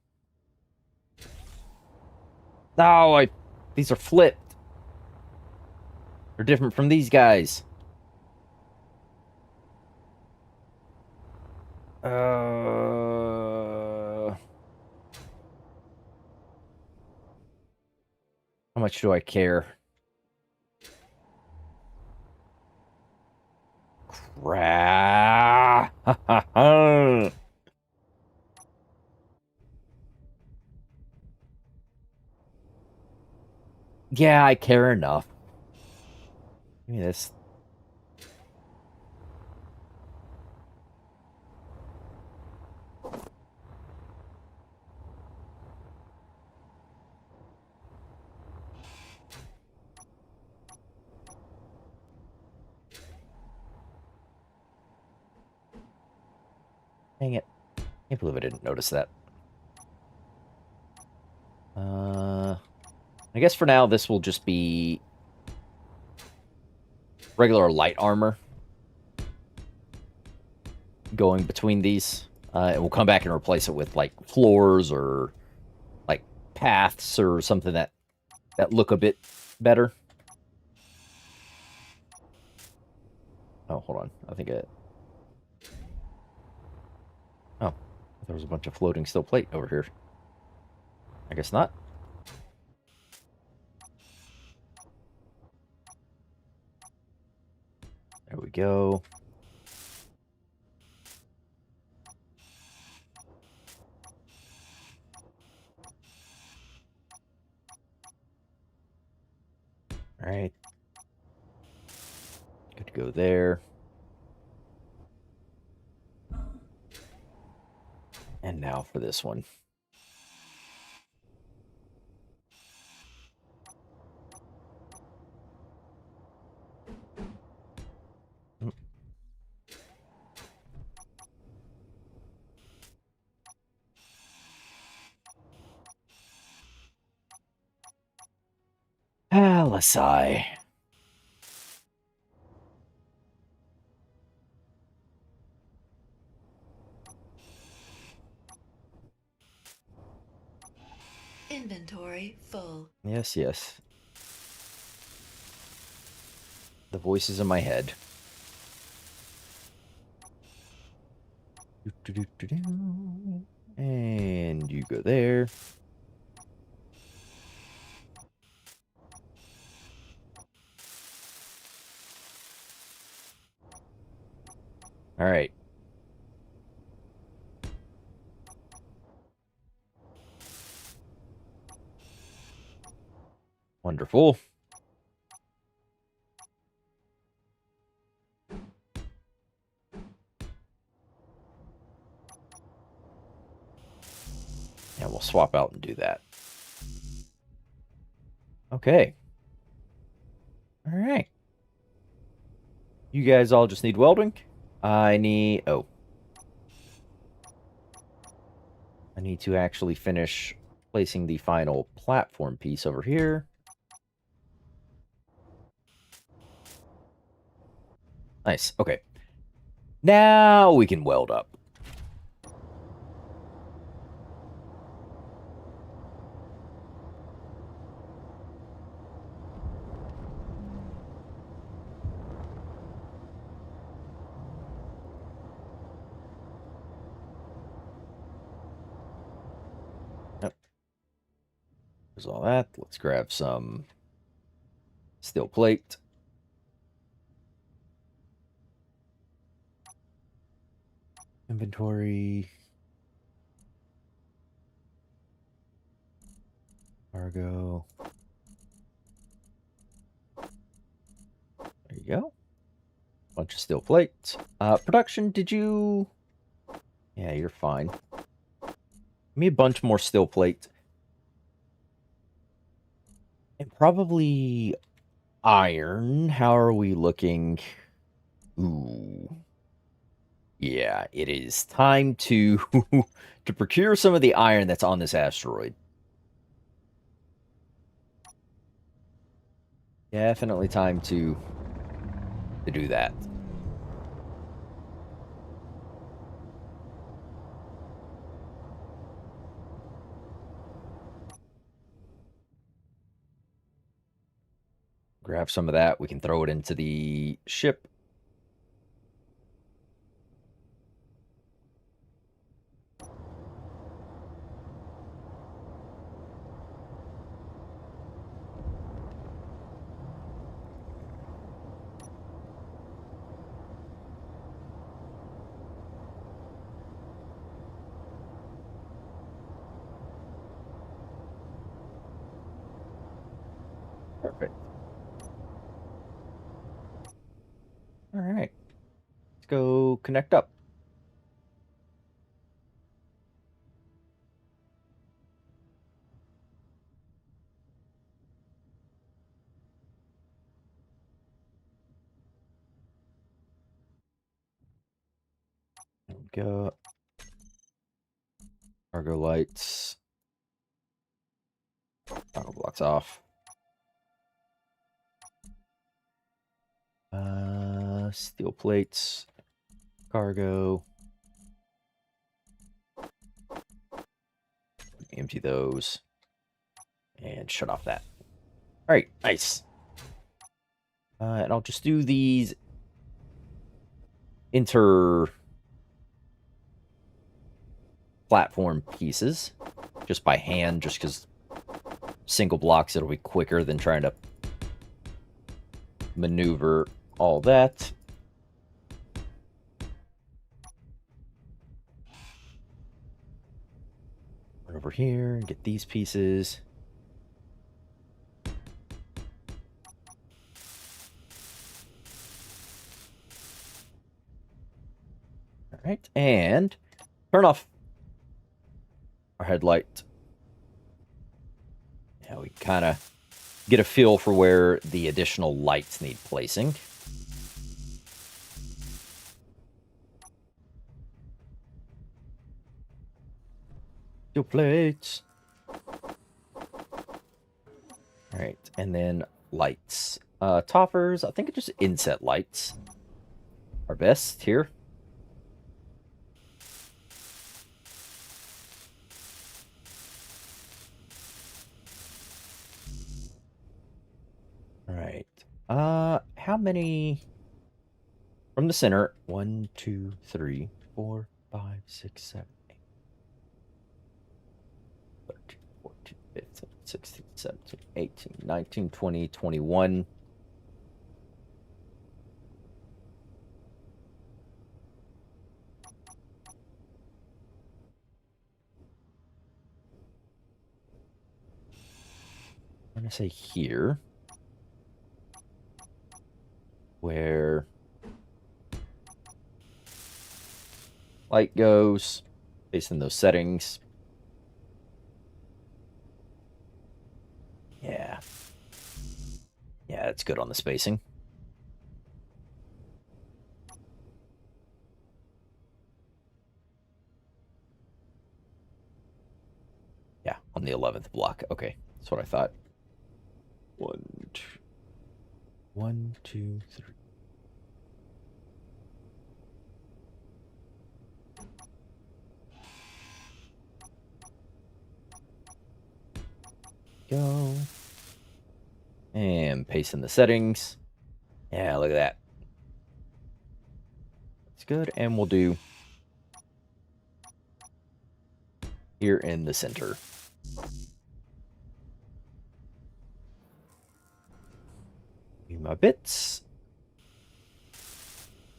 No, these are flipped. They're different from these guys. How much do I care? Crap. Yeah, I care enough. Give me this. Dang it. Can't believe I didn't notice that. I guess for now, this will just be regular light armor going between these. And we'll come back and replace it with, like, floors or, like, paths or something that look a bit better. Oh, hold on. I think it... Oh, there was a bunch of floating steel plate over here. I guess not. There we go. All right. Good to go there. And now for this one. Alisai. Inventory full. Yes, yes. The voices in my head. And you go there. All right. Wonderful. And we'll swap out and do that. Okay. All right. You guys all just need welding. I need to actually finish placing the final platform piece over here. Nice. Okay. Now we can weld up. There's all that. Let's grab some steel plate. Inventory. Cargo. There you go. Bunch of steel plates. Production, did you... Yeah, you're fine. Give me a bunch more steel plate. And probably iron. How are we looking? Ooh. Yeah, it is time to to procure some of the iron that's on this asteroid. Definitely time to do that. Grab some of that. We can throw it into the ship. Perfect. All right. Let's go connect up. There we go. Cargo lights. Toggle blocks off. Steel plates. Cargo. Empty those. And shut off that. All right, nice. And I'll just do these inter platform pieces just by hand, just because single blocks it'll be quicker than trying to maneuver all that. Run over here and get these pieces. All right, and turn off our headlight. Now we kind of get a feel for where the additional lights need placing. Steel plates. All right, and then lights. Toppers, I think it's just inset lights are best here. All right. How many from the center? 1, 2, 3, 4, 5, 6, 7, 8, 13, 14, 15, 16, 17, 18, 19, 20, 21. I'm gonna say here, where light goes, based on those settings. Yeah. Yeah, it's good on the spacing. Yeah, on the 11th block. Okay, that's what I thought. 1, 2, 1, 2, 3. Go. And paste in the settings. Yeah, look at that. It's good. And we'll do here in the center. Give me my bits.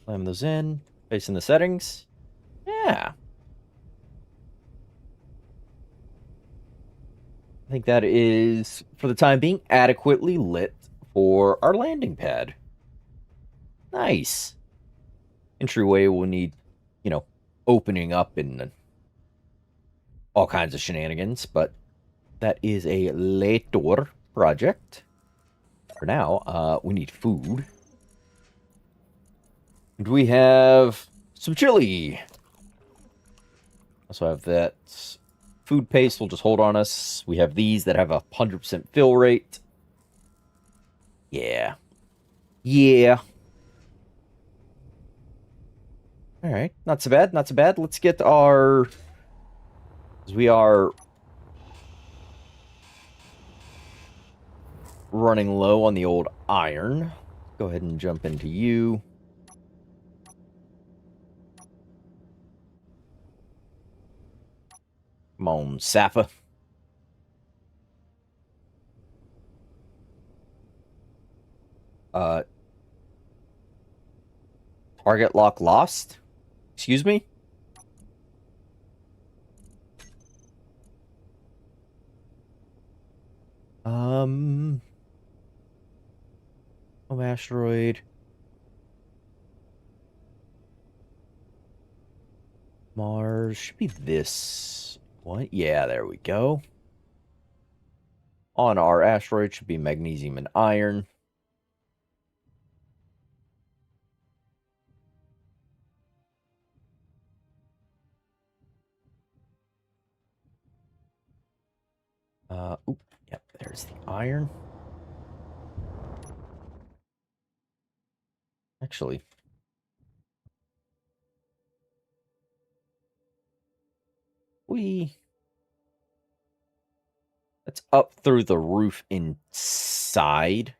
Slam those in. Facing the settings. Yeah. I think that is, for the time being, adequately lit for our landing pad. Nice. Entryway will need, you know, opening up and all kinds of shenanigans, but that is a later project. For now, we need food. And we have some chili. Also have that food paste will just hold on us. We have these that have a 100% fill rate. Yeah. Yeah. All right. Not so bad. Not so bad. Let's get our... Because we are running low on the old iron. Go ahead and jump into you. Come on, Safa. Uh, target lock lost? Excuse me? Home asteroid. Mars should be this one. Yeah, there we go. On our asteroid should be magnesium and iron. Oop, yep, there's the iron. Actually, that's up through the roof inside.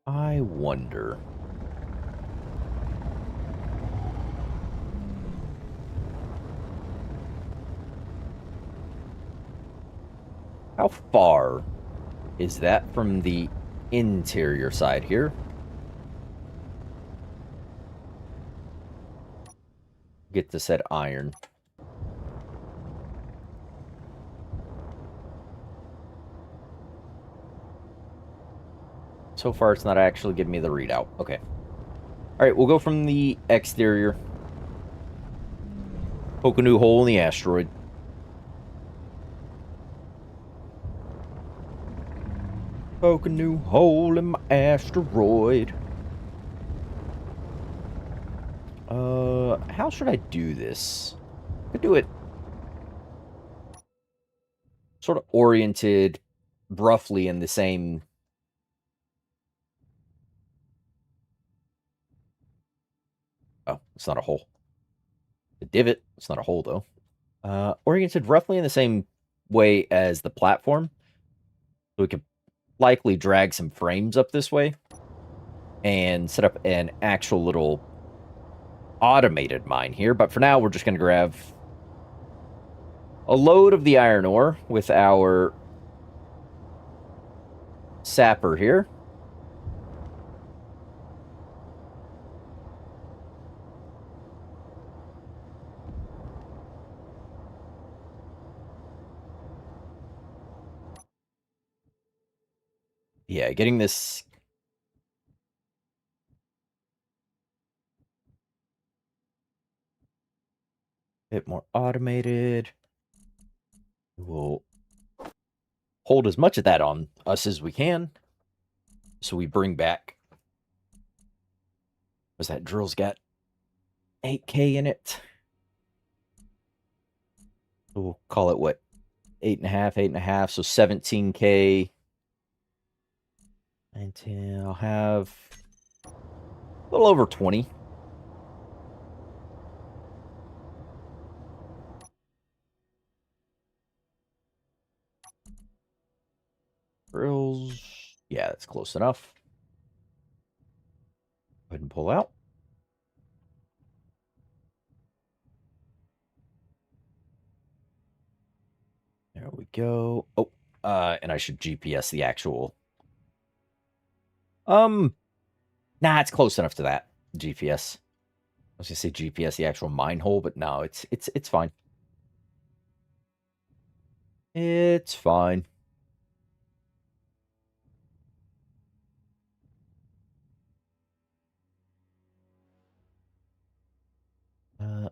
I wonder. How far is that from the interior side here? Get to said iron. So far, it's not actually giving me the readout. Okay. All right, we'll go from the exterior. Poke a new hole in the asteroid. Poke a new hole in my asteroid. How should I do this? I could do it sort of oriented roughly in the same... Oh, it's not a hole. A divot. It's not a hole, though. Oriented roughly in the same way as the platform. So we could likely drag some frames up this way and set up an actual little automated mine here. But for now, we're just going to grab a load of the iron ore with our sapper here. Yeah, getting this bit more automated. We'll hold as much of that on us as we can. So we bring back... What's that? Drill's got 8K in it. We'll call it, what, 8.5, so 17K. 19, I'll have a little over 20. Drills. Yeah, that's close enough. Go ahead and pull out. There There we go. Oh, and I should GPS the actual. Nah, it's close enough to that GPS. I was gonna say GPS the actual mine hole, but no, it's fine. It's fine.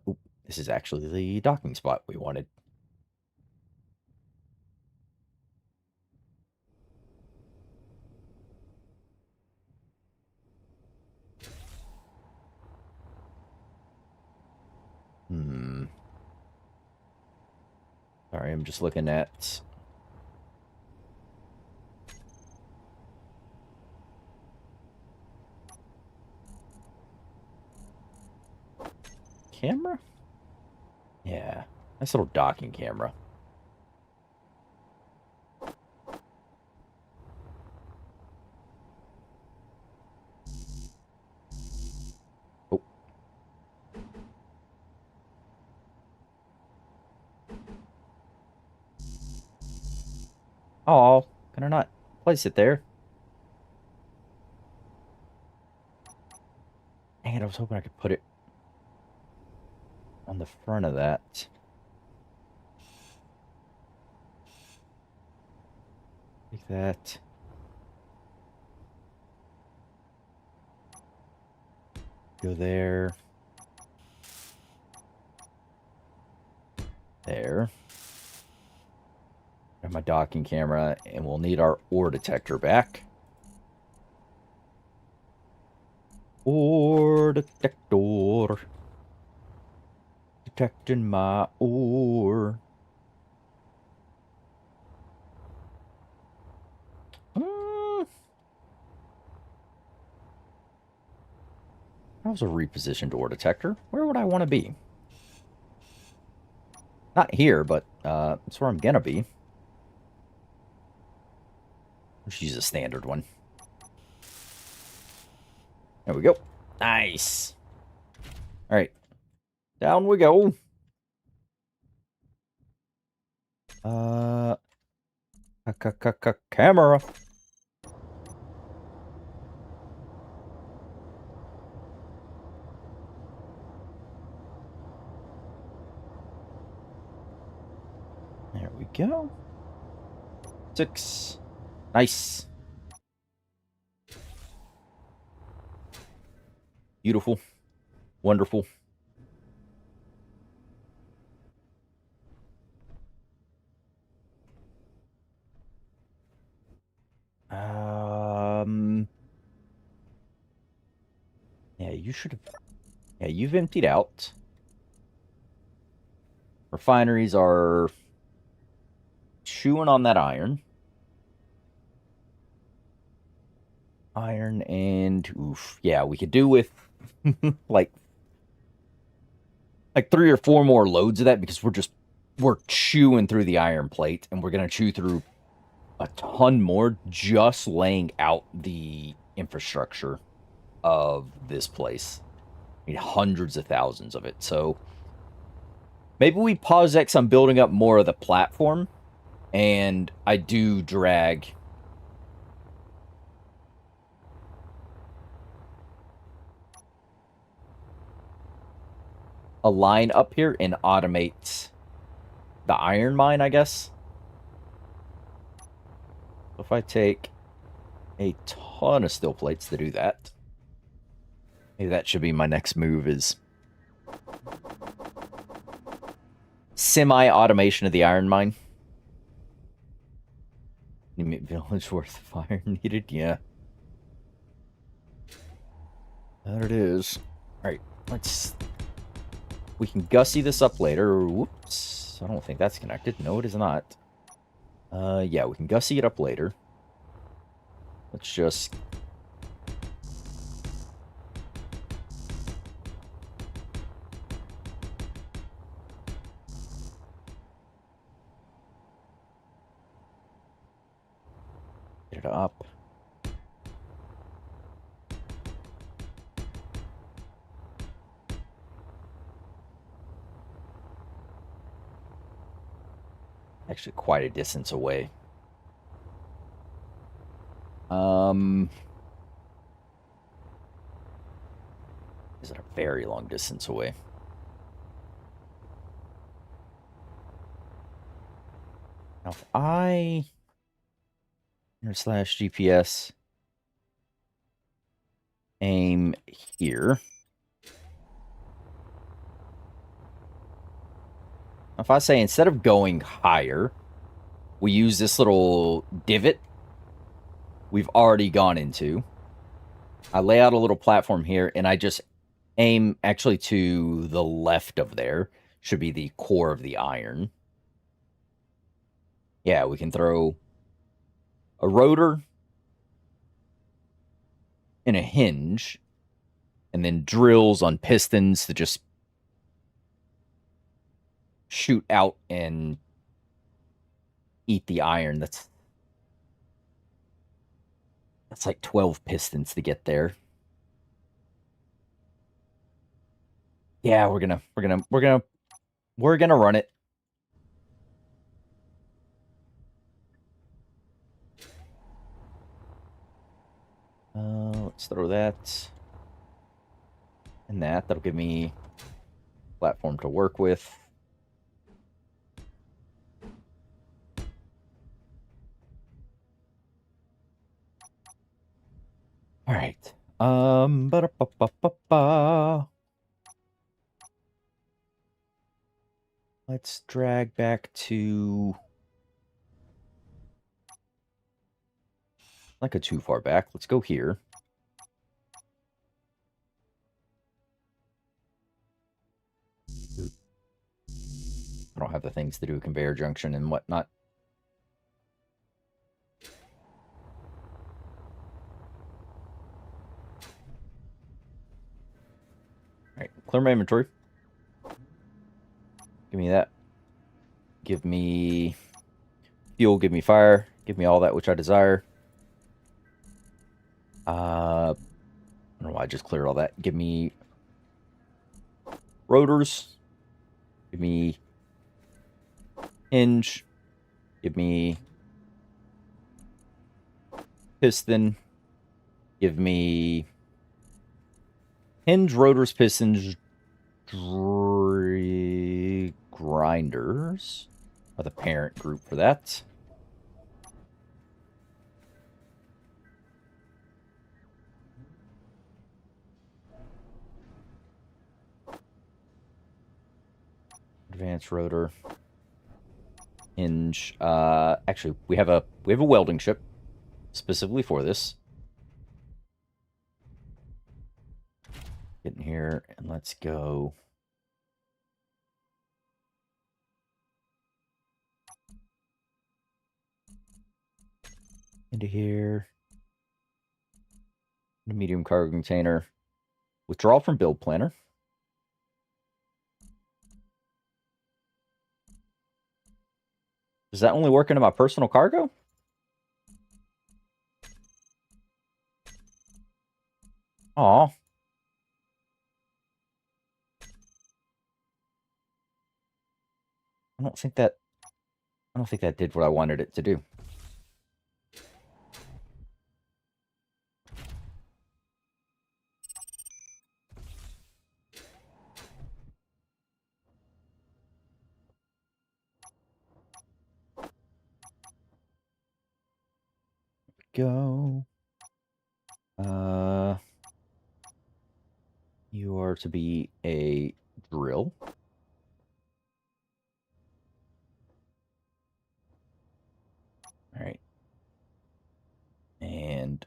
Oop, this is actually the docking spot we wanted. Sorry, I'm just looking at. Camera? Yeah, nice little docking camera. Oh. Oh, can I not place it there? Dang it, I was hoping I could put it on the front of that. Like that. Go there. There. Have my docking camera, and we'll need our ore detector back. Ore detector. Detecting my ore. That was a repositioned ore detector. Where would I want to be? Not here, but that's where I'm gonna be. Let's use a standard one. There we go. Nice. All right. Down we go. Camera. There we go. 6. Nice. Beautiful. Wonderful. Yeah, you should have. Yeah, you've emptied out. Refineries are chewing on that iron. Iron and oof. Yeah, we could do with like 3 or 4 more loads of that because we're chewing through the iron plate and we're gonna chew through a ton more just laying out the infrastructure of this place. I mean, hundreds of thousands of it. So maybe we pause X on building up more of the platform, and I do drag a line up here and automate the iron mine, I guess. If I take a ton of steel plates to do that, maybe that should be my next move is semi-automation of the iron mine. Village worth of iron needed, yeah. That it is. Alright, we can gussy this up later. Whoops. I don't think that's connected. No, it is not. Yeah, we can gussy it up later. Let's just... get it up. Actually, quite a distance away. Is it a very long distance away? Now, if I /, GPS, aim here. If I say instead of going higher, we use this little divot we've already gone into. I lay out a little platform here, and I just aim actually to the left of there. Should be the core of the iron. Yeah, we can throw a rotor and a hinge, and then drills on pistons to just shoot out and eat the iron. That's like 12 pistons to get there. Yeah, we're gonna run it. Let's throw that and that. That'll give me a platform to work with. All right. Ba-da-ba-ba-ba-ba. Let's drag back to not go too far back. Let's go here. I don't have the things to do a conveyor junction and whatnot. All right, clear my inventory. Give me that. Give me fuel. Give me fire. Give me all that which I desire. I don't know why I just cleared all that. Give me rotors. Give me hinge. Give me piston. Give me hinge, rotors, pistons, grinders are the parent group for that. Advanced rotor. Hinge. Actually, we have a welding ship specifically for this. Get in here and let's go. Into here. The medium cargo container. Withdrawal from build planner. Does that only work into my personal cargo? Aw. I don't think that did what I wanted it to do. Go. You are to be a drill. All right. And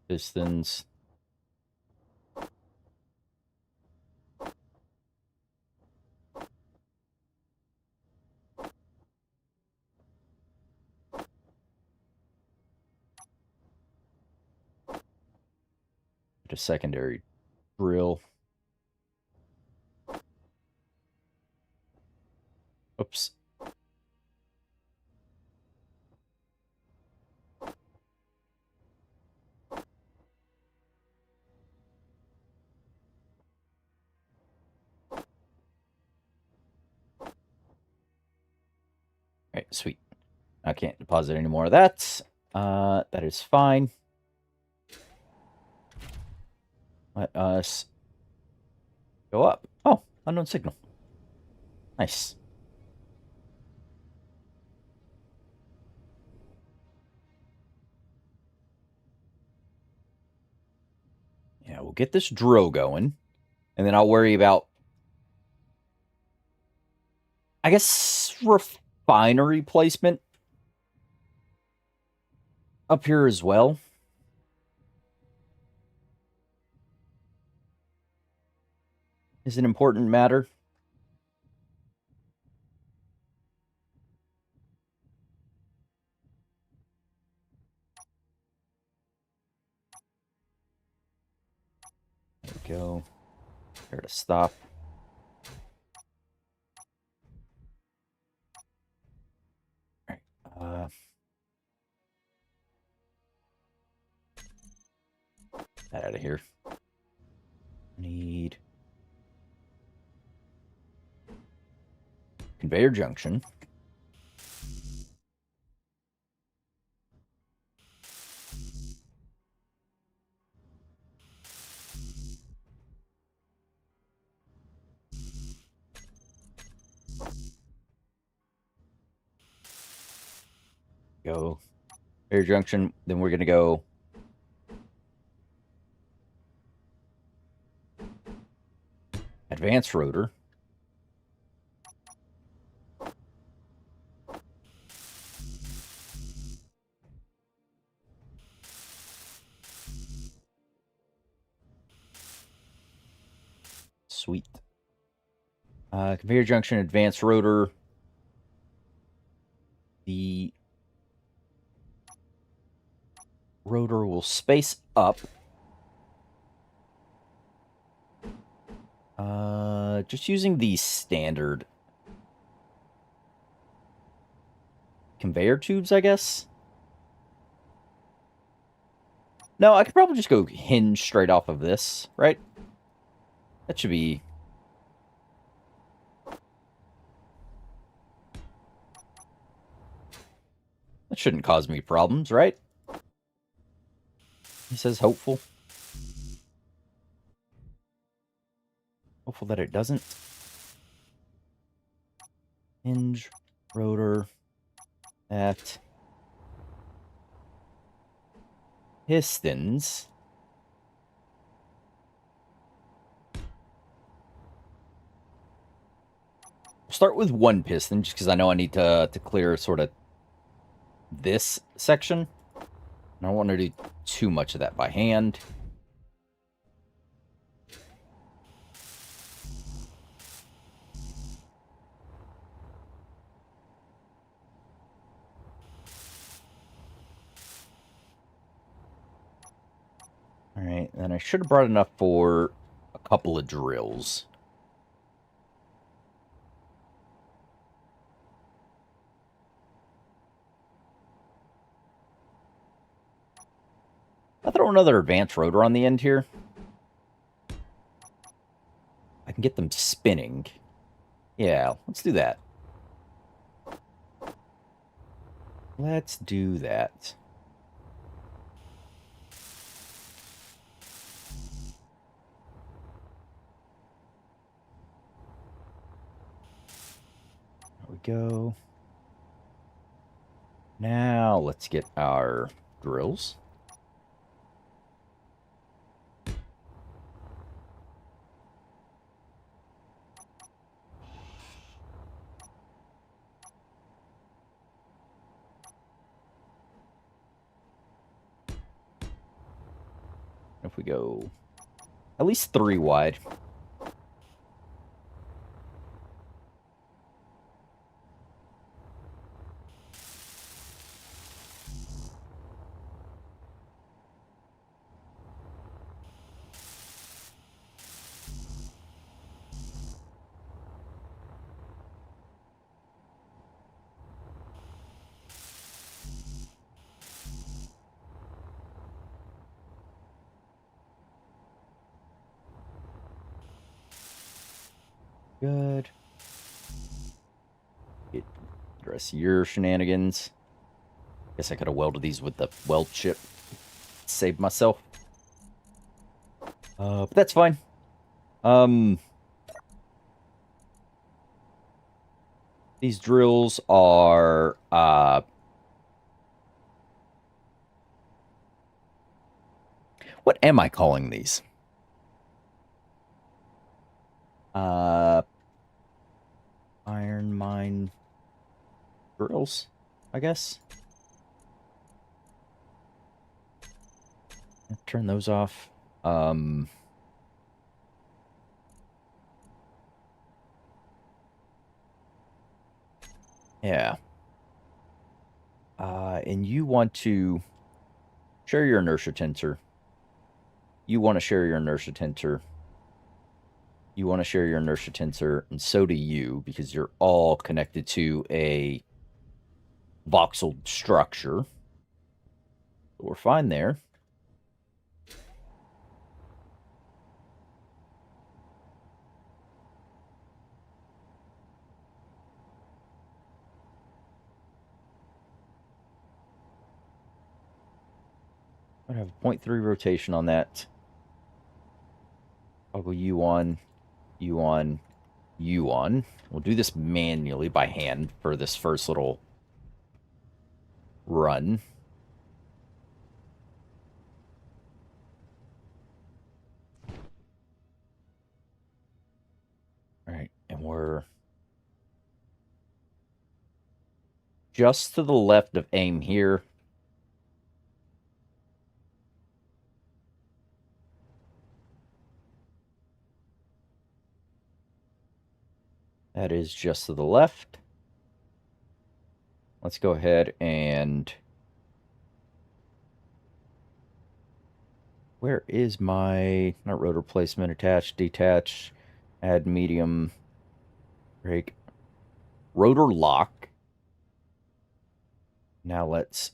pistons. A secondary drill. Oops. right, sweet. I can't deposit any more of that. That is fine. Let us go up. Oh, unknown signal. Nice. Yeah, we'll get this drill going, and then I'll worry about, I guess, refinery placement up here as well. Is an important matter. There we go. Here to stop. All right. That out of here. Need conveyor junction. Go conveyor junction. Then we're gonna go advanced rotor. Sweet. Conveyor junction, advanced rotor. The rotor will space up. Just using the standard conveyor tubes, I guess. No, I could probably just go hinge straight off of this, right? That should be... That shouldn't cause me problems, right? He says hopeful. Hopeful that it doesn't. Hinge, rotor, that. Pistons. We'll start with one piston, just because I know I need to clear sort of this section. I don't want to do too much of that by hand. Alright, then I should have brought enough for a couple of drills. I'll throw another advanced rotor on the end here. I can get them spinning. Yeah, let's do that. Let's do that. There we go. Now let's get our drills. If we go at least 3 wide. Good. Get address your shenanigans. Guess I could have welded these with the weld chip. Saved myself. But that's fine. These drills are what am I calling these? Iron mine drills, I guess. Turn those off. Yeah. And you want to share your inertia tensor. You want to share your inertia tensor. You want to share your inertia tensor, and so do you, because you're all connected to a voxel structure. We're fine there. I have a 0.3 rotation on that. I'll go U on, U on, U on. We'll do this manually by hand for this first little run. All right, and we're just to the left of aim here. That is just to the left. Let's go ahead and... Where is my... Not rotor placement, attach, detach, add medium, brake, rotor lock. Now let's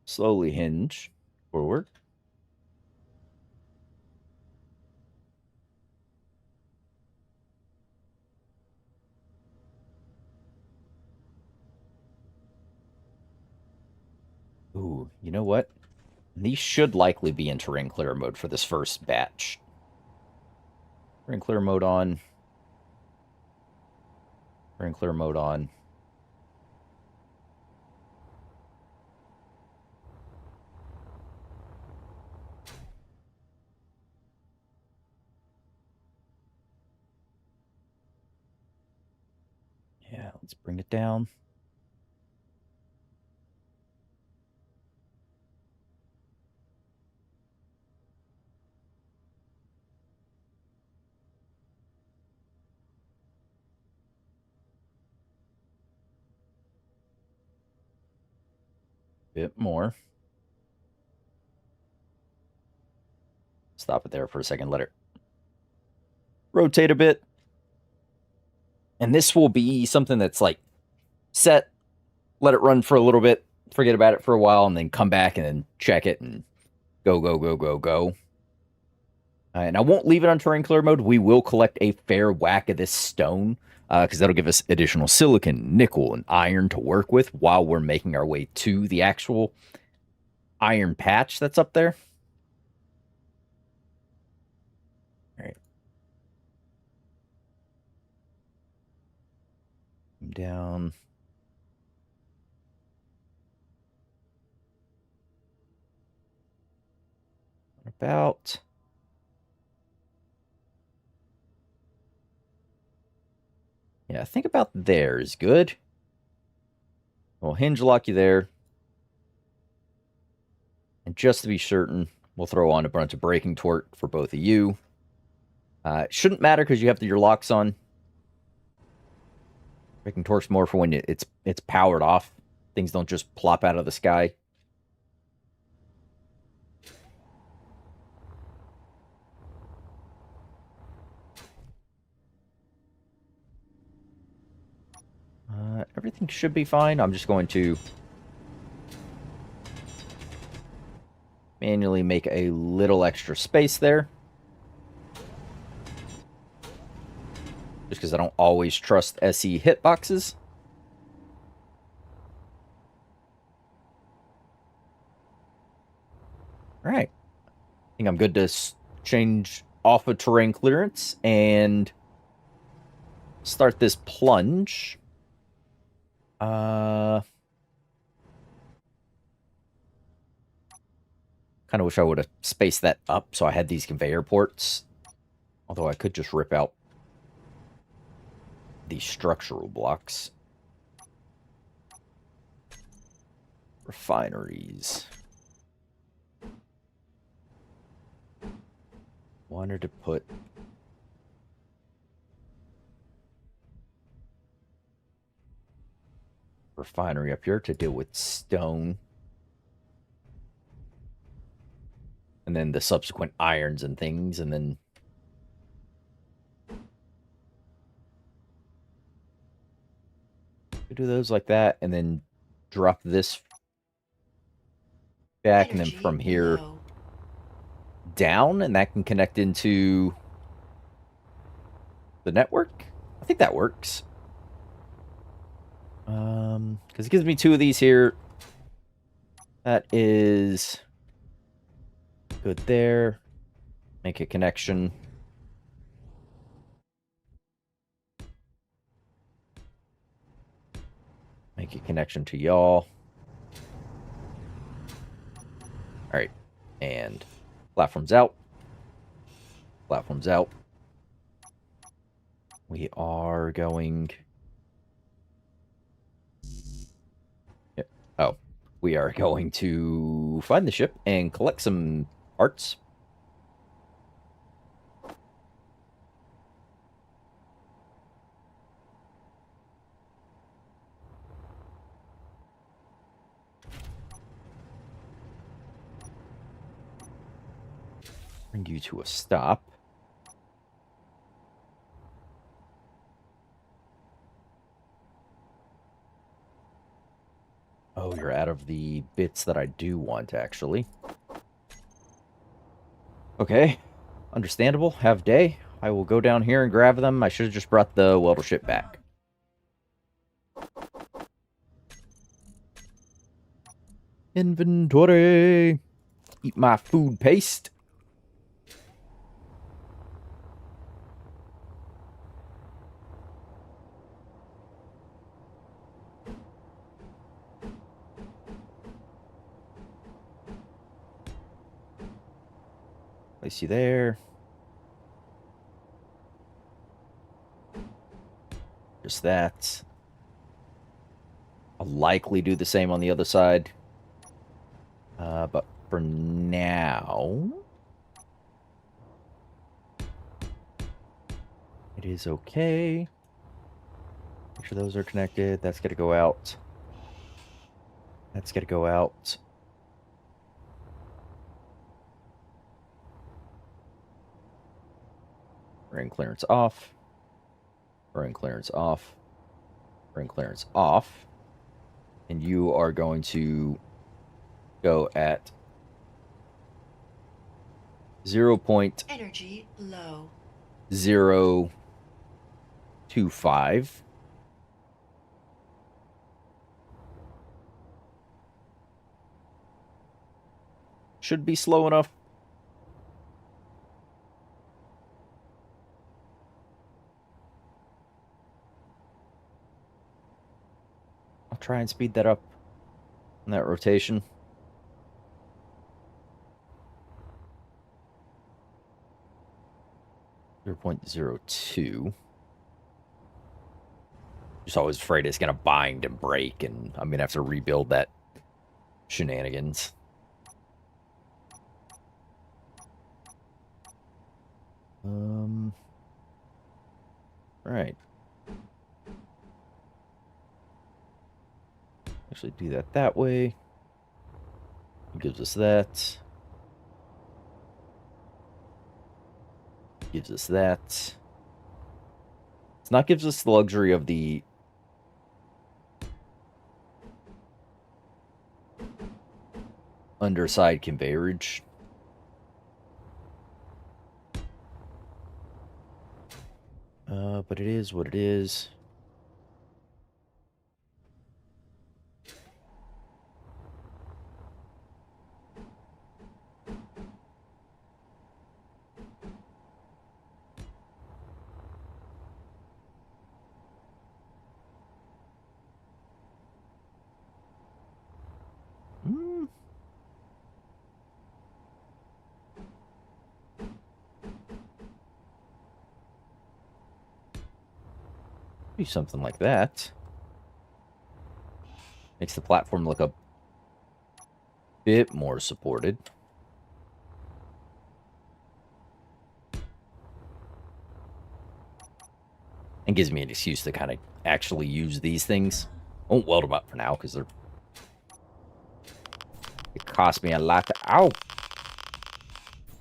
slowly hinge forward. Ooh, you know what? These should likely be in terrain clear mode for this first batch. Terrain clear mode on. Terrain clear mode on. Yeah, let's bring it down. Bit more. Stop it there for a second. Let it rotate a bit. And this will be something that's like set, let it run for a little bit, forget about it for a while, and then come back and then check it and go, go, go, go, go. And I won't leave it on terrain clear mode. We will collect a fair whack of this stone because that'll give us additional silicon, nickel, and iron to work with while we're making our way to the actual iron patch that's up there. All right. Down. About. Yeah, I think about there is good. We'll hinge lock you there. And just to be certain, we'll throw on a bunch of braking torque for both of you. It shouldn't matter because you have your locks on. Braking torque's more for when it's powered off. Things don't just plop out of the sky. Everything should be fine. I'm just going to manually make a little extra space there. Just because I don't always trust SE hitboxes. Alright. I think I'm good to change off of terrain clearance and start this plunge. Kind of wish I would have spaced that up so I had these conveyor ports. Although I could just rip out these structural blocks. Refineries. Wanted to put refinery up here to deal with stone. And then the subsequent irons and things, and then do those like that, and then drop this back, and then from here down, and that can connect into the network. I think that works. Because it gives me 2 of these here. That is good there. Make a connection. Make a connection to y'all. Alright. And platforms out. Platforms out. We are going... Yep. Oh. We are going to find the ship and collect some parts. Bring you to a stop. Oh, you're out of the bits that I do want, actually. Okay. Understandable. Have day. I will go down here and grab them. I should have just brought the welder ship back. Inventory. Eat my food paste. Place you there. Just that. I'll likely do the same on the other side. But for now... it is okay. Make sure those are connected. That's going to go out. That's going to go out. Ring clearance off. Ring clearance off. Ring clearance off. And you are going to go at 0. Energy low. 0.25. Should be slow enough. I'll try and speed that up in that rotation. .02. Just always afraid it's gonna bind and break, and I'm gonna have to rebuild that shenanigans. Right. Actually do that way. It gives us that. Gives us that. It's not gives us the luxury of the underside conveyorage. But it is what it is. Hmm. Do something like that. Makes the platform look a bit more supported. And gives me an excuse to kind of actually use these things. I won't weld them up for now because they're... It cost me a lot to... Ow!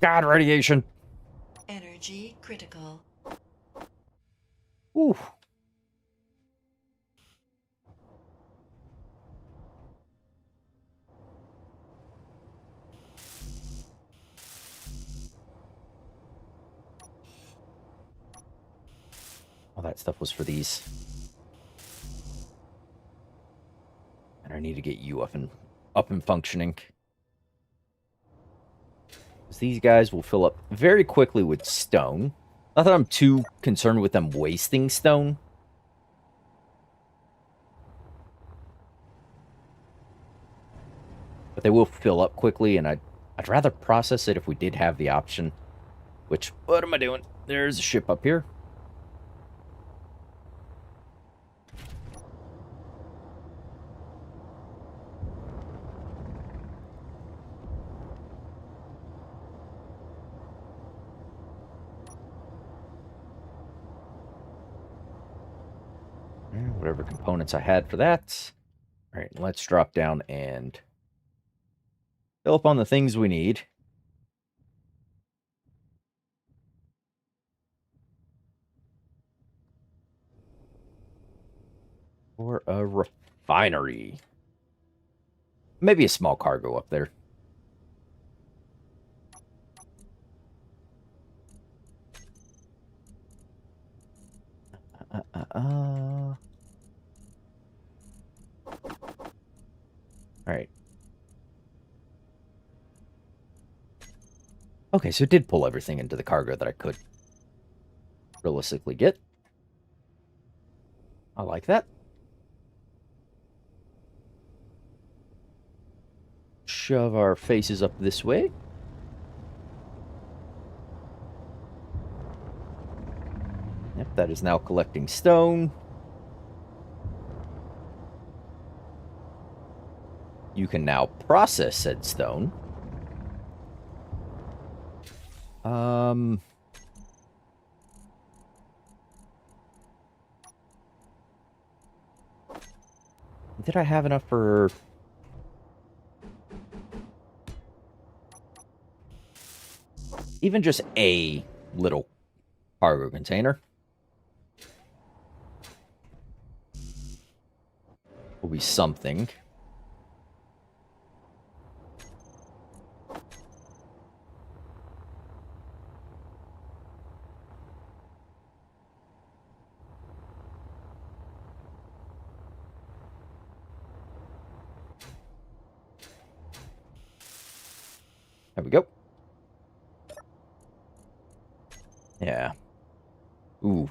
God, radiation! Energy critical. Ooh. All that stuff was for these. And I need to get you up and functioning. Because these guys will fill up very quickly with stone. Not that I'm too concerned with them wasting stone. But they will fill up quickly, and I'd rather process it if we did have the option. Which, what am I doing? There's a ship up here. Whatever components I had for that. All right, let's drop down and fill up on the things we need. For a refinery. Maybe a small cargo up there. All right. Okay, so it did pull everything into the cargo that I could realistically get. I like that. Shove our faces up this way. Yep, that is now collecting stone. You can now process said stone. Did I have enough for... even just a little cargo container? Will be something. There we go. Yeah. Ooh.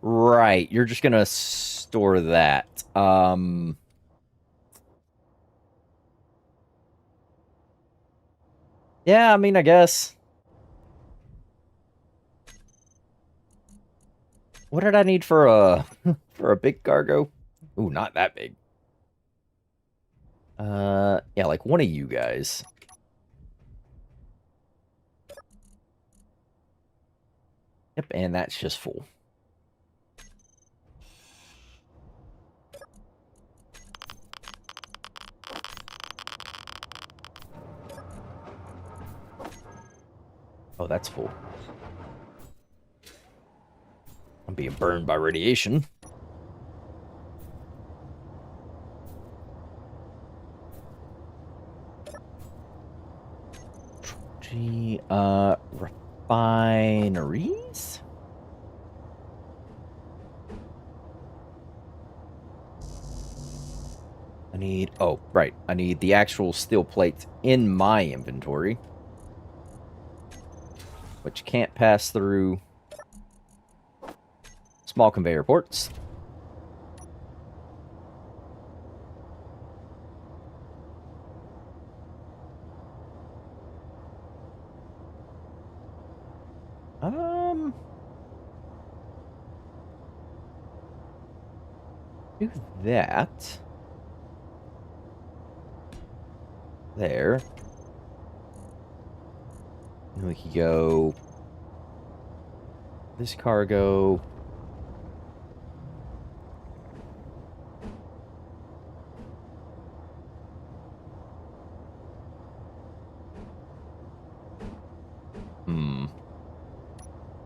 Right. You're just gonna store that. Yeah, I mean, I guess. What did I need for a for a big cargo? Ooh, not that big. Yeah, like one of you guys. Yep, and that's just full. Oh, that's full. I'm being burned by radiation. Gee, refineries? Oh, right. I need the actual steel plates in my inventory, which can't pass through small conveyor ports. Do that. There. And we could go this cargo.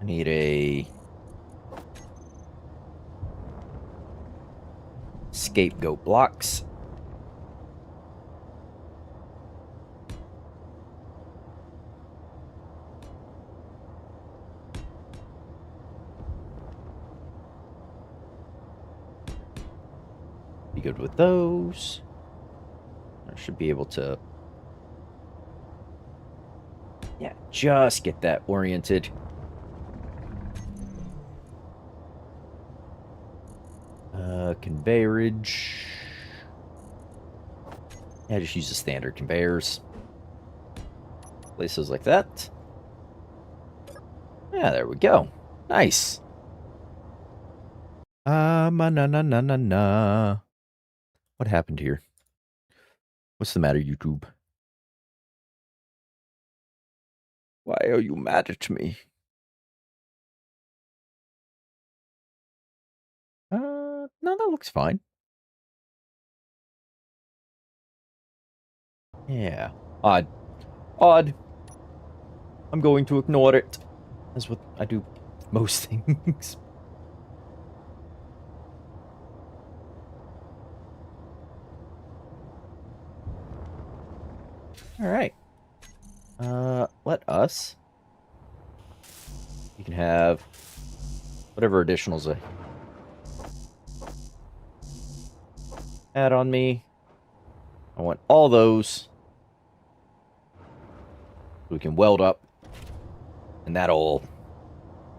I need a scapegoat blocks. Be good with those. I should be able to, yeah, just get that oriented. Conveyorage. Yeah, just use the standard conveyors. Places like that. Yeah, there we go. Nice. Na na na na na. What happened here? What's the matter, YouTube? Why are you mad at me? No, that looks fine. Yeah. Odd. Odd. I'm going to ignore it. That's what I do with most things. Alright. Let us. You can have whatever additionals I add on me. I want all those. We can weld up. And that'll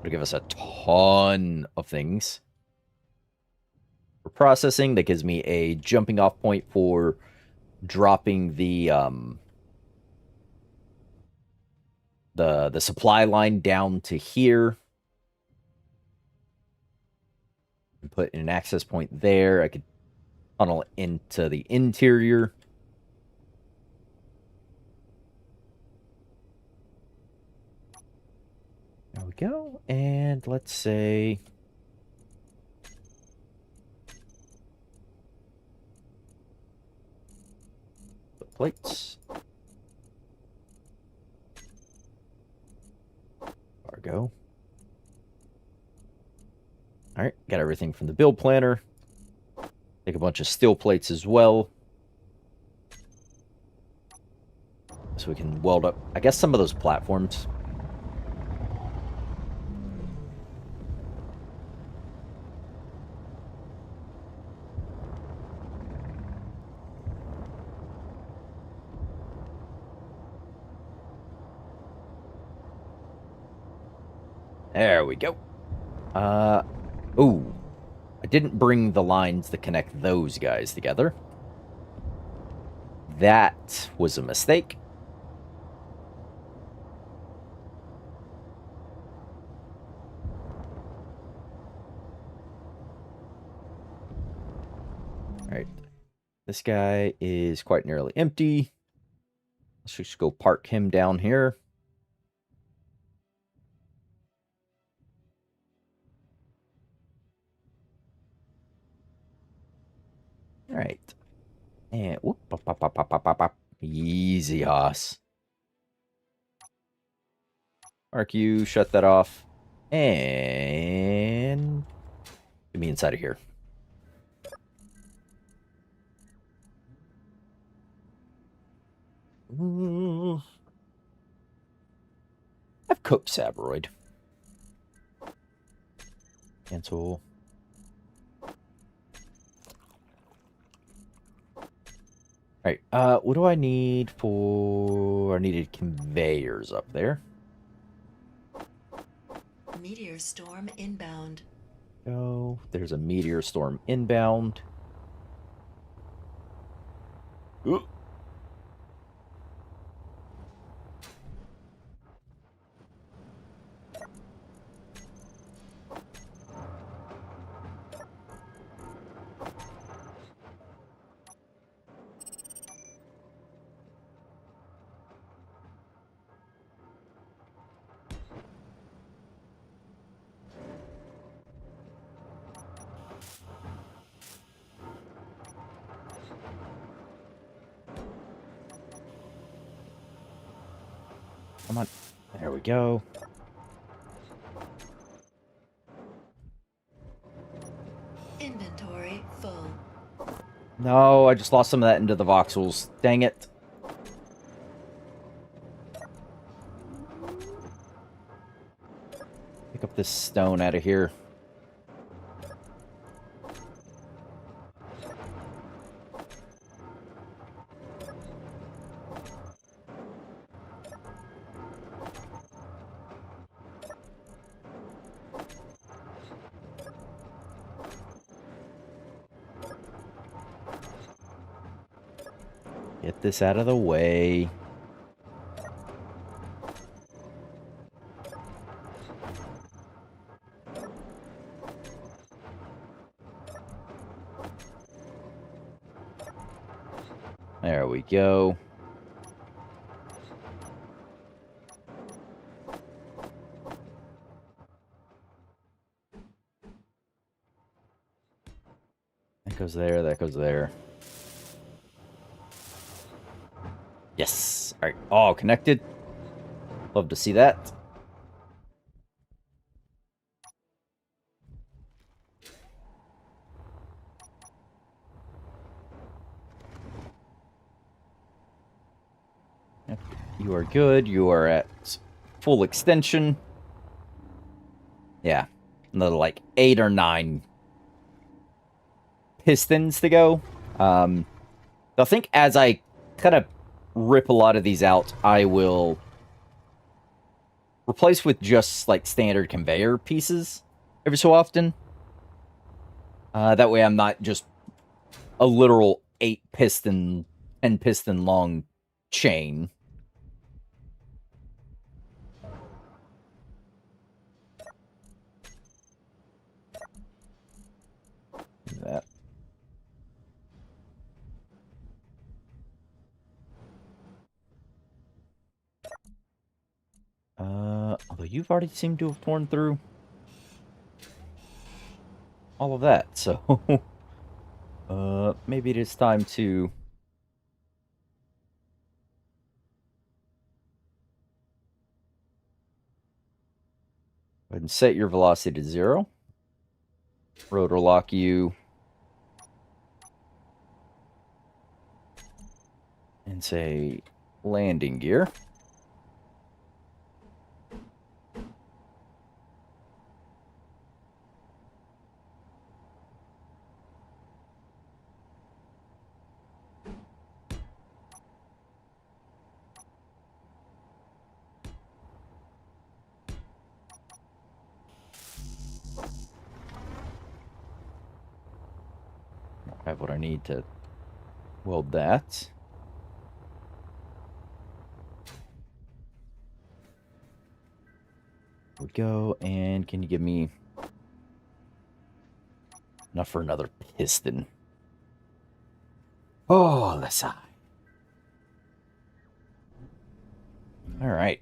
give us a ton of things. For processing, that gives me a jumping off point for dropping the supply line down to here. And put in an access point there. I could tunnel into the interior. There we go. And let's say the plates. Cargo. Alright, got everything from the build planner. Take a bunch of steel plates as well. So we can weld up, I guess, some of those platforms. There we go. Ooh. I didn't bring the lines that connect those guys together. That was a mistake. Alright. This guy is quite nearly empty. Let's just go park him down here. Alright. And whoop, pop, pop, pop, pop, pop, pop, pop. Easy, Haas. Mark you, shut that off. And get me inside of here. I've cooked Sabroid. Cancel. Right. What do I need for... I needed conveyors up there. Meteor storm inbound. Go. There's a meteor storm inbound. Ooh. Come on. There we go. Inventory full. No, I just lost some of that into the voxels. Dang it. Pick up this stone out of here. Get this out of the way. There we go. That goes there, that goes there. Yes. All right. All connected. Love to see that. Yep. You are good. You are at full extension. Yeah. Another like 8 or 9 pistons to go. I think as I kind of rip a lot of these out, I will replace with just like standard conveyor pieces every so often. That way I'm not just a literal 8 piston, 10 piston long chain. That. Although you've already seemed to have torn through all of that, so maybe it is time to go ahead and set your velocity to 0. Rotor lock you. And say landing gear. I have what I need to weld that. We go, and can you give me enough for another piston? Oh, let's see. All right.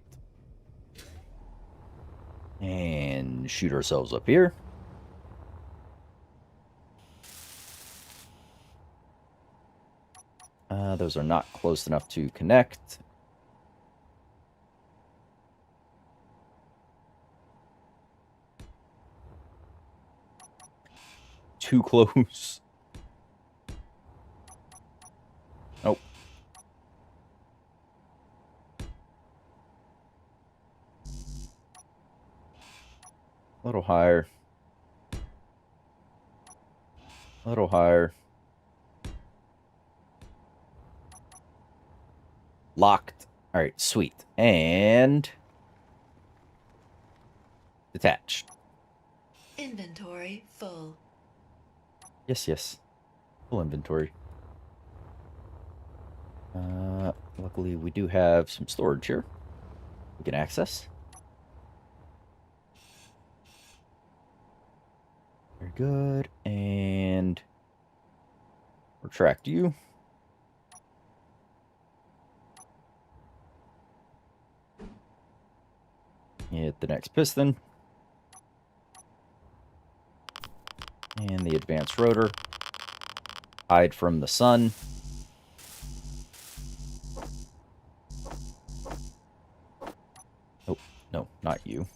And shoot ourselves up here. Those are not close enough to connect. Too close. Nope. A little higher. A little higher. Locked. All right, sweet. And detached. Inventory full. Yes, yes. Full inventory. Luckily we do have some storage here we can access. Very good. And retract you. Hit the next piston. And the advanced rotor. Hide from the sun. Oh, no, not you.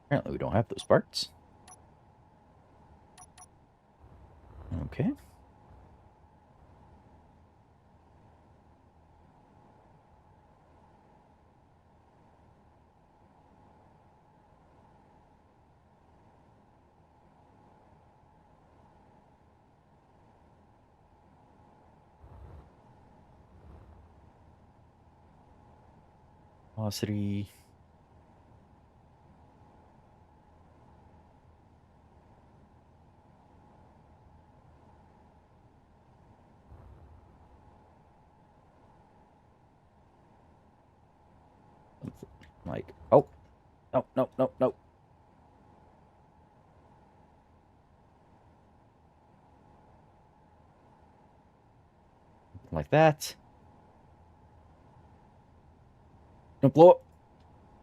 Apparently we don't have those parts. Okay. Velocity. Like, oh, no, no, no, no. Like that. Don't blow up.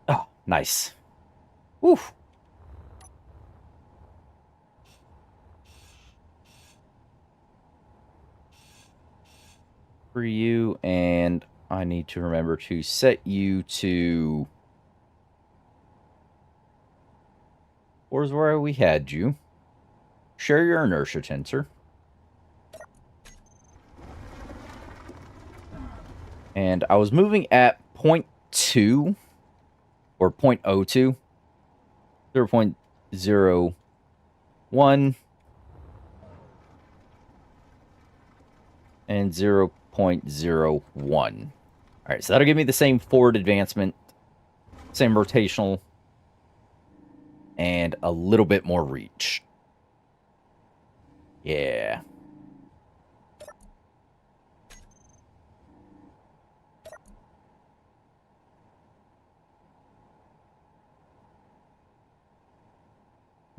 Oh, nice. Woof. For you, and I need to remember to set you to... Where's where we had you? Share your inertia tensor. And I was moving at 0.2 or 0.02. 0.01 and 0.01. All right, so that'll give me the same forward advancement, same rotational, and a little bit more reach. Yeah.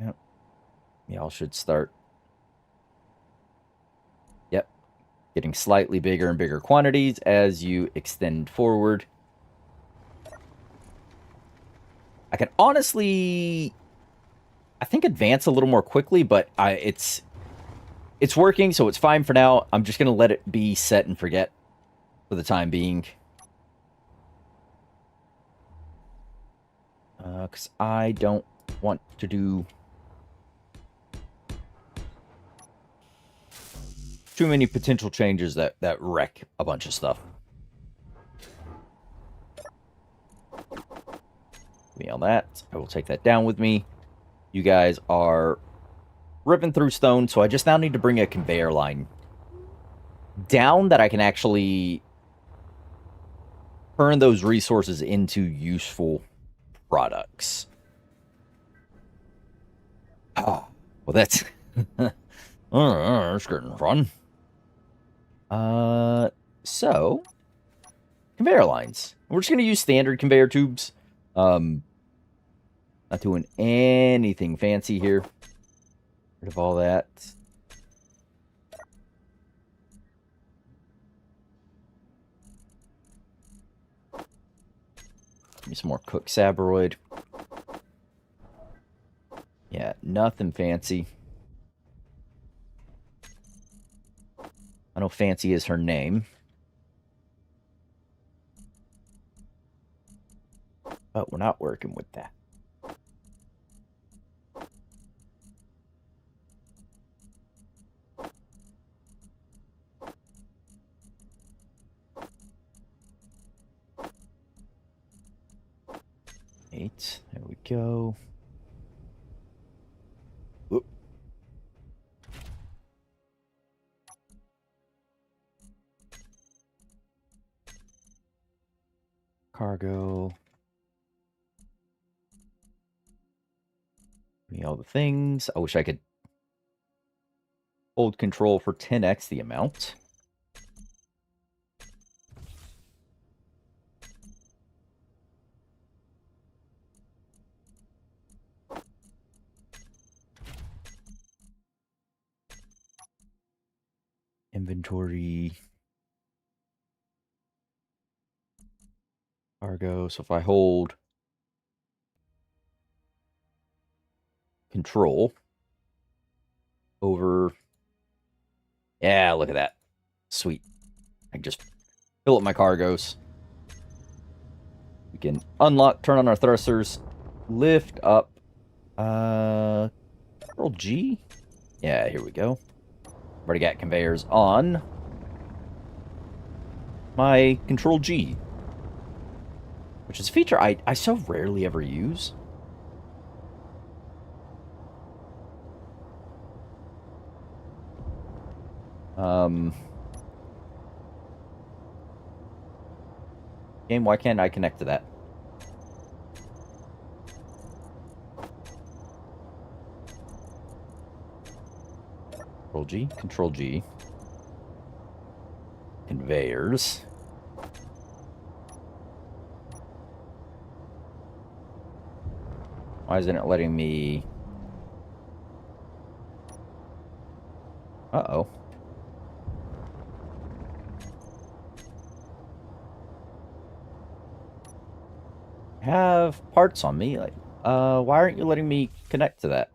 Yep. Y'all should start. Yep. Getting slightly bigger and bigger quantities as you extend forward. I can honestly, I think, advance a little more quickly, but it's working, so it's fine for now. I'm just going to let it be set and forget for the time being. Because I don't want to do too many potential changes that wreck a bunch of stuff. Me on that. I will take that down with me. You guys are ripping through stone, so I just now need to bring a conveyor line down that I can actually turn those resources into useful products. Ah, well, that's that's getting fun. So conveyor lines. We're just gonna use standard conveyor tubes. Not doing anything fancy here. Rid of all that. Give me some more cooked sabroid. Yeah, nothing fancy. I know fancy is her name. But we're not working with that. 8. There we go. Whoop. Cargo. Give me all the things. I wish I could hold control for 10x the amount. Inventory. Cargo. So if I hold control over... Yeah, look at that. Sweet. I can just fill up my cargoes. We can unlock, turn on our thrusters, lift up. Control G? Yeah, here we go. Already got conveyors on my Control G, which is a feature I so rarely ever use. Game, why can't I connect to that? Control G, Control G. Conveyors. Why isn't it letting me... Uh-oh. Have parts on me. Like, why aren't you letting me connect to that?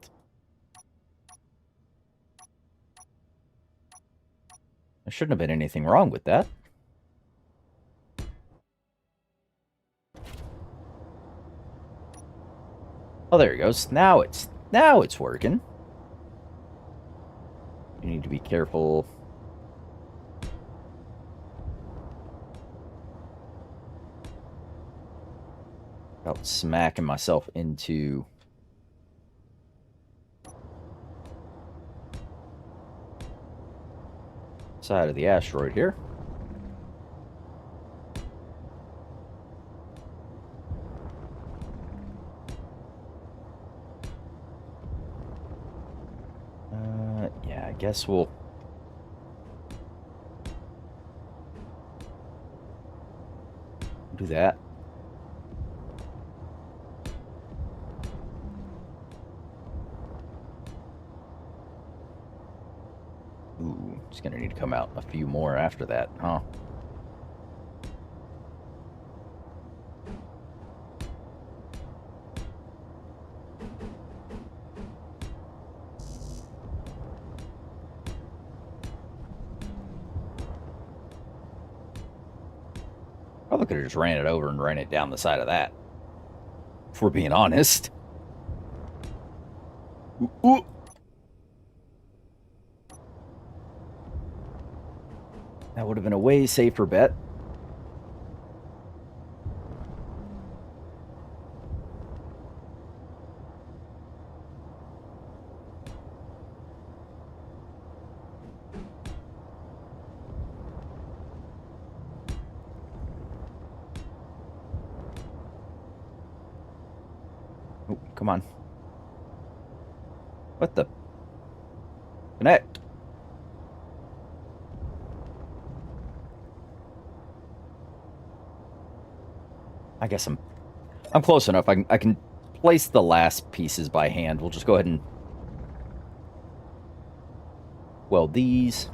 There shouldn't have been anything wrong with that. Oh, there it goes. Now it's working. You need to be careful. About smacking myself into side of the asteroid here. Yeah, I guess we'll do that. Ooh, it's gonna need to come out a few more after that, huh? Probably could have just ran it over and ran it down the side of that. If we're being honest. Ooh, ooh. That would have been a way safer bet. Oh, come on. What the? Connect. I guess I'm close enough. I can place the last pieces by hand. We'll just go ahead and weld these.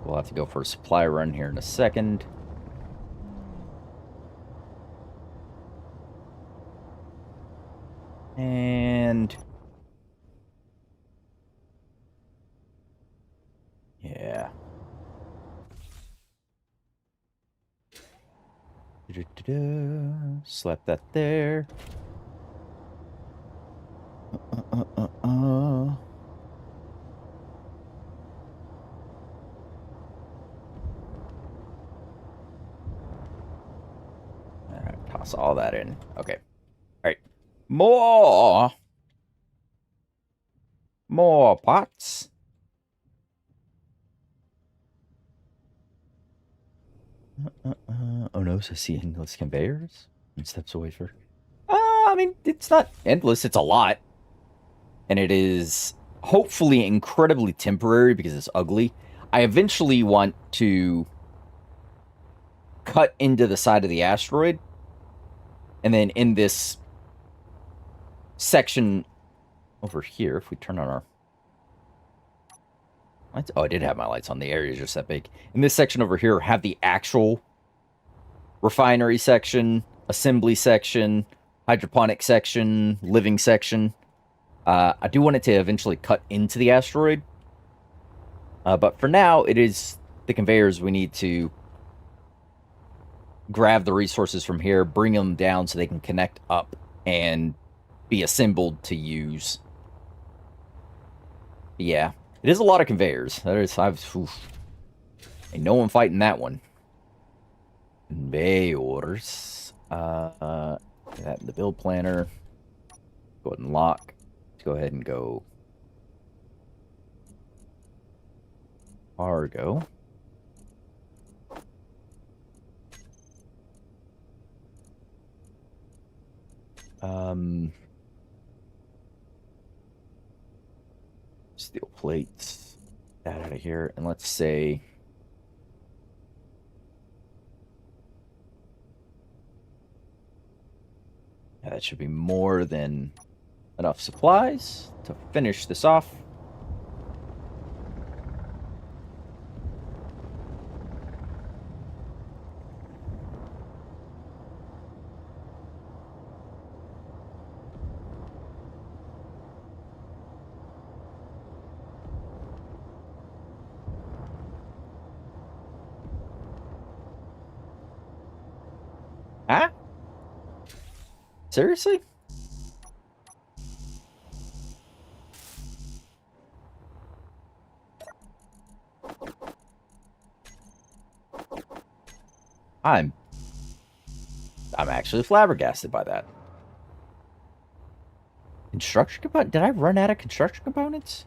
We'll have to go for a supply run here in a second. And land. Yeah. Slap that there. Toss all that in. Okay. All right. More pots. Oh no, so I see endless conveyors and steps away for. I mean, it's not endless. It's a lot, and it is hopefully incredibly temporary because it's ugly. I eventually want to cut into the side of the asteroid, and then in this section over here, if we turn on our lights, oh, I did have my lights on. The area is just that big. In this section over here, have the actual refinery section, assembly section, hydroponic section, living section. I do want it to eventually cut into the asteroid. But for now, it is the conveyors we need to grab the resources from here, bring them down so they can connect up and be assembled to use. Yeah, it is a lot of conveyors. Ain't no one fighting that one. Conveyors. That in the build planner. Go ahead and lock. Let's go ahead and go cargo. Steel plates. That out of here. And let's say that should be more than enough supplies to finish this off. Huh? Seriously? I'm actually flabbergasted by that. Construction component? Did I run out of construction components?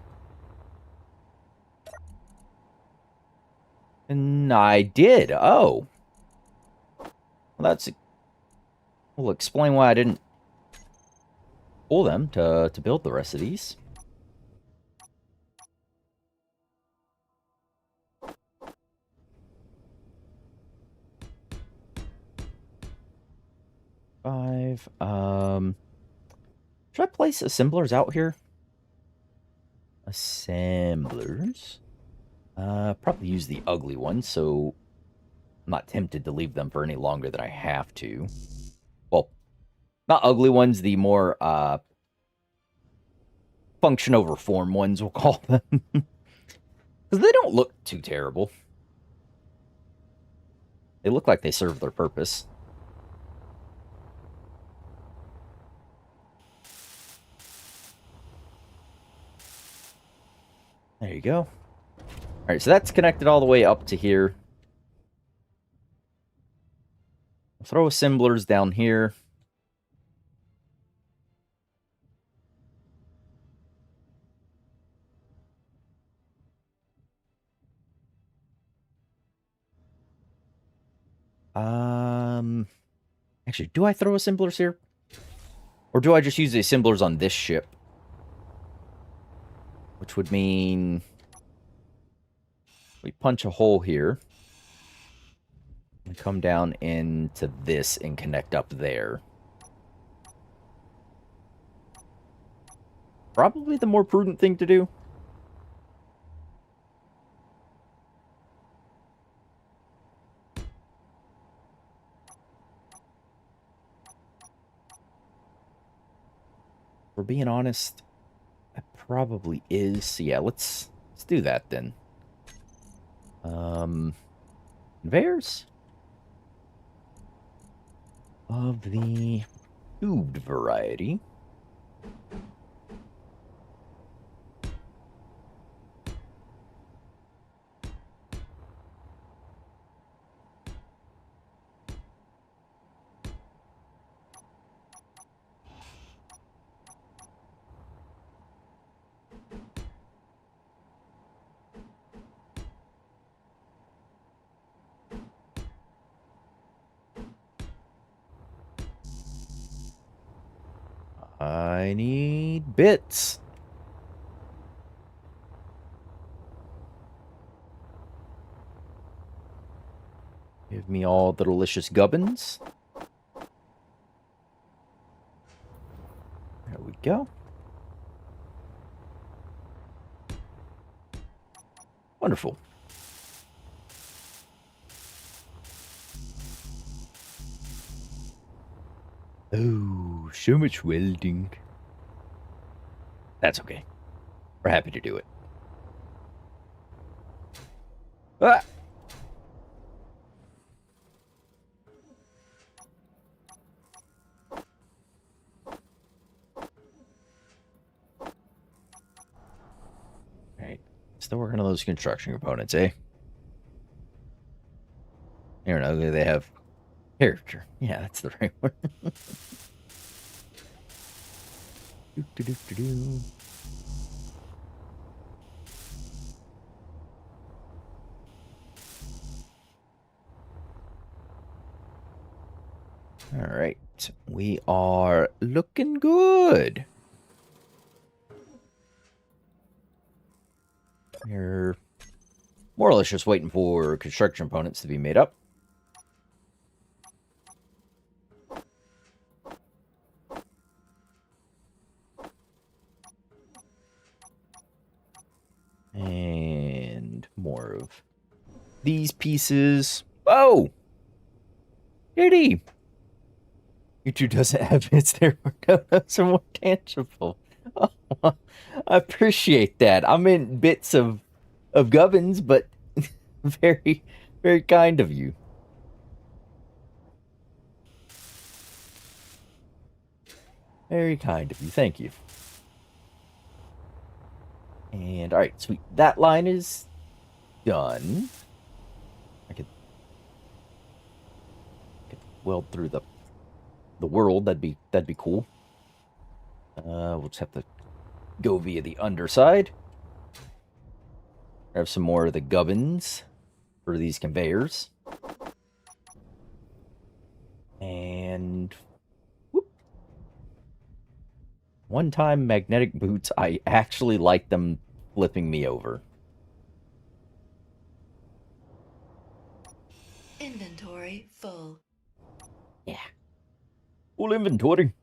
And I did. Oh. Well, that's... Will explain why I didn't pull them to build the rest of these. Five. Should I place assemblers out here? Assemblers. Probably use the ugly ones, so I'm not tempted to leave them for any longer than I have to. Well, not ugly ones, the more function over form ones, we'll call them. Because they don't look too terrible. They look like they serve their purpose. There you go. Alright, so that's connected all the way up to here. I'll throw assemblers down here. Actually, do I throw assemblers here? Or do I just use the assemblers on this ship? Which would mean we punch a hole here. And come down into this and connect up there. Probably the more prudent thing to do. For being honest, that probably is. So yeah, let's do that then. Conveyors of the tubed variety. I need bits. Give me all the delicious gubbins. There we go. Wonderful. Oh, so much welding. That's okay. We're happy to do it. Ah! Alright. Still working on those construction components, eh? I don't know, they have character. Yeah, that's the right word. Do. All right, we are looking good. We're more or less just waiting for construction components to be made up. And more of these pieces. Oh! Diddy! YouTube doesn't have bits there. Some more tangible. Oh, I appreciate that. I meant bits of gubbins, but very, very kind of you. Very kind of you. Thank you. And all right, sweet. That line is done. I could weld through the world. That'd be cool. We'll just have to go via the underside. Grab some more of the gubbins for these conveyors. And whoop. One-time magnetic boots, I actually like them flipping me over. Inventory full. Yeah. Full inventory.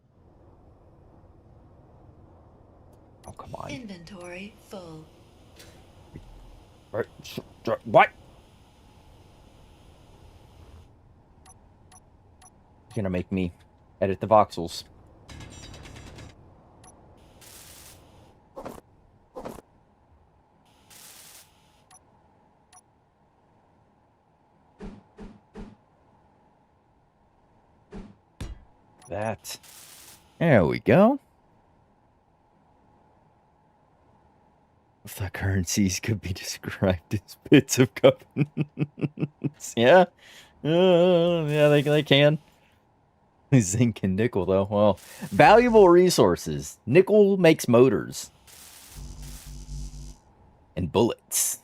Oh, come on. Inventory full. What? You're gonna make me edit the voxels. That. There we go. If the currencies could be described as bits of governance. Yeah. Yeah, they can. Zinc and nickel, though. Well, valuable resources. Nickel makes motors. And bullets.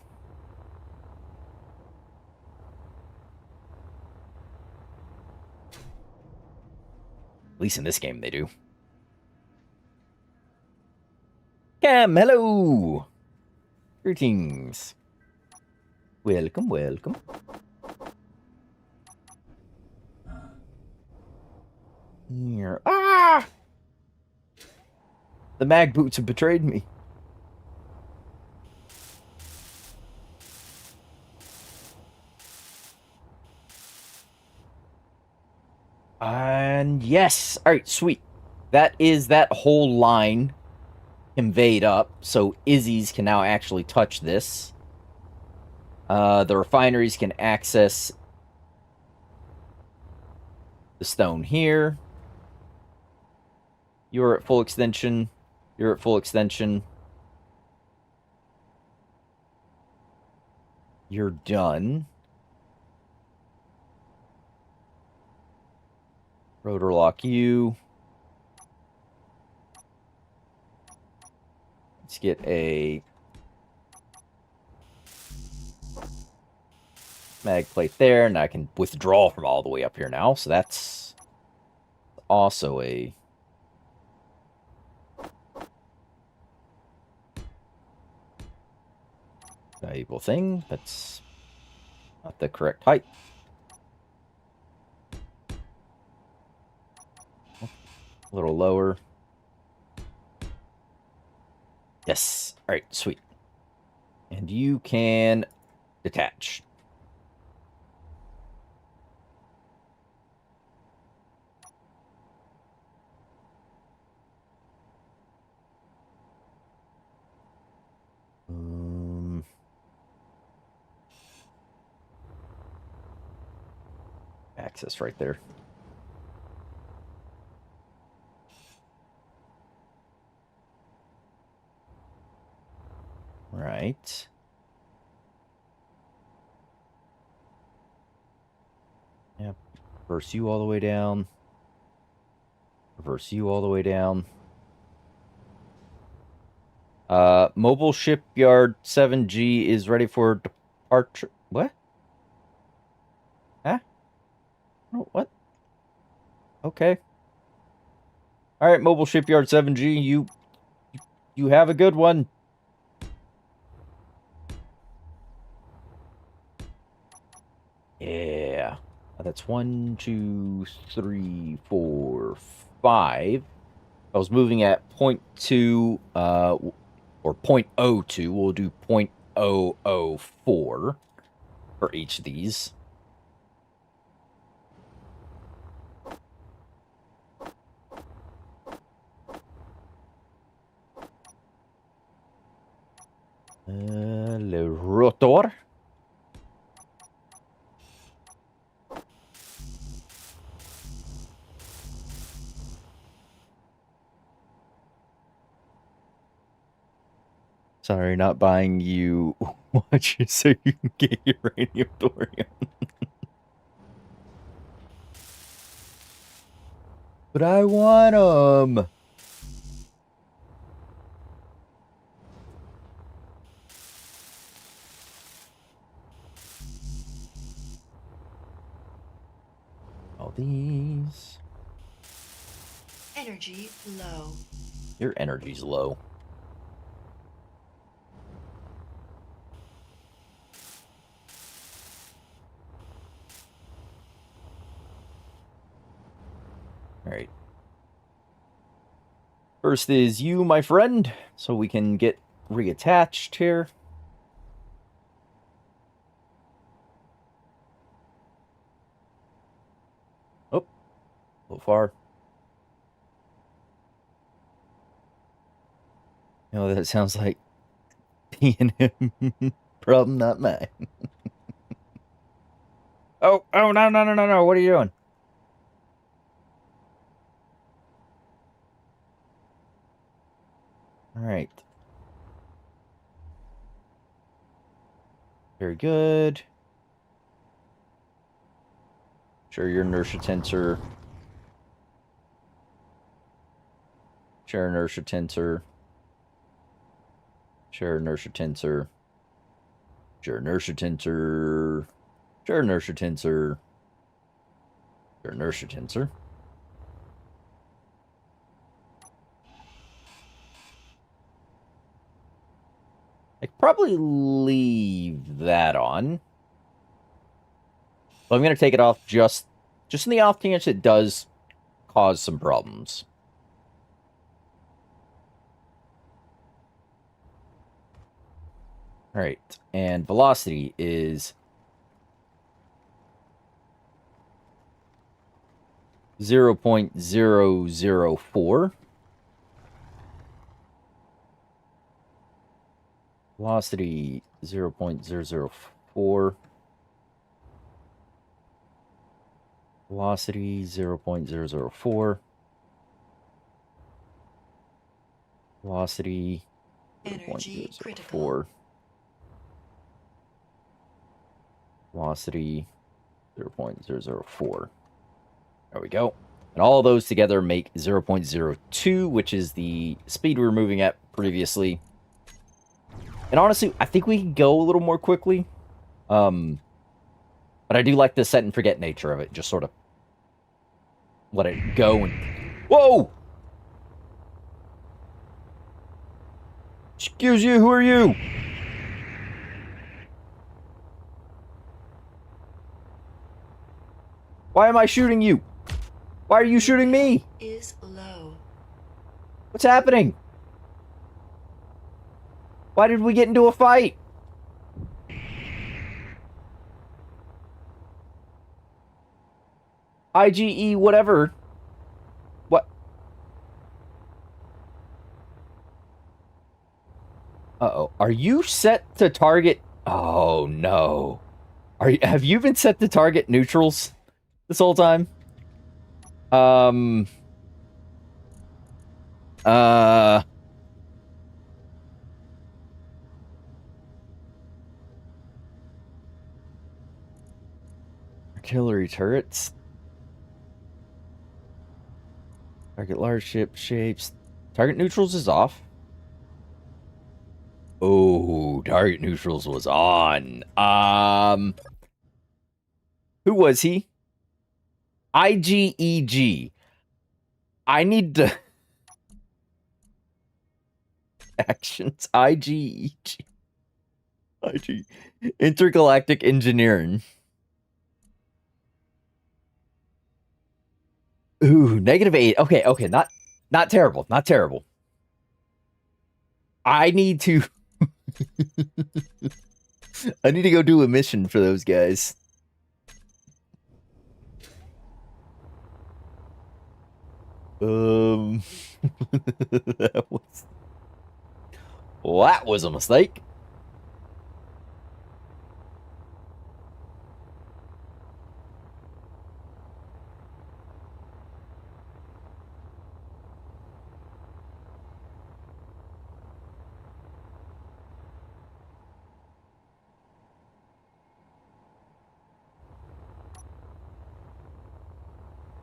At least in this game, they do. Cam, hello! Greetings. Welcome, welcome. Here. Ah! The mag boots have betrayed me. And yes. All right, sweet. that is that whole line conveyed up, so Izzy's can now actually touch this. The refineries can access the stone here. You're at full extension. You're at full extension. You're done. Rotor lock you. Let's get a mag plate there, and I can withdraw from all the way up here now, so that's also a valuable thing. That's not the correct height. A little lower. Yes. All right, sweet. And you can detach. Access right there. Right. Yep. Reverse you all the way down. Reverse you all the way down. Mobile shipyard 7G is ready for departure. What? Huh? What? Okay. All right, mobile shipyard 7G, you have a good one. Yeah. That's 1, 2, 3, 4, 5. I was moving at 0.2, or 0.02. We'll do 0.004 for each of these. Le rotor. Sorry, not buying you watches so you can get uranium thorium. But I want them. All these. Energy low. Your energy's low. All right. First is you, my friend, so we can get reattached here. Oh, a little far. You know, that sounds like P&M problem, not mine. Oh, no. What are you doing? All right. Very good. Share your inertia tensor. Share inertia tensor. Share inertia tensor. Share inertia tensor. Share inertia tensor. Share inertia tensor. I could probably leave that on. But I'm going to take it off just in the off chance it does cause some problems. All right. And velocity is 0.004. Velocity 0.004. Velocity 0.004. Velocity Energy critical. 0.004. Velocity 0.004. There we go. And all those together make 0.02, which is the speed we were moving at previously. And honestly, I think we can go a little more quickly. But I do like the set and forget nature of it. Just sort of let it go and... Whoa! Excuse you, who are you? Why am I shooting you? Why are you shooting me? Is low. What's happening? Why did we get into a fight? IGE whatever. What? Uh-oh. Are you set to target... Oh, no. Have you been set to target neutrals this whole time? Artillery turrets. Target large ship shapes. Target neutrals is off. Oh, target neutrals was on. Who was he? IGEG. I need to... Actions. IGEG. IG. Intergalactic Engineering. Ooh, -8. Okay, not terrible, not terrible. I need to I need to go do a mission for those guys. That was a mistake.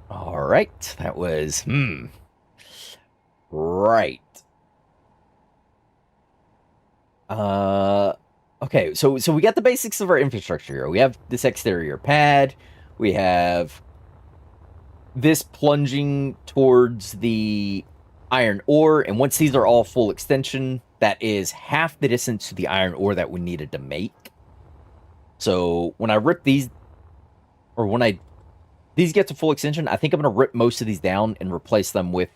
All right, that was right. Okay, so we got the basics of our infrastructure here. We have this exterior pad. We have this plunging towards the iron ore, and once these are all full extension, that is half the distance to the iron ore that we needed to make. So when I rip these, or when these get to full extension, I think I'm going to rip most of these down and replace them with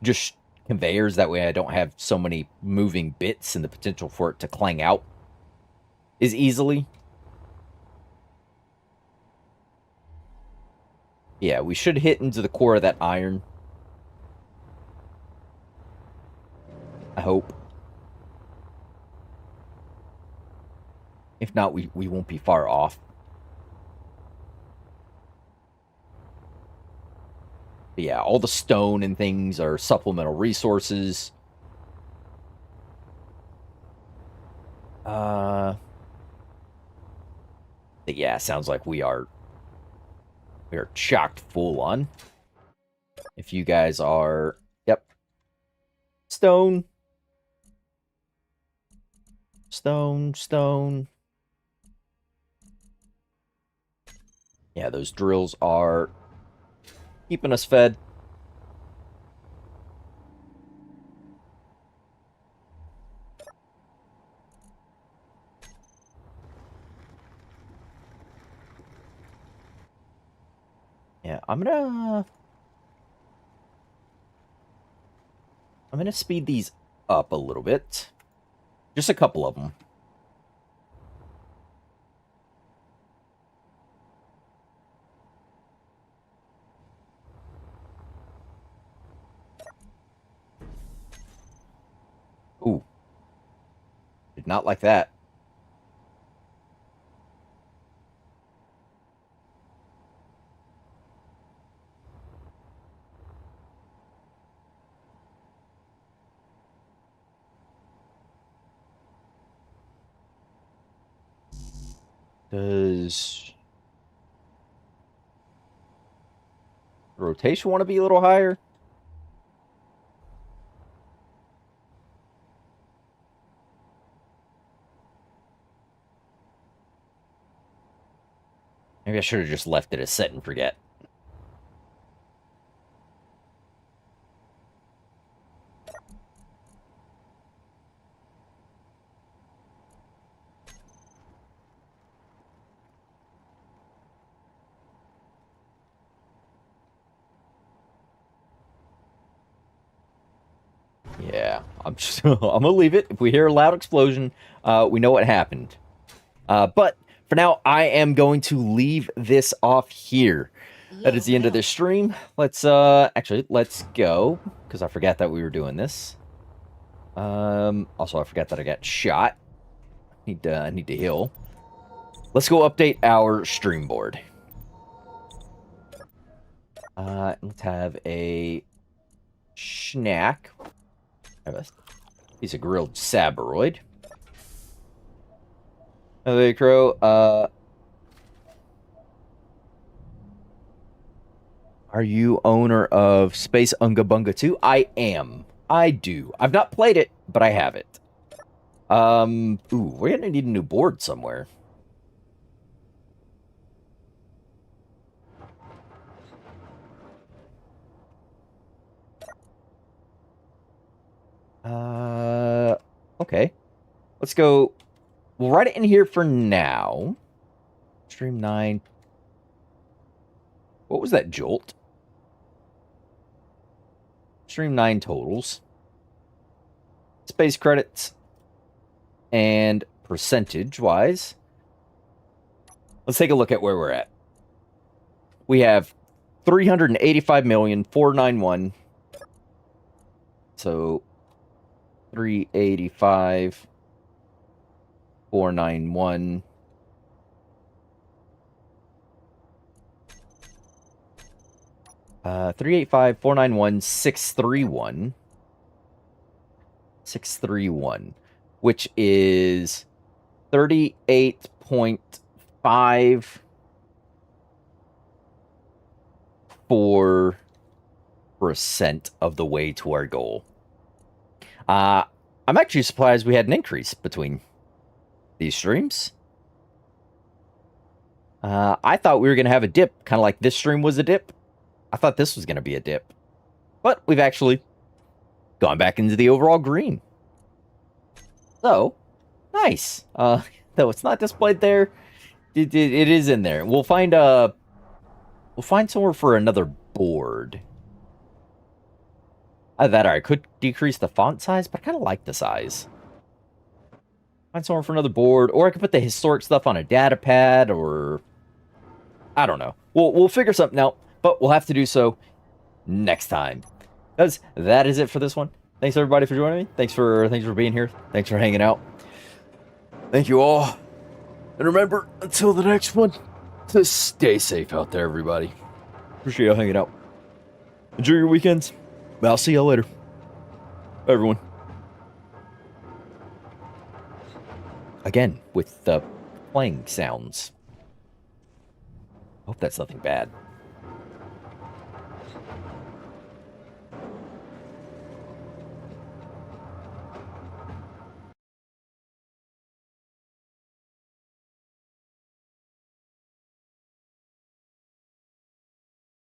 just conveyors. That way I don't have so many moving bits and the potential for it to clang out as easily. Yeah, we should hit into the core of that iron. I hope. If not, we won't be far off. But yeah, all the stone and things are supplemental resources. But yeah, sounds like we are chocked full on. If you guys are, yep. Stone. Stone. Yeah, those drills are keeping us fed. Yeah, I'm gonna speed these up a little bit. Just a couple of them. Did not like that. Does rotation want to be a little higher? Maybe I should have just left it as set and forget. Yeah, I'm just I'm gonna leave it. If we hear a loud explosion, we know what happened. But for now, I am going to leave this off here. That is the end of this stream. Let's actually let's go because I forgot that we were doing this. Also I forgot that I got shot. I need to heal. Let's go update our stream board. Let's have a snack. Have a piece of grilled sabroid. Hello, Crow. Are you owner of Space Unga Bunga 2? I am. I do. I've not played it, but I have it. Ooh, we're gonna need a new board somewhere. Okay. Let's go. We'll write it in here for now. Stream 9. What was that jolt? Stream 9 totals. Space credits. And percentage-wise. Let's take a look at where we're at. We have 385,491. So 385,491. Uh, 385,491,631. 631, which is 38.54% of the way to our goal. I'm actually surprised we had an increase between these streams. I thought we were going to have a dip, kind of like this stream was a dip. I thought this was going to be a dip. But we've actually gone back into the overall green. So, nice. Though it's not displayed there, it is in there. We'll find somewhere for another board. Either that or I could decrease the font size, but I kind of like the size. Find somewhere for another board, or I could put the historic stuff on a data pad, or I don't know. We'll figure something out, but we'll have to do so next time. Because that is it for this one. Thanks everybody for joining me. Thanks for being here. Thanks for hanging out. Thank you all. And remember, until the next one, to stay safe out there, everybody. Appreciate you hanging out. Enjoy your weekends. I'll see you later. Bye, everyone. Again, with the playing sounds. Hope that's nothing bad.